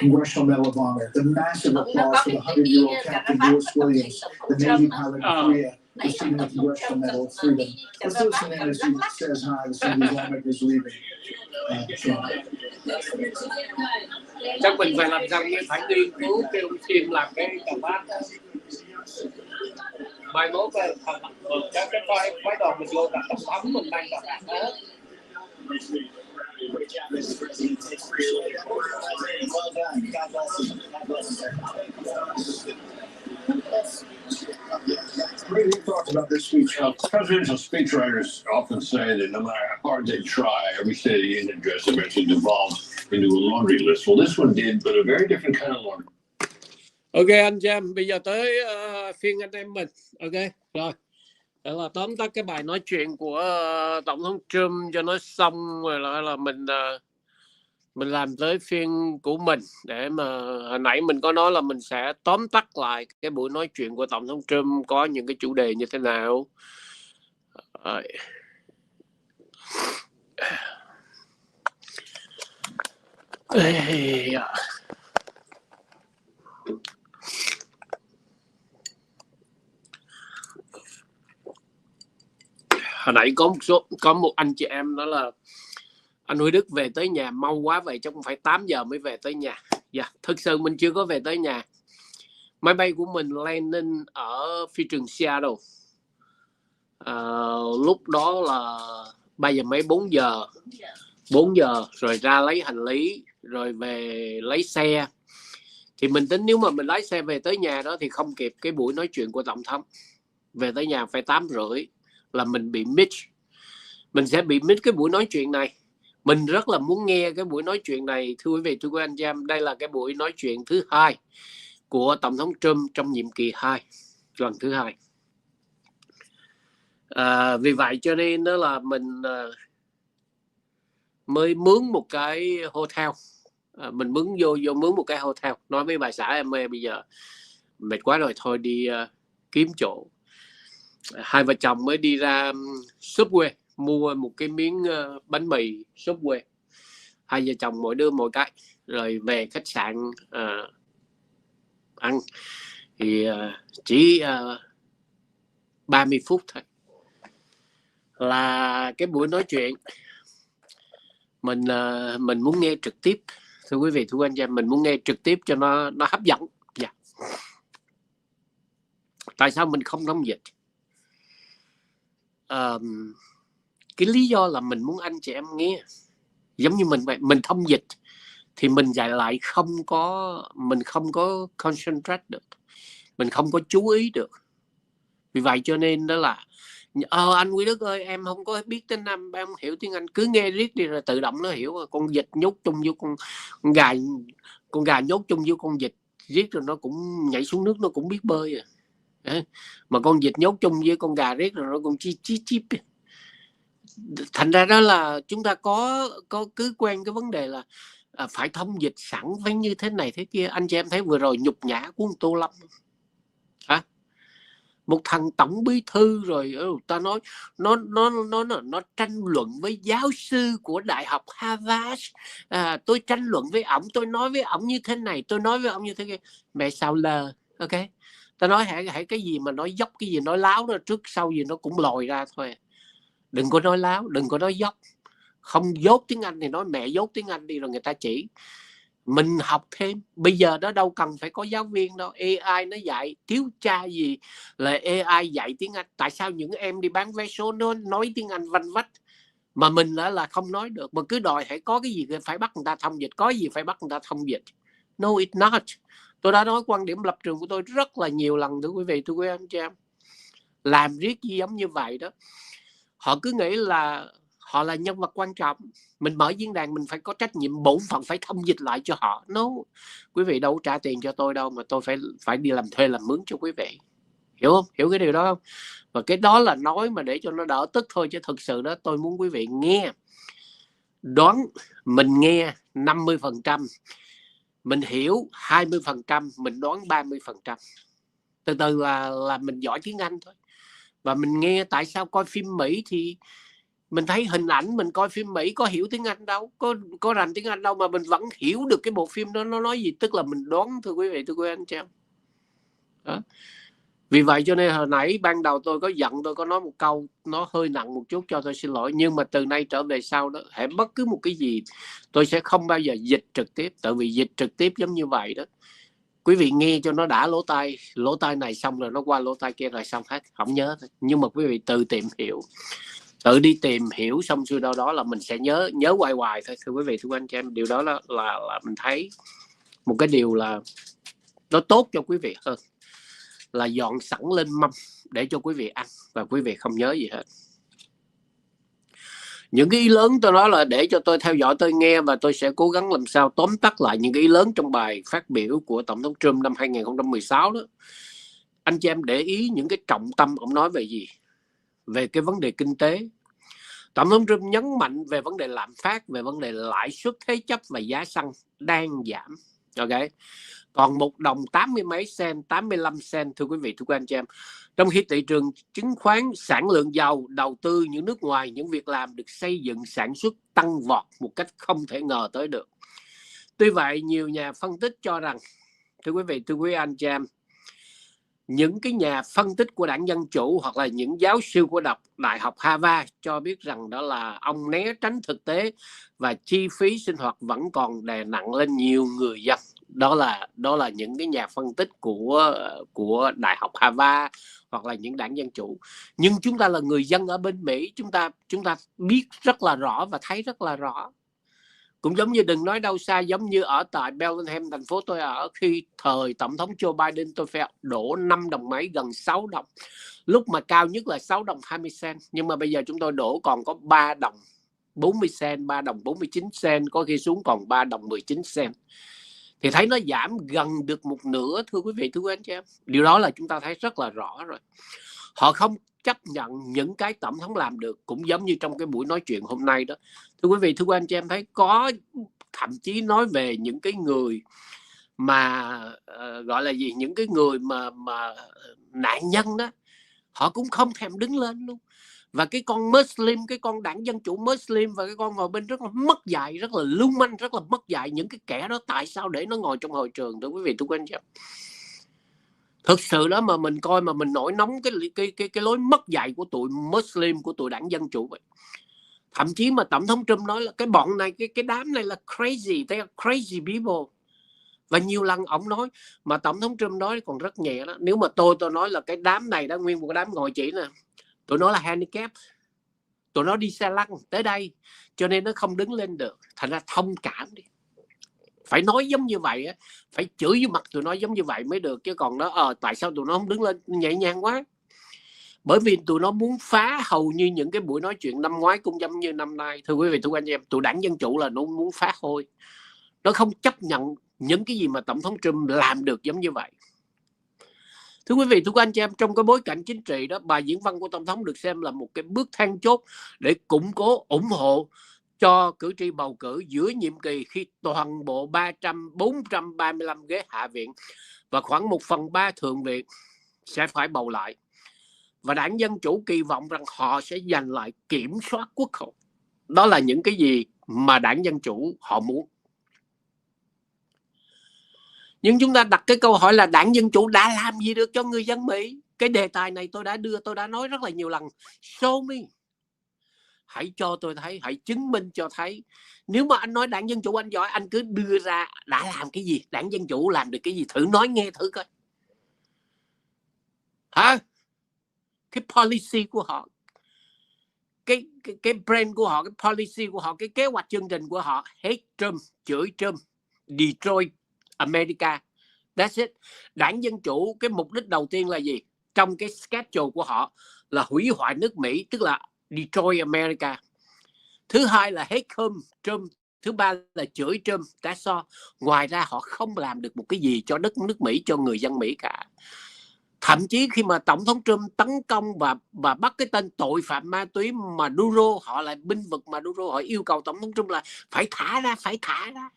Congressional Medal of Honor. The massive applause for the 100-year-old Captain Lewis Williams, the Navy pilot in Korea, receiving the Congressional Medal of Freedom. Let's listen in as he says hi to some of these lawmakers leaving. Chắc mình phải làm sao phải nghiên cứu cái ông Kim làm cái cà vạt đó. Mai mốt chắc cái phái đoàn mình vô gặp tổng thống mình mang cà vạt đó. Ray, you talked about this speech. Presidential speechwriters often say that no matter how hard they try, every State of the Union address eventually devolves into a laundry list. Well, this one did, but a very different kind of laundry. Ok anh Jam, bây giờ tới phiên anh em mình. Ok, rồi. Đó là tóm tắt cái bài nói chuyện của Tổng thống Trump cho nó xong rồi là mình làm tới phiên của mình để mà hồi nãy mình có nói là mình sẽ tóm tắt lại cái buổi nói chuyện của Tổng thống Trump có những cái chủ đề như thế nào. Hồi nãy có một anh chị em nói là anh Huy Đức về tới nhà mau quá vậy chứ không phải 8 giờ mới về tới nhà. Dạ, thực sự mình chưa có về tới nhà. Máy bay của mình landing ở phi trường Seattle. Lúc đó là bây giờ mấy 4 giờ rồi ra lấy hành lý rồi về lấy xe. Thì mình tính nếu mà mình lái xe về tới nhà đó thì không kịp cái buổi nói chuyện của Tổng thống. Về tới nhà phải 8:30 là mình bị miss. Mình sẽ bị miss cái buổi nói chuyện này. Mình rất là muốn nghe cái buổi nói chuyện này. Thưa quý vị, thưa quý anh chị em, đây là cái buổi nói chuyện thứ 2 của Tổng thống Trump trong nhiệm kỳ 2, lần thứ 2. Vì vậy cho nên đó là mình mới mướn một cái hotel. Mình mướn mướn một cái hotel. Nói với bà xã em ơi, bây giờ mệt quá rồi, thôi đi kiếm chỗ. Hai vợ chồng mới đi ra Subway mua một cái miếng bánh mì Subway. Hai vợ chồng mỗi đứa mỗi cái. Rồi về khách sạn ăn. Thì chỉ 30 phút thôi là cái buổi nói chuyện. Mình muốn nghe trực tiếp. Thưa quý vị, thưa anh chị em, mình muốn nghe trực tiếp cho nó hấp dẫn. Dạ. Tại sao mình không thông dịch? Cái lý do là mình muốn anh chị em nghe. Giống như mình vậy, mình thông dịch thì mình dạy lại mình không có concentrate được, mình không có chú ý được. Vì vậy cho nên đó là anh Quý Đức ơi, em không có biết tiếng Anh, em không hiểu tiếng Anh, cứ nghe riết đi rồi tự động nó hiểu. Con vịt nhốt chung vô con gà nhốt chung vô con vịt, riết rồi nó cũng nhảy xuống nước, nó cũng biết bơi à. Mà con vịt nhốt chung với con gà riết rồi nó cũng chip. Thành ra đó là chúng ta có cứ quen cái vấn đề là phải thông dịch sẵn, phải như thế này thế kia. Anh chị em thấy vừa rồi nhục nhã của Tô Lâm hả? Một thằng tổng bí thư rồi ta nói nó tranh luận với giáo sư của đại học Harvard. Tôi tranh luận với ổng, tôi nói với ổng như thế này, tôi nói với ổng như thế kia. Mẹ sao lờ, ok? Ta nói hãy cái gì mà nói dốc, cái gì nói láo đó, trước sau gì nó cũng lòi ra thôi. Đừng có nói láo, đừng có nói dốc. Không dốt tiếng Anh thì nói mẹ dốt tiếng Anh đi rồi người ta chỉ. Mình học thêm. Bây giờ đó đâu cần phải có giáo viên đâu. AI nó dạy. Thiếu cha gì là AI dạy tiếng Anh. Tại sao những em đi bán vé số nó nói tiếng Anh vanh vách mà mình là không nói được. Mà cứ đòi hãy có cái gì phải bắt người ta thông dịch. Có gì phải bắt người ta thông dịch. No it's not. Tôi đã nói quan điểm lập trường của tôi rất là nhiều lần, thưa quý vị, thưa quý anh chị em. Làm riết gì giống như vậy đó. Họ cứ nghĩ là họ là nhân vật quan trọng. Mình mở diễn đàn mình phải có trách nhiệm bổn phận phải thông dịch lại cho họ. No. Quý vị đâu trả tiền cho tôi đâu mà tôi phải đi làm thuê làm mướn cho quý vị. Hiểu không? Hiểu cái điều đó không? Và cái đó là nói mà để cho nó đỡ tức thôi, chứ thực sự đó tôi muốn quý vị nghe. Đoán, mình nghe 50%, mình hiểu 20%, mình đoán 30%. Từ từ là mình giỏi tiếng Anh thôi. Và mình nghe tại sao coi phim Mỹ thì mình thấy hình ảnh, mình coi phim Mỹ có hiểu tiếng Anh đâu, có rành tiếng Anh đâu, mà mình vẫn hiểu được cái bộ phim đó nó nói gì. Tức là mình đoán, thưa quý vị, thưa quý anh chị em. Đó. Vì vậy cho nên hồi nãy ban đầu tôi có giận, tôi có nói một câu nó hơi nặng một chút, cho tôi xin lỗi. Nhưng mà từ nay trở về sau đó, hãy bất cứ một cái gì tôi sẽ không bao giờ dịch trực tiếp. Tại vì dịch trực tiếp giống như vậy đó, quý vị nghe cho nó đã lỗ tai này xong rồi nó qua lỗ tai kia rồi xong hết, không nhớ thôi. Nhưng mà quý vị tự tìm hiểu, tự đi tìm hiểu xong xuôi đâu đó là mình sẽ nhớ hoài hoài thôi, thưa quý vị, thưa anh chị em. Điều đó là mình thấy một cái điều là nó tốt cho quý vị hơn là dọn sẵn lên mâm để cho quý vị ăn và quý vị không nhớ gì hết. Những cái ý lớn tôi nói là để cho tôi theo dõi, tôi nghe, và tôi sẽ cố gắng làm sao tóm tắt lại những cái ý lớn trong bài phát biểu của Tổng thống Trump năm 2016 đó. Anh chị em để ý những cái trọng tâm ông nói về gì? Về cái vấn đề kinh tế. Tổng thống Trump nhấn mạnh về vấn đề lạm phát, về vấn đề lãi suất thế chấp và giá xăng đang giảm. Ok. Còn $1.80 mấy cent, 85 cent, thưa quý vị, thưa quý anh chị em. Trong khi thị trường chứng khoán, sản lượng dầu, đầu tư những nước ngoài, những việc làm được xây dựng, sản xuất tăng vọt một cách không thể ngờ tới được. Tuy vậy, nhiều nhà phân tích cho rằng, thưa quý vị, thưa quý anh chị em, những cái nhà phân tích của đảng Dân Chủ hoặc là những giáo sư của Đại học Harvard cho biết rằng đó là ông né tránh thực tế và chi phí sinh hoạt vẫn còn đè nặng lên nhiều người dân. Đó là những cái nhà phân tích của Đại học Harvard hoặc là những đảng Dân Chủ. Nhưng chúng ta là người dân ở bên Mỹ, chúng ta biết rất là rõ và thấy rất là rõ. Cũng giống như, đừng nói đâu xa, giống như ở tại Bellingham, thành phố tôi ở, khi thời Tổng thống Joe Biden tôi phải đổ 5 đồng mấy, gần 6 đồng. Lúc mà cao nhất là 6 đồng 20 cent. Nhưng mà bây giờ chúng tôi đổ còn có 3 đồng 40 cent, 3 đồng 49 cent, có khi xuống còn 3 đồng 19 cent. Thì thấy nó giảm gần được một nửa, thưa quý vị, thưa quý anh chị em. Điều đó là chúng ta thấy rất là rõ rồi. Họ không chấp nhận những cái Tổng thống làm được, cũng giống như trong cái buổi nói chuyện hôm nay đó. Thưa quý vị, thưa quý anh chị em, thấy có thậm chí nói về những cái người mà gọi là gì, những cái người mà nạn nhân đó, họ cũng không thèm đứng lên luôn. Và cái con Muslim, cái con đảng Dân Chủ Muslim và cái con vào bên rất là mất dạy, rất là lưu manh, rất là mất dạy. Những cái kẻ đó tại sao để nó ngồi trong hội trường, thưa quý vị, thưa quý anh chị em. Thực sự đó mà mình coi mà mình nổi nóng cái lối mất dạy của tụi Muslim, của tụi đảng Dân Chủ vậy. Thậm chí mà Tổng thống Trump nói là cái bọn này, cái đám này là crazy, they are crazy people. Và nhiều lần ông nói, mà Tổng thống Trump nói còn rất nhẹ đó. Nếu mà tôi nói là cái đám này đó, nguyên một cái đám ngồi chỉ nè, tụi nó là handicap, tụi nó đi xe lăn tới đây cho nên nó không đứng lên được. Thành ra thông cảm đi, phải nói giống như vậy á, phải chửi vô mặt tụi nó giống như vậy mới được. Chứ còn nó tại sao tụi nó không đứng lên nhẹ nhàng quá? Bởi vì tụi nó muốn phá hầu như những cái buổi nói chuyện năm ngoái cũng giống như năm nay. Thưa quý vị, thưa anh em, tụi đảng Dân Chủ là nó muốn phá hôi, nó không chấp nhận những cái gì mà Tổng thống Trump làm được giống như vậy. Thưa quý vị, thưa anh chị em, trong cái bối cảnh chính trị đó, bài diễn văn của Tổng thống được xem là một cái bước then chốt để củng cố ủng hộ cho cử tri bầu cử giữa nhiệm kỳ, khi toàn bộ 435 ghế Hạ viện và khoảng 1/3 Thượng viện sẽ phải bầu lại. Và đảng Dân Chủ kỳ vọng rằng họ sẽ giành lại kiểm soát quốc hội. Đó là những cái gì mà đảng Dân Chủ họ muốn. Nhưng chúng ta đặt cái câu hỏi là đảng Dân Chủ đã làm gì được cho người dân Mỹ? Cái đề tài này tôi đã nói rất là nhiều lần. Show me. Hãy cho tôi thấy, hãy chứng minh cho thấy. Nếu mà anh nói đảng Dân Chủ anh giỏi, anh cứ đưa ra đã làm cái gì, đảng Dân Chủ làm được cái gì, thử nói nghe thử coi. Hả? Cái policy của họ, cái brand của họ, cái policy của họ, cái kế hoạch chương trình của họ, hate Trump, chửi Trump, Detroit America. That's it. Đảng Dân Chủ cái mục đích đầu tiên là gì? Trong cái schedule của họ là hủy hoại nước Mỹ, tức là Detroit America. Thứ hai là hate Trump. Thứ ba là chửi Trump. That's all. Ngoài ra họ không làm được một cái gì cho đất nước Mỹ, cho người dân Mỹ cả. Thậm chí khi mà Tổng thống Trump tấn công và bắt cái tên tội phạm ma túy Maduro, họ lại binh vực Maduro, họ yêu cầu Tổng thống Trump là phải thả ra.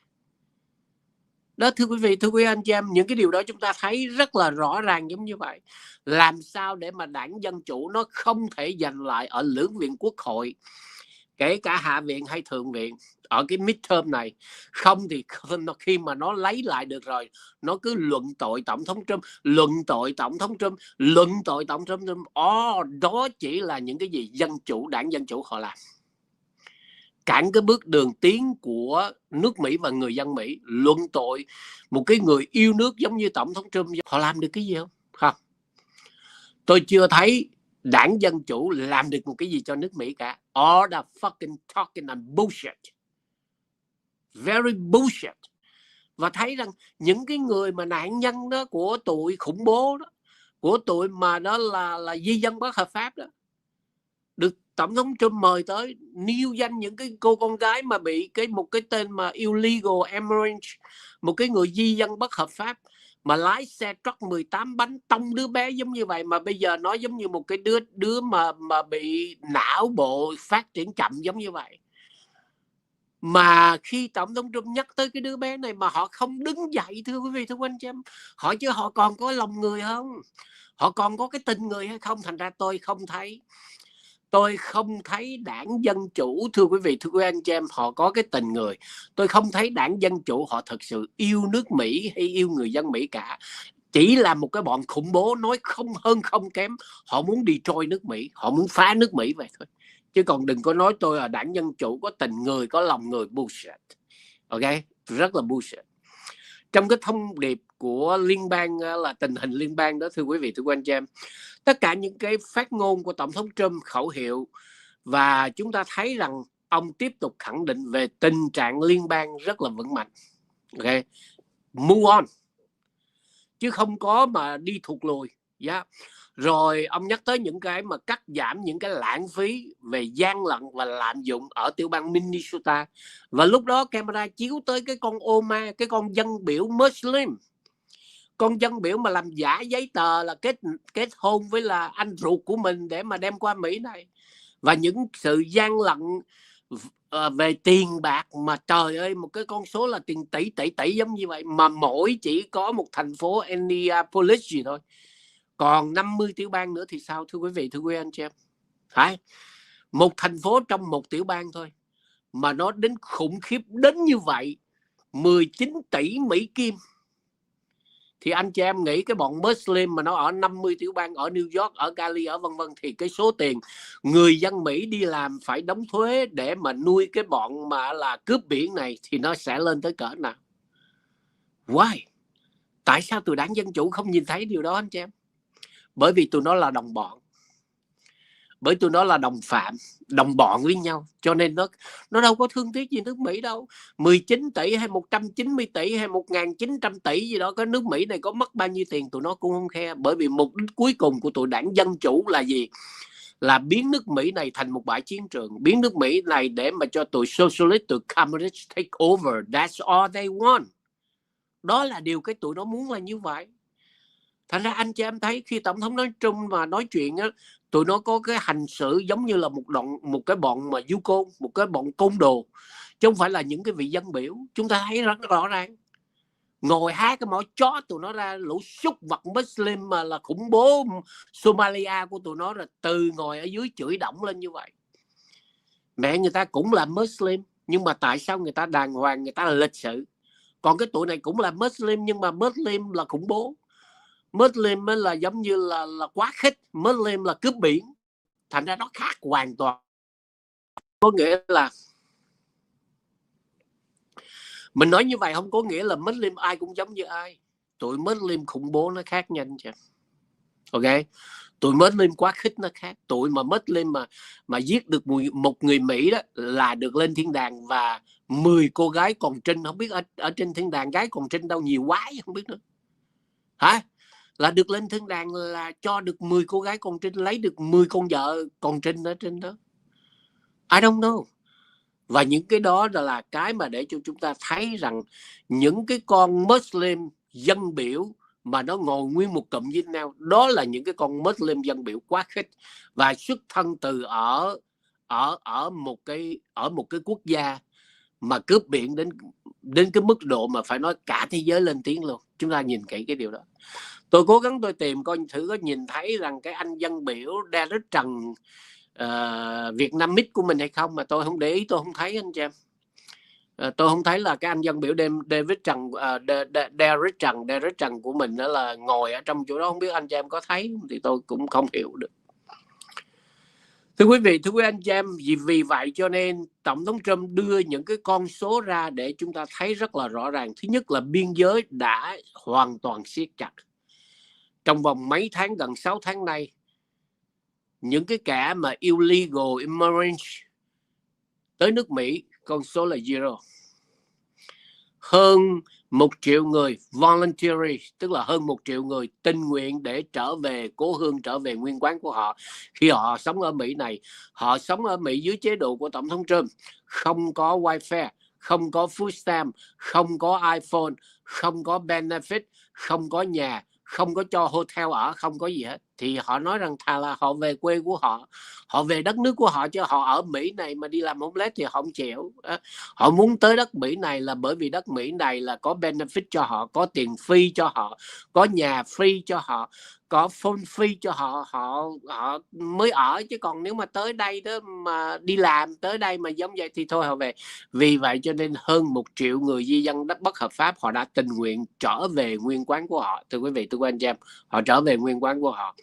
Đó, thưa quý vị, thưa quý anh chị em, những cái điều đó chúng ta thấy rất là rõ ràng giống như vậy. Làm sao để mà đảng Dân Chủ nó không thể giành lại ở lưỡng viện Quốc hội, kể cả Hạ viện hay Thượng viện, ở cái midterm này. Không thì khi mà nó lấy lại được rồi, nó cứ luận tội Tổng thống Trump, luận tội Tổng thống Trump, luận tội Tổng thống Trump. Đó chỉ là những cái gì Dân Chủ, đảng Dân Chủ họ làm, cản cái bước đường tiến của nước Mỹ và người dân Mỹ. Luận tội một cái người yêu nước giống như Tổng thống Trump, họ làm được cái gì không? Không, tôi chưa thấy đảng Dân Chủ làm được một cái gì cho nước Mỹ cả. All the fucking talking and bullshit, very bullshit. Và thấy rằng những cái người mà nạn nhân đó của tụi khủng bố đó, của tụi mà đó là di dân bất hợp pháp đó, được Tổng thống Trump mời tới nêu danh những cái cô con gái mà bị một cái tên mà illegal immigrant, một cái người di dân bất hợp pháp mà lái xe truck 18 bánh tông đứa bé giống như vậy, mà bây giờ nó giống như một cái đứa mà bị não bộ phát triển chậm giống như vậy. Mà khi Tổng thống Trump nhắc tới cái đứa bé này mà họ không đứng dậy, thưa quý vị, thưa anh chị em, họ còn có lòng người không? Họ còn có cái tình người hay không? Thành ra tôi không thấy đảng Dân Chủ, thưa quý vị, thưa quý anh chị em, họ có cái tình người. Tôi không thấy đảng Dân Chủ họ thật sự yêu nước Mỹ hay yêu người dân Mỹ cả. Chỉ là một cái bọn khủng bố, nói không hơn không kém. Họ muốn đi trôi nước Mỹ, họ muốn phá nước Mỹ vậy thôi. Chứ còn đừng có nói tôi là đảng Dân Chủ có tình người, có lòng người. Bullshit. Ok, rất là bullshit. Trong cái thông điệp của liên bang là tình hình liên bang đó, thưa quý vị, thưa quý anh chị em, tất cả những cái phát ngôn của Tổng thống Trump, khẩu hiệu, và chúng ta thấy rằng ông tiếp tục khẳng định về tình trạng liên bang rất là vững mạnh. Ok, move on, chứ không có mà đi thụt lùi. Yeah. Rồi ông nhắc tới những cái mà cắt giảm những cái lãng phí về gian lận và lạm dụng ở tiểu bang Minnesota. Và lúc đó camera chiếu tới cái con Oma, cái con dân biểu Muslim, con dân biểu mà làm giả giấy tờ là kết hôn với là anh ruột của mình để mà đem qua Mỹ này. Và những sự gian lận về tiền bạc mà trời ơi, một cái con số là tiền tỷ giống như vậy, mà mỗi chỉ có một thành phố Indianapolis gì thôi, còn 50 tiểu bang nữa thì sao, thưa quý vị, thưa quý anh chị em? Một thành phố trong một tiểu bang thôi mà nó đến khủng khiếp đến như vậy, 19 tỷ Mỹ Kim. Thì anh chị em nghĩ cái bọn Muslim mà nó ở 50 tiểu bang, ở New York, ở Cali, ở vân vân, thì cái số tiền người dân Mỹ đi làm phải đóng thuế để mà nuôi cái bọn mà là cướp biển này thì nó sẽ lên tới cỡ nào? Why? Tại sao tụi đảng Dân Chủ không nhìn thấy điều đó anh chị em? Bởi vì tụi nó là đồng bọn, bởi tụi nó là đồng phạm, đồng bọn với nhau, cho nên nó đâu có thương tiếc gì nước Mỹ đâu. 19 tỷ hay 190 tỷ hay 1.900 tỷ gì đó, cái nước Mỹ này có mất bao nhiêu tiền tụi nó cũng không khe. Bởi vì mục đích cuối cùng của tụi đảng Dân Chủ là gì? Là biến nước Mỹ này thành một bãi chiến trường, biến nước Mỹ này để mà cho tụi socialist, tụi communist take over. That's all they want. Đó là điều cái tụi nó muốn là như vậy. Thành ra anh chị em thấy khi Tổng thống nói Trump mà nói chuyện á, tụi nó có cái hành xử giống như là một cái bọn mà du côn, một cái bọn côn đồ, chứ không phải là những cái vị dân biểu. Chúng ta thấy rất rõ ràng, ngồi hát cái mỏ chó tụi nó ra, lũ súc vật Muslim mà là khủng bố Somalia của tụi nó, rồi từ ngồi ở dưới chửi động lên như vậy. Mẹ người ta cũng là Muslim, nhưng mà tại sao người ta đàng hoàng, người ta là lịch sự. Còn cái tụi này cũng là Muslim, nhưng mà Muslim là khủng bố, Muslim là giống như là quá khích, Muslim là cướp biển. Thành ra nó khác hoàn toàn. Có nghĩa là mình nói như vậy không có nghĩa là Muslim ai cũng giống như ai. Tụi Muslim khủng bố nó khác nhanh chứ. Ok, tụi Muslim quá khích nó khác. Tụi mà Muslim mà giết được một người Mỹ đó là được lên thiên đàng, và 10 cô gái còn trinh, không biết ở trên thiên đàng gái còn trinh đâu, nhiều quá không biết nữa. Hả? Là được lên thiên đàng là cho được 10 cô gái con trinh, lấy được 10 con vợ con trinh ở trên đó. I don't know. Và những cái đó là cái mà để cho chúng ta thấy rằng những cái con Muslim dân biểu mà nó ngồi nguyên một cụm với nhau. Đó là những cái con Muslim dân biểu quá khích và xuất thân từ ở một cái quốc gia mà cướp biển đến cái mức độ mà phải nói cả thế giới lên tiếng luôn. Chúng ta nhìn kỹ cái điều đó. Tôi cố gắng tôi tìm coi thử có nhìn thấy rằng cái anh dân biểu Derek Trần Việt Nam Mít của mình hay không, mà tôi không để ý, tôi không thấy anh chị em. Tôi không thấy là cái anh dân biểu Derek Trần của mình đó là ngồi ở trong chỗ đó, không biết anh chị em có thấy thì tôi cũng không hiểu được. Thưa quý vị, thưa quý anh chị em, vì vậy cho nên Tổng thống Trump đưa những cái con số ra để chúng ta thấy rất là rõ ràng. Thứ nhất là biên giới đã hoàn toàn siết chặt. Trong vòng mấy tháng, gần 6 tháng nay, những cái kẻ mà illegal immigrant tới nước Mỹ, con số là zero. Hơn 1 triệu người voluntary, tức là hơn 1 triệu người tình nguyện để trở về cố hương, trở về nguyên quán của họ. Khi họ sống ở Mỹ này, họ sống ở Mỹ dưới chế độ của Tổng thống Trump, không có welfare, không có food stamp, không có iPhone, không có benefit, không có nhà, không có cho hotel ở, không có gì hết. Thì họ nói rằng thà là họ về quê của họ, họ về đất nước của họ, chứ họ ở Mỹ này mà đi làm homeless thì họ không chịu. Họ muốn tới đất Mỹ này là bởi vì đất Mỹ này là có benefit cho họ, có tiền free cho họ, có nhà free cho họ, có phone free cho họ, họ mới ở. Chứ còn nếu mà tới đây đó mà đi làm, tới đây mà giống vậy thì thôi họ về. Vì vậy cho nên hơn 1 triệu người di dân đất bất hợp pháp họ đã tình nguyện trở về nguyên quán của họ. Thưa quý vị, thưa quý anh chị em, họ trở về nguyên quán của họ.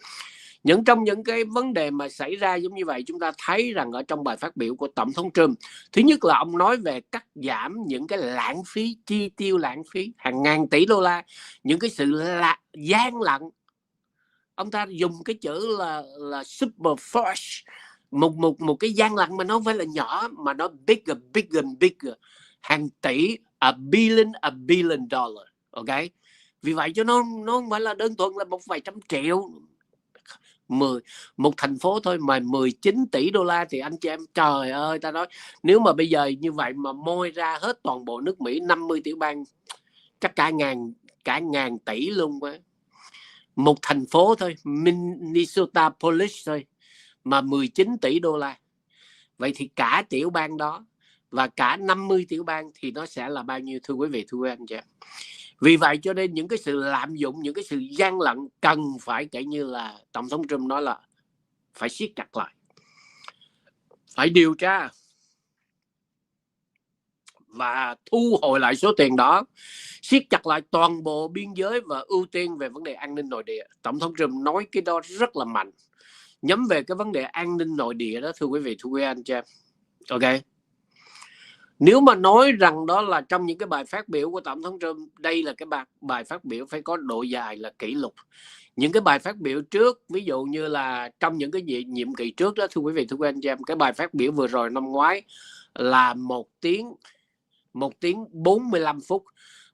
Trong những cái vấn đề mà xảy ra giống như vậy, chúng ta thấy rằng ở trong bài phát biểu của Tổng thống Trump, thứ nhất là ông nói về cắt giảm những cái lãng phí, chi tiêu lãng phí hàng ngàn tỷ đô la, những cái sự gian lận. Ông ta dùng cái chữ là super force, một cái gian lận mà nó không phải là nhỏ, mà nó bigger, hàng tỷ, a billion dollar. Ok, vì vậy cho nó không phải là đơn thuần là một vài trăm triệu. Một thành phố thôi mà 19 tỷ đô la thì anh chị em, trời ơi, ta nói nếu mà bây giờ như vậy mà moi ra hết toàn bộ nước Mỹ 50 tiểu bang, chắc cả ngàn tỷ luôn quá. Một thành phố thôi, Minnesota Police thôi, mà 19 tỷ đô la. Vậy thì cả tiểu bang đó và cả 50 tiểu bang thì nó sẽ là bao nhiêu, thưa quý vị, thưa quý anh chị? Vì vậy cho nên những cái sự lạm dụng, những cái sự gian lận cần phải, kể như là Tổng thống Trump nói là phải siết chặt lại, phải điều tra và thu hồi lại số tiền đó, siết chặt lại toàn bộ biên giới và ưu tiên về vấn đề an ninh nội địa. Tổng thống Trump nói cái đó rất là mạnh, nhắm về cái vấn đề an ninh nội địa đó, thưa quý vị, thưa quý anh chị em. Ok, nếu mà nói rằng đó là trong những cái bài phát biểu của Tổng thống Trump, đây là cái bài phát biểu phải có độ dài là kỷ lục. Những cái bài phát biểu trước, ví dụ như là trong những cái nhiệm kỳ trước đó, thưa quý vị, thưa quý anh chị em, cái bài phát biểu vừa rồi năm ngoái là 1 tiếng 45 phút,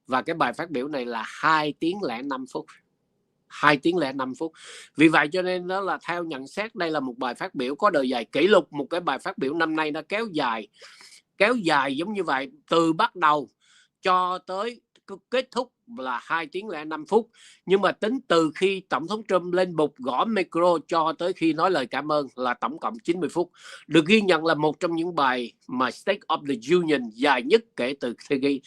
và cái bài phát biểu này là 2 tiếng 05 phút. 2 tiếng 05 phút. Vì vậy cho nên đó là theo nhận xét, đây là một bài phát biểu có độ dài kỷ lục. Một cái bài phát biểu năm nay nó kéo dài giống như vậy, từ bắt đầu cho tới kết thúc là 2 tiếng 05 phút. Nhưng mà tính từ khi Tổng thống Trump lên bục gõ micro cho tới khi nói lời cảm ơn là tổng cộng 90 phút. Được ghi nhận là một trong những bài mà State of the Union dài nhất kể từ khi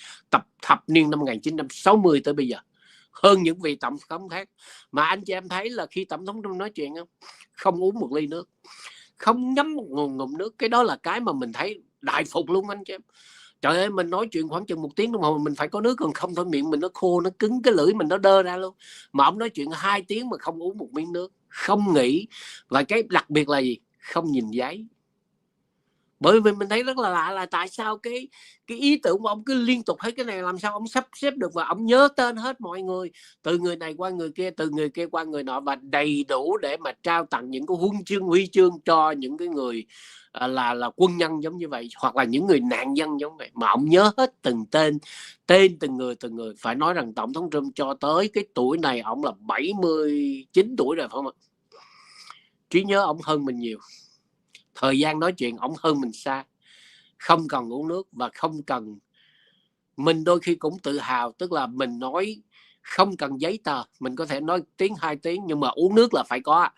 thập niên năm 1960 tới bây giờ, hơn những vị tổng thống khác. Mà anh chị em thấy là khi Tổng thống Trump nói chuyện không uống một ly nước, không nhấm một ngụm nước. Cái đó là cái mà mình thấy đại phục luôn anh chị em. Trời ơi, mình nói chuyện khoảng chừng 1 tiếng đồng hồ mình phải có nước, còn không thôi miệng mình nó khô, nó cứng, cái lưỡi mình nó đơ ra luôn. Mà ông nói chuyện 2 tiếng mà không uống một miếng nước, không nghĩ. Và cái đặc biệt là gì? Không nhìn giấy. Bởi vì mình thấy rất là lạ là tại sao cái ý tưởng của ông cứ liên tục hết cái này, làm sao ông sắp xếp được và ông nhớ tên hết mọi người, từ người này qua người kia, từ người kia qua người nọ, và đầy đủ để mà trao tặng những cái huy chương cho những cái người là quân nhân giống như vậy, hoặc là những người nạn nhân giống vậy, mà ông nhớ hết từng tên từng người. Phải nói rằng Tổng thống Trump cho tới cái tuổi này ông là 79 tuổi rồi phải không ạ? Trí nhớ ông hơn mình nhiều, thời gian nói chuyện ông hơn mình xa, không cần uống nước và không cần. Mình đôi khi cũng tự hào, tức là mình nói không cần giấy tờ, mình có thể nói tiếng 2 tiếng, nhưng mà uống nước là phải có.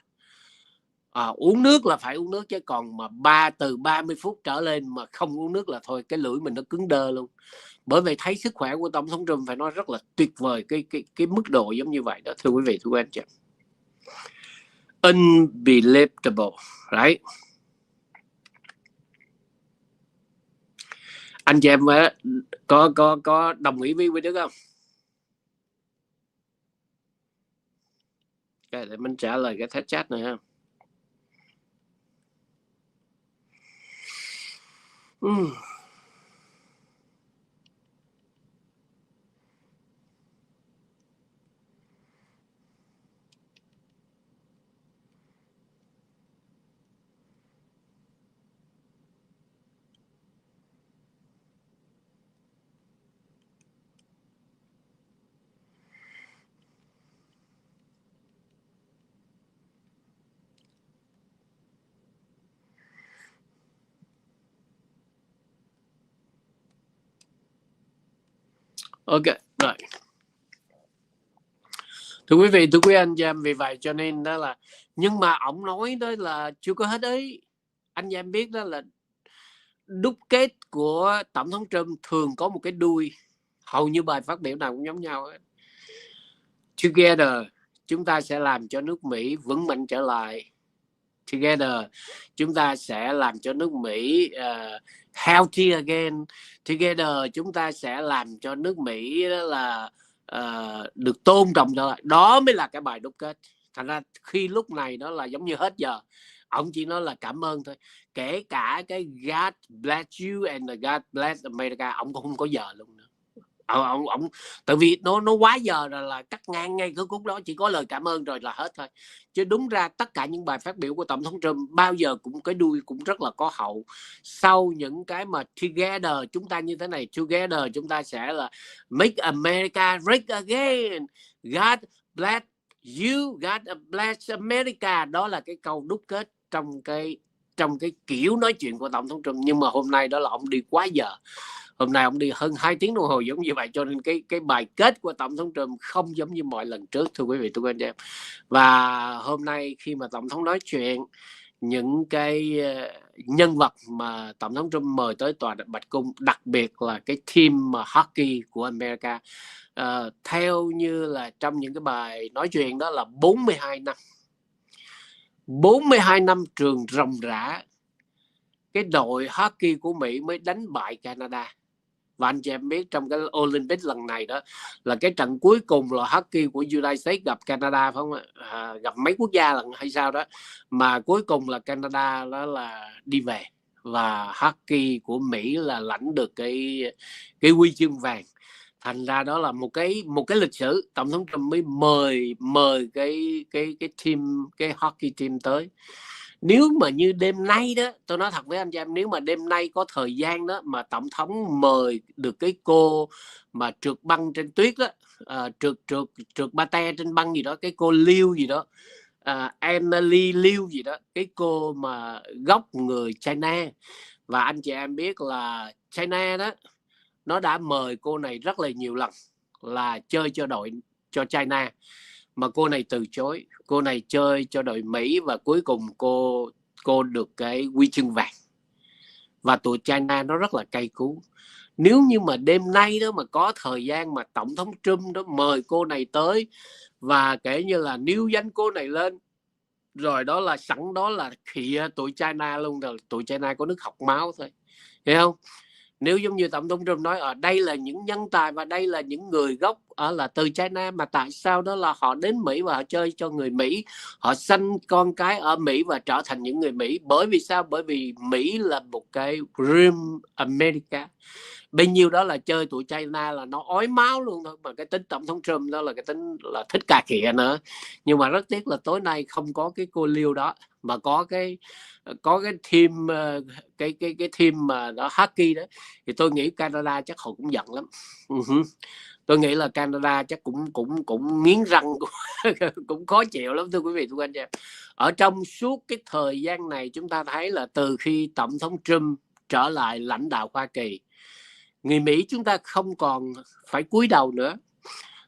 Uống nước là phải uống nước, chứ còn mà từ 30 phút trở lên mà không uống nước là thôi, cái lưỡi mình nó cứng đơ luôn. Bởi vì thấy sức khỏe của Tổng thống Trump phải nói rất là tuyệt vời, cái mức độ giống như vậy đó, thưa quý vị, thưa quý anh chị. Unbelievable, right? Anh chị em có đồng ý với Đức không? Để mình trả lời cái text chat này ha. Ok, rồi. Thưa quý vị, thưa quý anh chị em, vì vậy cho nên đó là, nhưng mà ông nói đó là chưa có hết ấy. Anh chị em biết đó là đúc kết của Tổng thống Trump thường có một cái đuôi, hầu như bài phát biểu nào cũng giống nhau ấy. Together, chúng ta sẽ làm cho nước Mỹ vững mạnh trở lại. Together, chúng ta sẽ làm cho nước Mỹ healthy again. Together, chúng ta sẽ làm cho nước Mỹ đó là được tôn trọng trở lại. Đó mới là cái bài đúc kết. Thành ra khi lúc này đó là giống như hết giờ, ông chỉ nói là cảm ơn thôi. Kể cả cái God bless you and God bless America, ông cũng không có giờ luôn nữa. Ông tại vì nó quá giờ rồi, là cắt ngang ngay cái khúc đó, chỉ có lời cảm ơn rồi là hết thôi. Chứ đúng ra tất cả những bài phát biểu của Tổng thống Trump bao giờ cũng cái đuôi cũng rất là có hậu. Sau những cái mà together chúng ta như thế này, together chúng ta sẽ là make America great again, God bless you, God bless America. Đó là cái câu đúc kết trong cái kiểu nói chuyện của Tổng thống Trump. Nhưng mà hôm nay đó là ông đi quá giờ. Hôm nay ông đi hơn 2 tiếng đồng hồ giống như vậy, cho nên cái bài kết của Tổng thống Trump không giống như mọi lần trước, thưa quý vị, thưa anh em. Và hôm nay khi mà Tổng thống nói chuyện, những cái nhân vật mà Tổng thống Trump mời tới tòa Bạch Cung, đặc biệt là cái team hockey của America, theo như là trong những cái bài nói chuyện đó là 42 năm trường ròng rã, cái đội hockey của Mỹ mới đánh bại Canada. Và anh chị em biết trong cái Olympic lần này đó là cái trận cuối cùng là hockey của United States gặp Canada, phải không ạ? Gặp mấy quốc gia lần hay sao đó, mà cuối cùng là Canada đó là đi về, và hockey của Mỹ là lãnh được cái huy chương vàng. Thành ra đó là một cái lịch sử. Tổng thống Trump mới mời cái team, cái hockey team tới. Nếu mà như đêm nay đó, tôi nói thật với anh chị em, nếu mà đêm nay có thời gian đó mà Tổng thống mời được cái cô mà trượt băng trên tuyết đó, trượt pate trên băng gì đó, cái cô Liu gì đó, Emily Liu gì đó, cái cô mà gốc người China. Và anh chị em biết là China đó, nó đã mời cô này rất là nhiều lần là chơi cho đội cho China, mà cô này từ chối. Cô này chơi cho đội Mỹ và cuối cùng cô được cái huy chương vàng. Và tụi China nó rất là cay cú. Nếu như mà đêm nay đó mà có thời gian mà Tổng thống Trump đó mời cô này tới và kể như là níu danh cô này lên, rồi đó là sẵn đó là khịa tụi China luôn, rồi tụi China có nước học máu thôi, hiểu không? Nếu giống như Tổng thống Trump nói ở đây là những nhân tài và đây là những người gốc là từ China, mà tại sao đó là họ đến Mỹ và họ chơi cho người Mỹ, họ sanh con cái ở Mỹ và trở thành những người Mỹ. Bởi vì sao? Bởi vì Mỹ là một cái dream America. Bấy nhiêu đó là chơi tụi China là nó ói máu luôn thôi. Mà cái tính Tổng thống Trump đó là cái tính là thích cà khịa nữa. Nhưng mà rất tiếc là tối nay không có cái cô Liu đó, mà có cái team, cái team mà đó hockey đó, thì tôi nghĩ Canada chắc họ cũng giận lắm. Tôi nghĩ là Canada chắc cũng nghiến răng, cũng khó chịu lắm, thưa quý vị, thưa anh em. Ở trong suốt cái thời gian này, chúng ta thấy là từ khi Tổng thống Trump trở lại lãnh đạo Hoa Kỳ, người Mỹ chúng ta không còn phải cúi đầu nữa,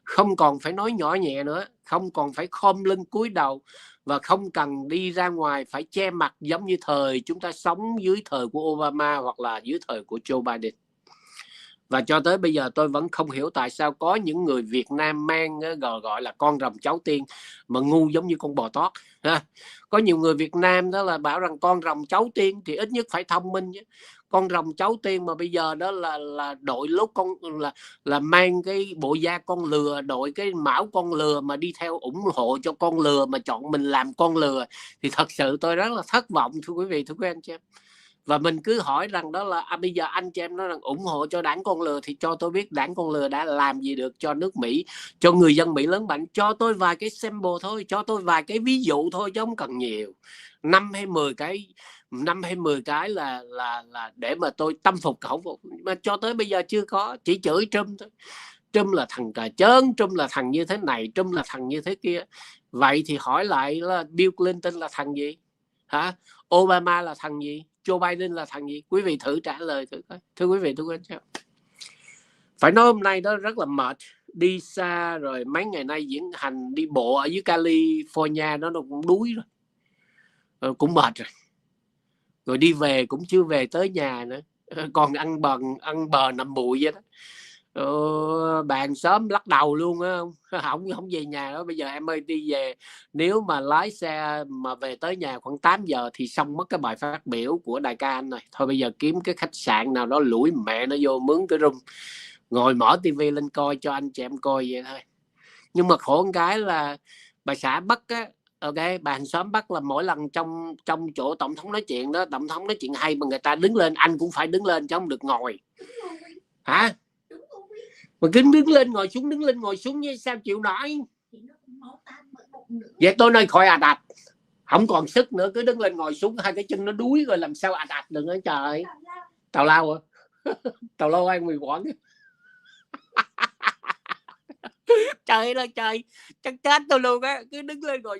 không còn phải nói nhỏ nhẹ nữa, không còn phải khom lưng cúi đầu, và không cần đi ra ngoài phải che mặt giống như thời chúng ta sống dưới thời của Obama hoặc là dưới thời của Joe Biden. Và cho tới bây giờ tôi vẫn không hiểu tại sao có những người Việt Nam mang gọi là con rồng cháu tiên mà ngu giống như con bò tót. Có nhiều người Việt Nam đó là bảo rằng con rồng cháu tiên thì ít nhất phải thông minh chứ. Con rồng cháu tiên mà bây giờ đó là đội lúc con là mang cái bộ da con lừa, đội cái mão con lừa mà đi theo ủng hộ cho con lừa mà chọn mình làm con lừa, thì thật sự tôi rất là thất vọng, thưa quý vị, thưa quý anh chị em. Và mình cứ hỏi rằng đó là bây giờ anh chị em nói rằng ủng hộ cho đảng con lừa, thì cho tôi biết đảng con lừa đã làm gì được cho nước Mỹ, cho người dân Mỹ lớn mạnh. Cho tôi vài cái sample thôi, cho tôi vài cái ví dụ thôi chứ không cần nhiều. 5 hay 10 cái là để mà tôi tâm phục khẩu phục, mà cho tới bây giờ chưa có, chỉ chửi Trump thôi. Trump là thằng cà chớn, Trump là thằng như thế này, Trump là thằng như thế kia. Vậy thì hỏi lại là Bill Clinton là thằng gì? Hả? Obama là thằng gì? Joe Biden là thằng gì? Quý vị thử trả lời thử coi. Thưa quý vị, thưa quý anh. Phải nói hôm nay đó rất là mệt. Đi xa rồi mấy ngày nay diễn hành đi bộ ở dưới California nó cũng đuối rồi. Cũng mệt rồi. Rồi đi về cũng chưa về tới nhà nữa. Còn ăn bờ nằm bụi vậy đó. Bạn xóm lắc đầu luôn á, không về nhà đó. Bây giờ em ơi, đi về, nếu mà lái xe mà về tới nhà khoảng 8 giờ thì xong mất cái bài phát biểu của đại ca anh rồi. Thôi bây giờ kiếm cái khách sạn nào đó lủi mẹ nó vô, mướn cái room, ngồi mở tivi lên coi cho anh chị em coi vậy thôi. Nhưng mà khổ một cái là bà xã Bắc á, ok, bạn xóm Bắc là mỗi lần trong chỗ tổng thống nói chuyện đó, tổng thống nói chuyện hay mà người ta đứng lên, anh cũng phải đứng lên chứ không được ngồi. Hả? Mà cứ đứng lên ngồi xuống như sao chịu nổi. Vậy tôi nói khỏi ạch, không còn sức nữa, cứ đứng lên ngồi xuống, hai cái chân nó đuối rồi làm sao ạch được nữa trời. Tào lao à? Tào lao ăn mì Quảng. Trời ơi trời, chắc chết tôi luôn á. Cứ đứng lên ngồi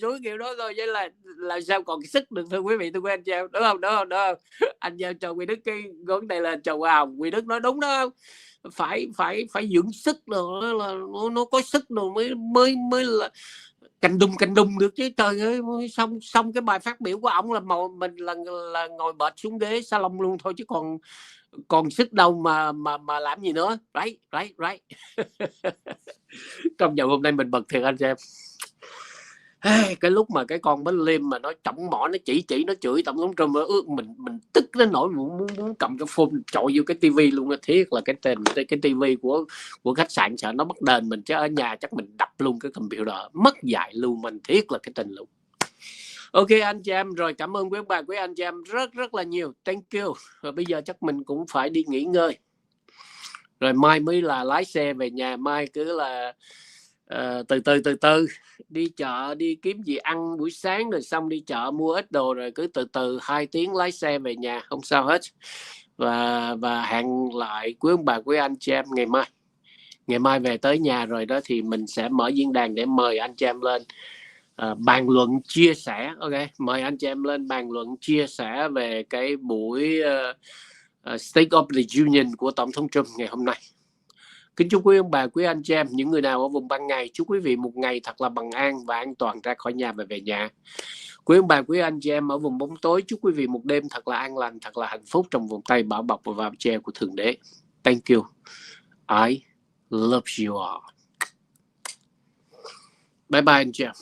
xuống kiểu đó rồi, vậy là sao còn sức được, thưa quý vị, thưa quý anh chị em, đúng không? Anh giao cho Quy Đức cái vấn đề là chầu Hồng, Quy Đức nói đúng đó, phải dưỡng sức rồi, là nó có sức rồi mới là cành đùng được chứ. Trời ơi, xong cái bài phát biểu của ổng là mình là ngồi bệt xuống ghế salon luôn thôi, chứ còn sức đâu mà làm gì nữa. Right. Công nhận hôm nay mình bật thiệt anh em. Cái lúc mà cái con bánh Liêm mà nó chỏng mỏ, nó chỉ nó chửi tổng thống Trump, mình tức đến nỗi muốn cầm cái phone chọi vô cái tivi luôn. Thiết là cái tivi của khách sạn sợ nó bắt đền mình, chứ ở nhà chắc mình đập luôn cái computer, mất dạy luôn. Mình thiết là cái tình luôn. Ok anh chị em, rồi cảm ơn quý bà quý anh chị em rất là nhiều, thank you. Và bây giờ chắc mình cũng phải đi nghỉ ngơi, rồi mai mới là lái xe về nhà. Mai cứ là từ từ đi chợ, đi kiếm gì ăn buổi sáng, rồi xong đi chợ mua ít đồ, rồi cứ từ 2 tiếng lái xe về nhà, không sao hết. Và hẹn lại quý ông bà quý anh chị em ngày mai về tới nhà rồi đó, thì mình sẽ mở diễn đàn để mời anh chị em lên bàn luận chia sẻ. Ok, mời anh chị em lên bàn luận chia sẻ về cái buổi State of the Union của tổng thống Trump ngày hôm nay. Kính chúc quý ông bà quý anh chị em, những người nào ở vùng ban ngày, chúc quý vị một ngày thật là bằng an và an toàn ra khỏi nhà và về nhà. Quý ông bà quý anh chị em ở vùng bóng tối, chúc quý vị một đêm thật là an lành, thật là hạnh phúc trong vòng tay bảo bọc và vào che của Thượng Đế. Thank you. I love you all. Bye bye anh chị em.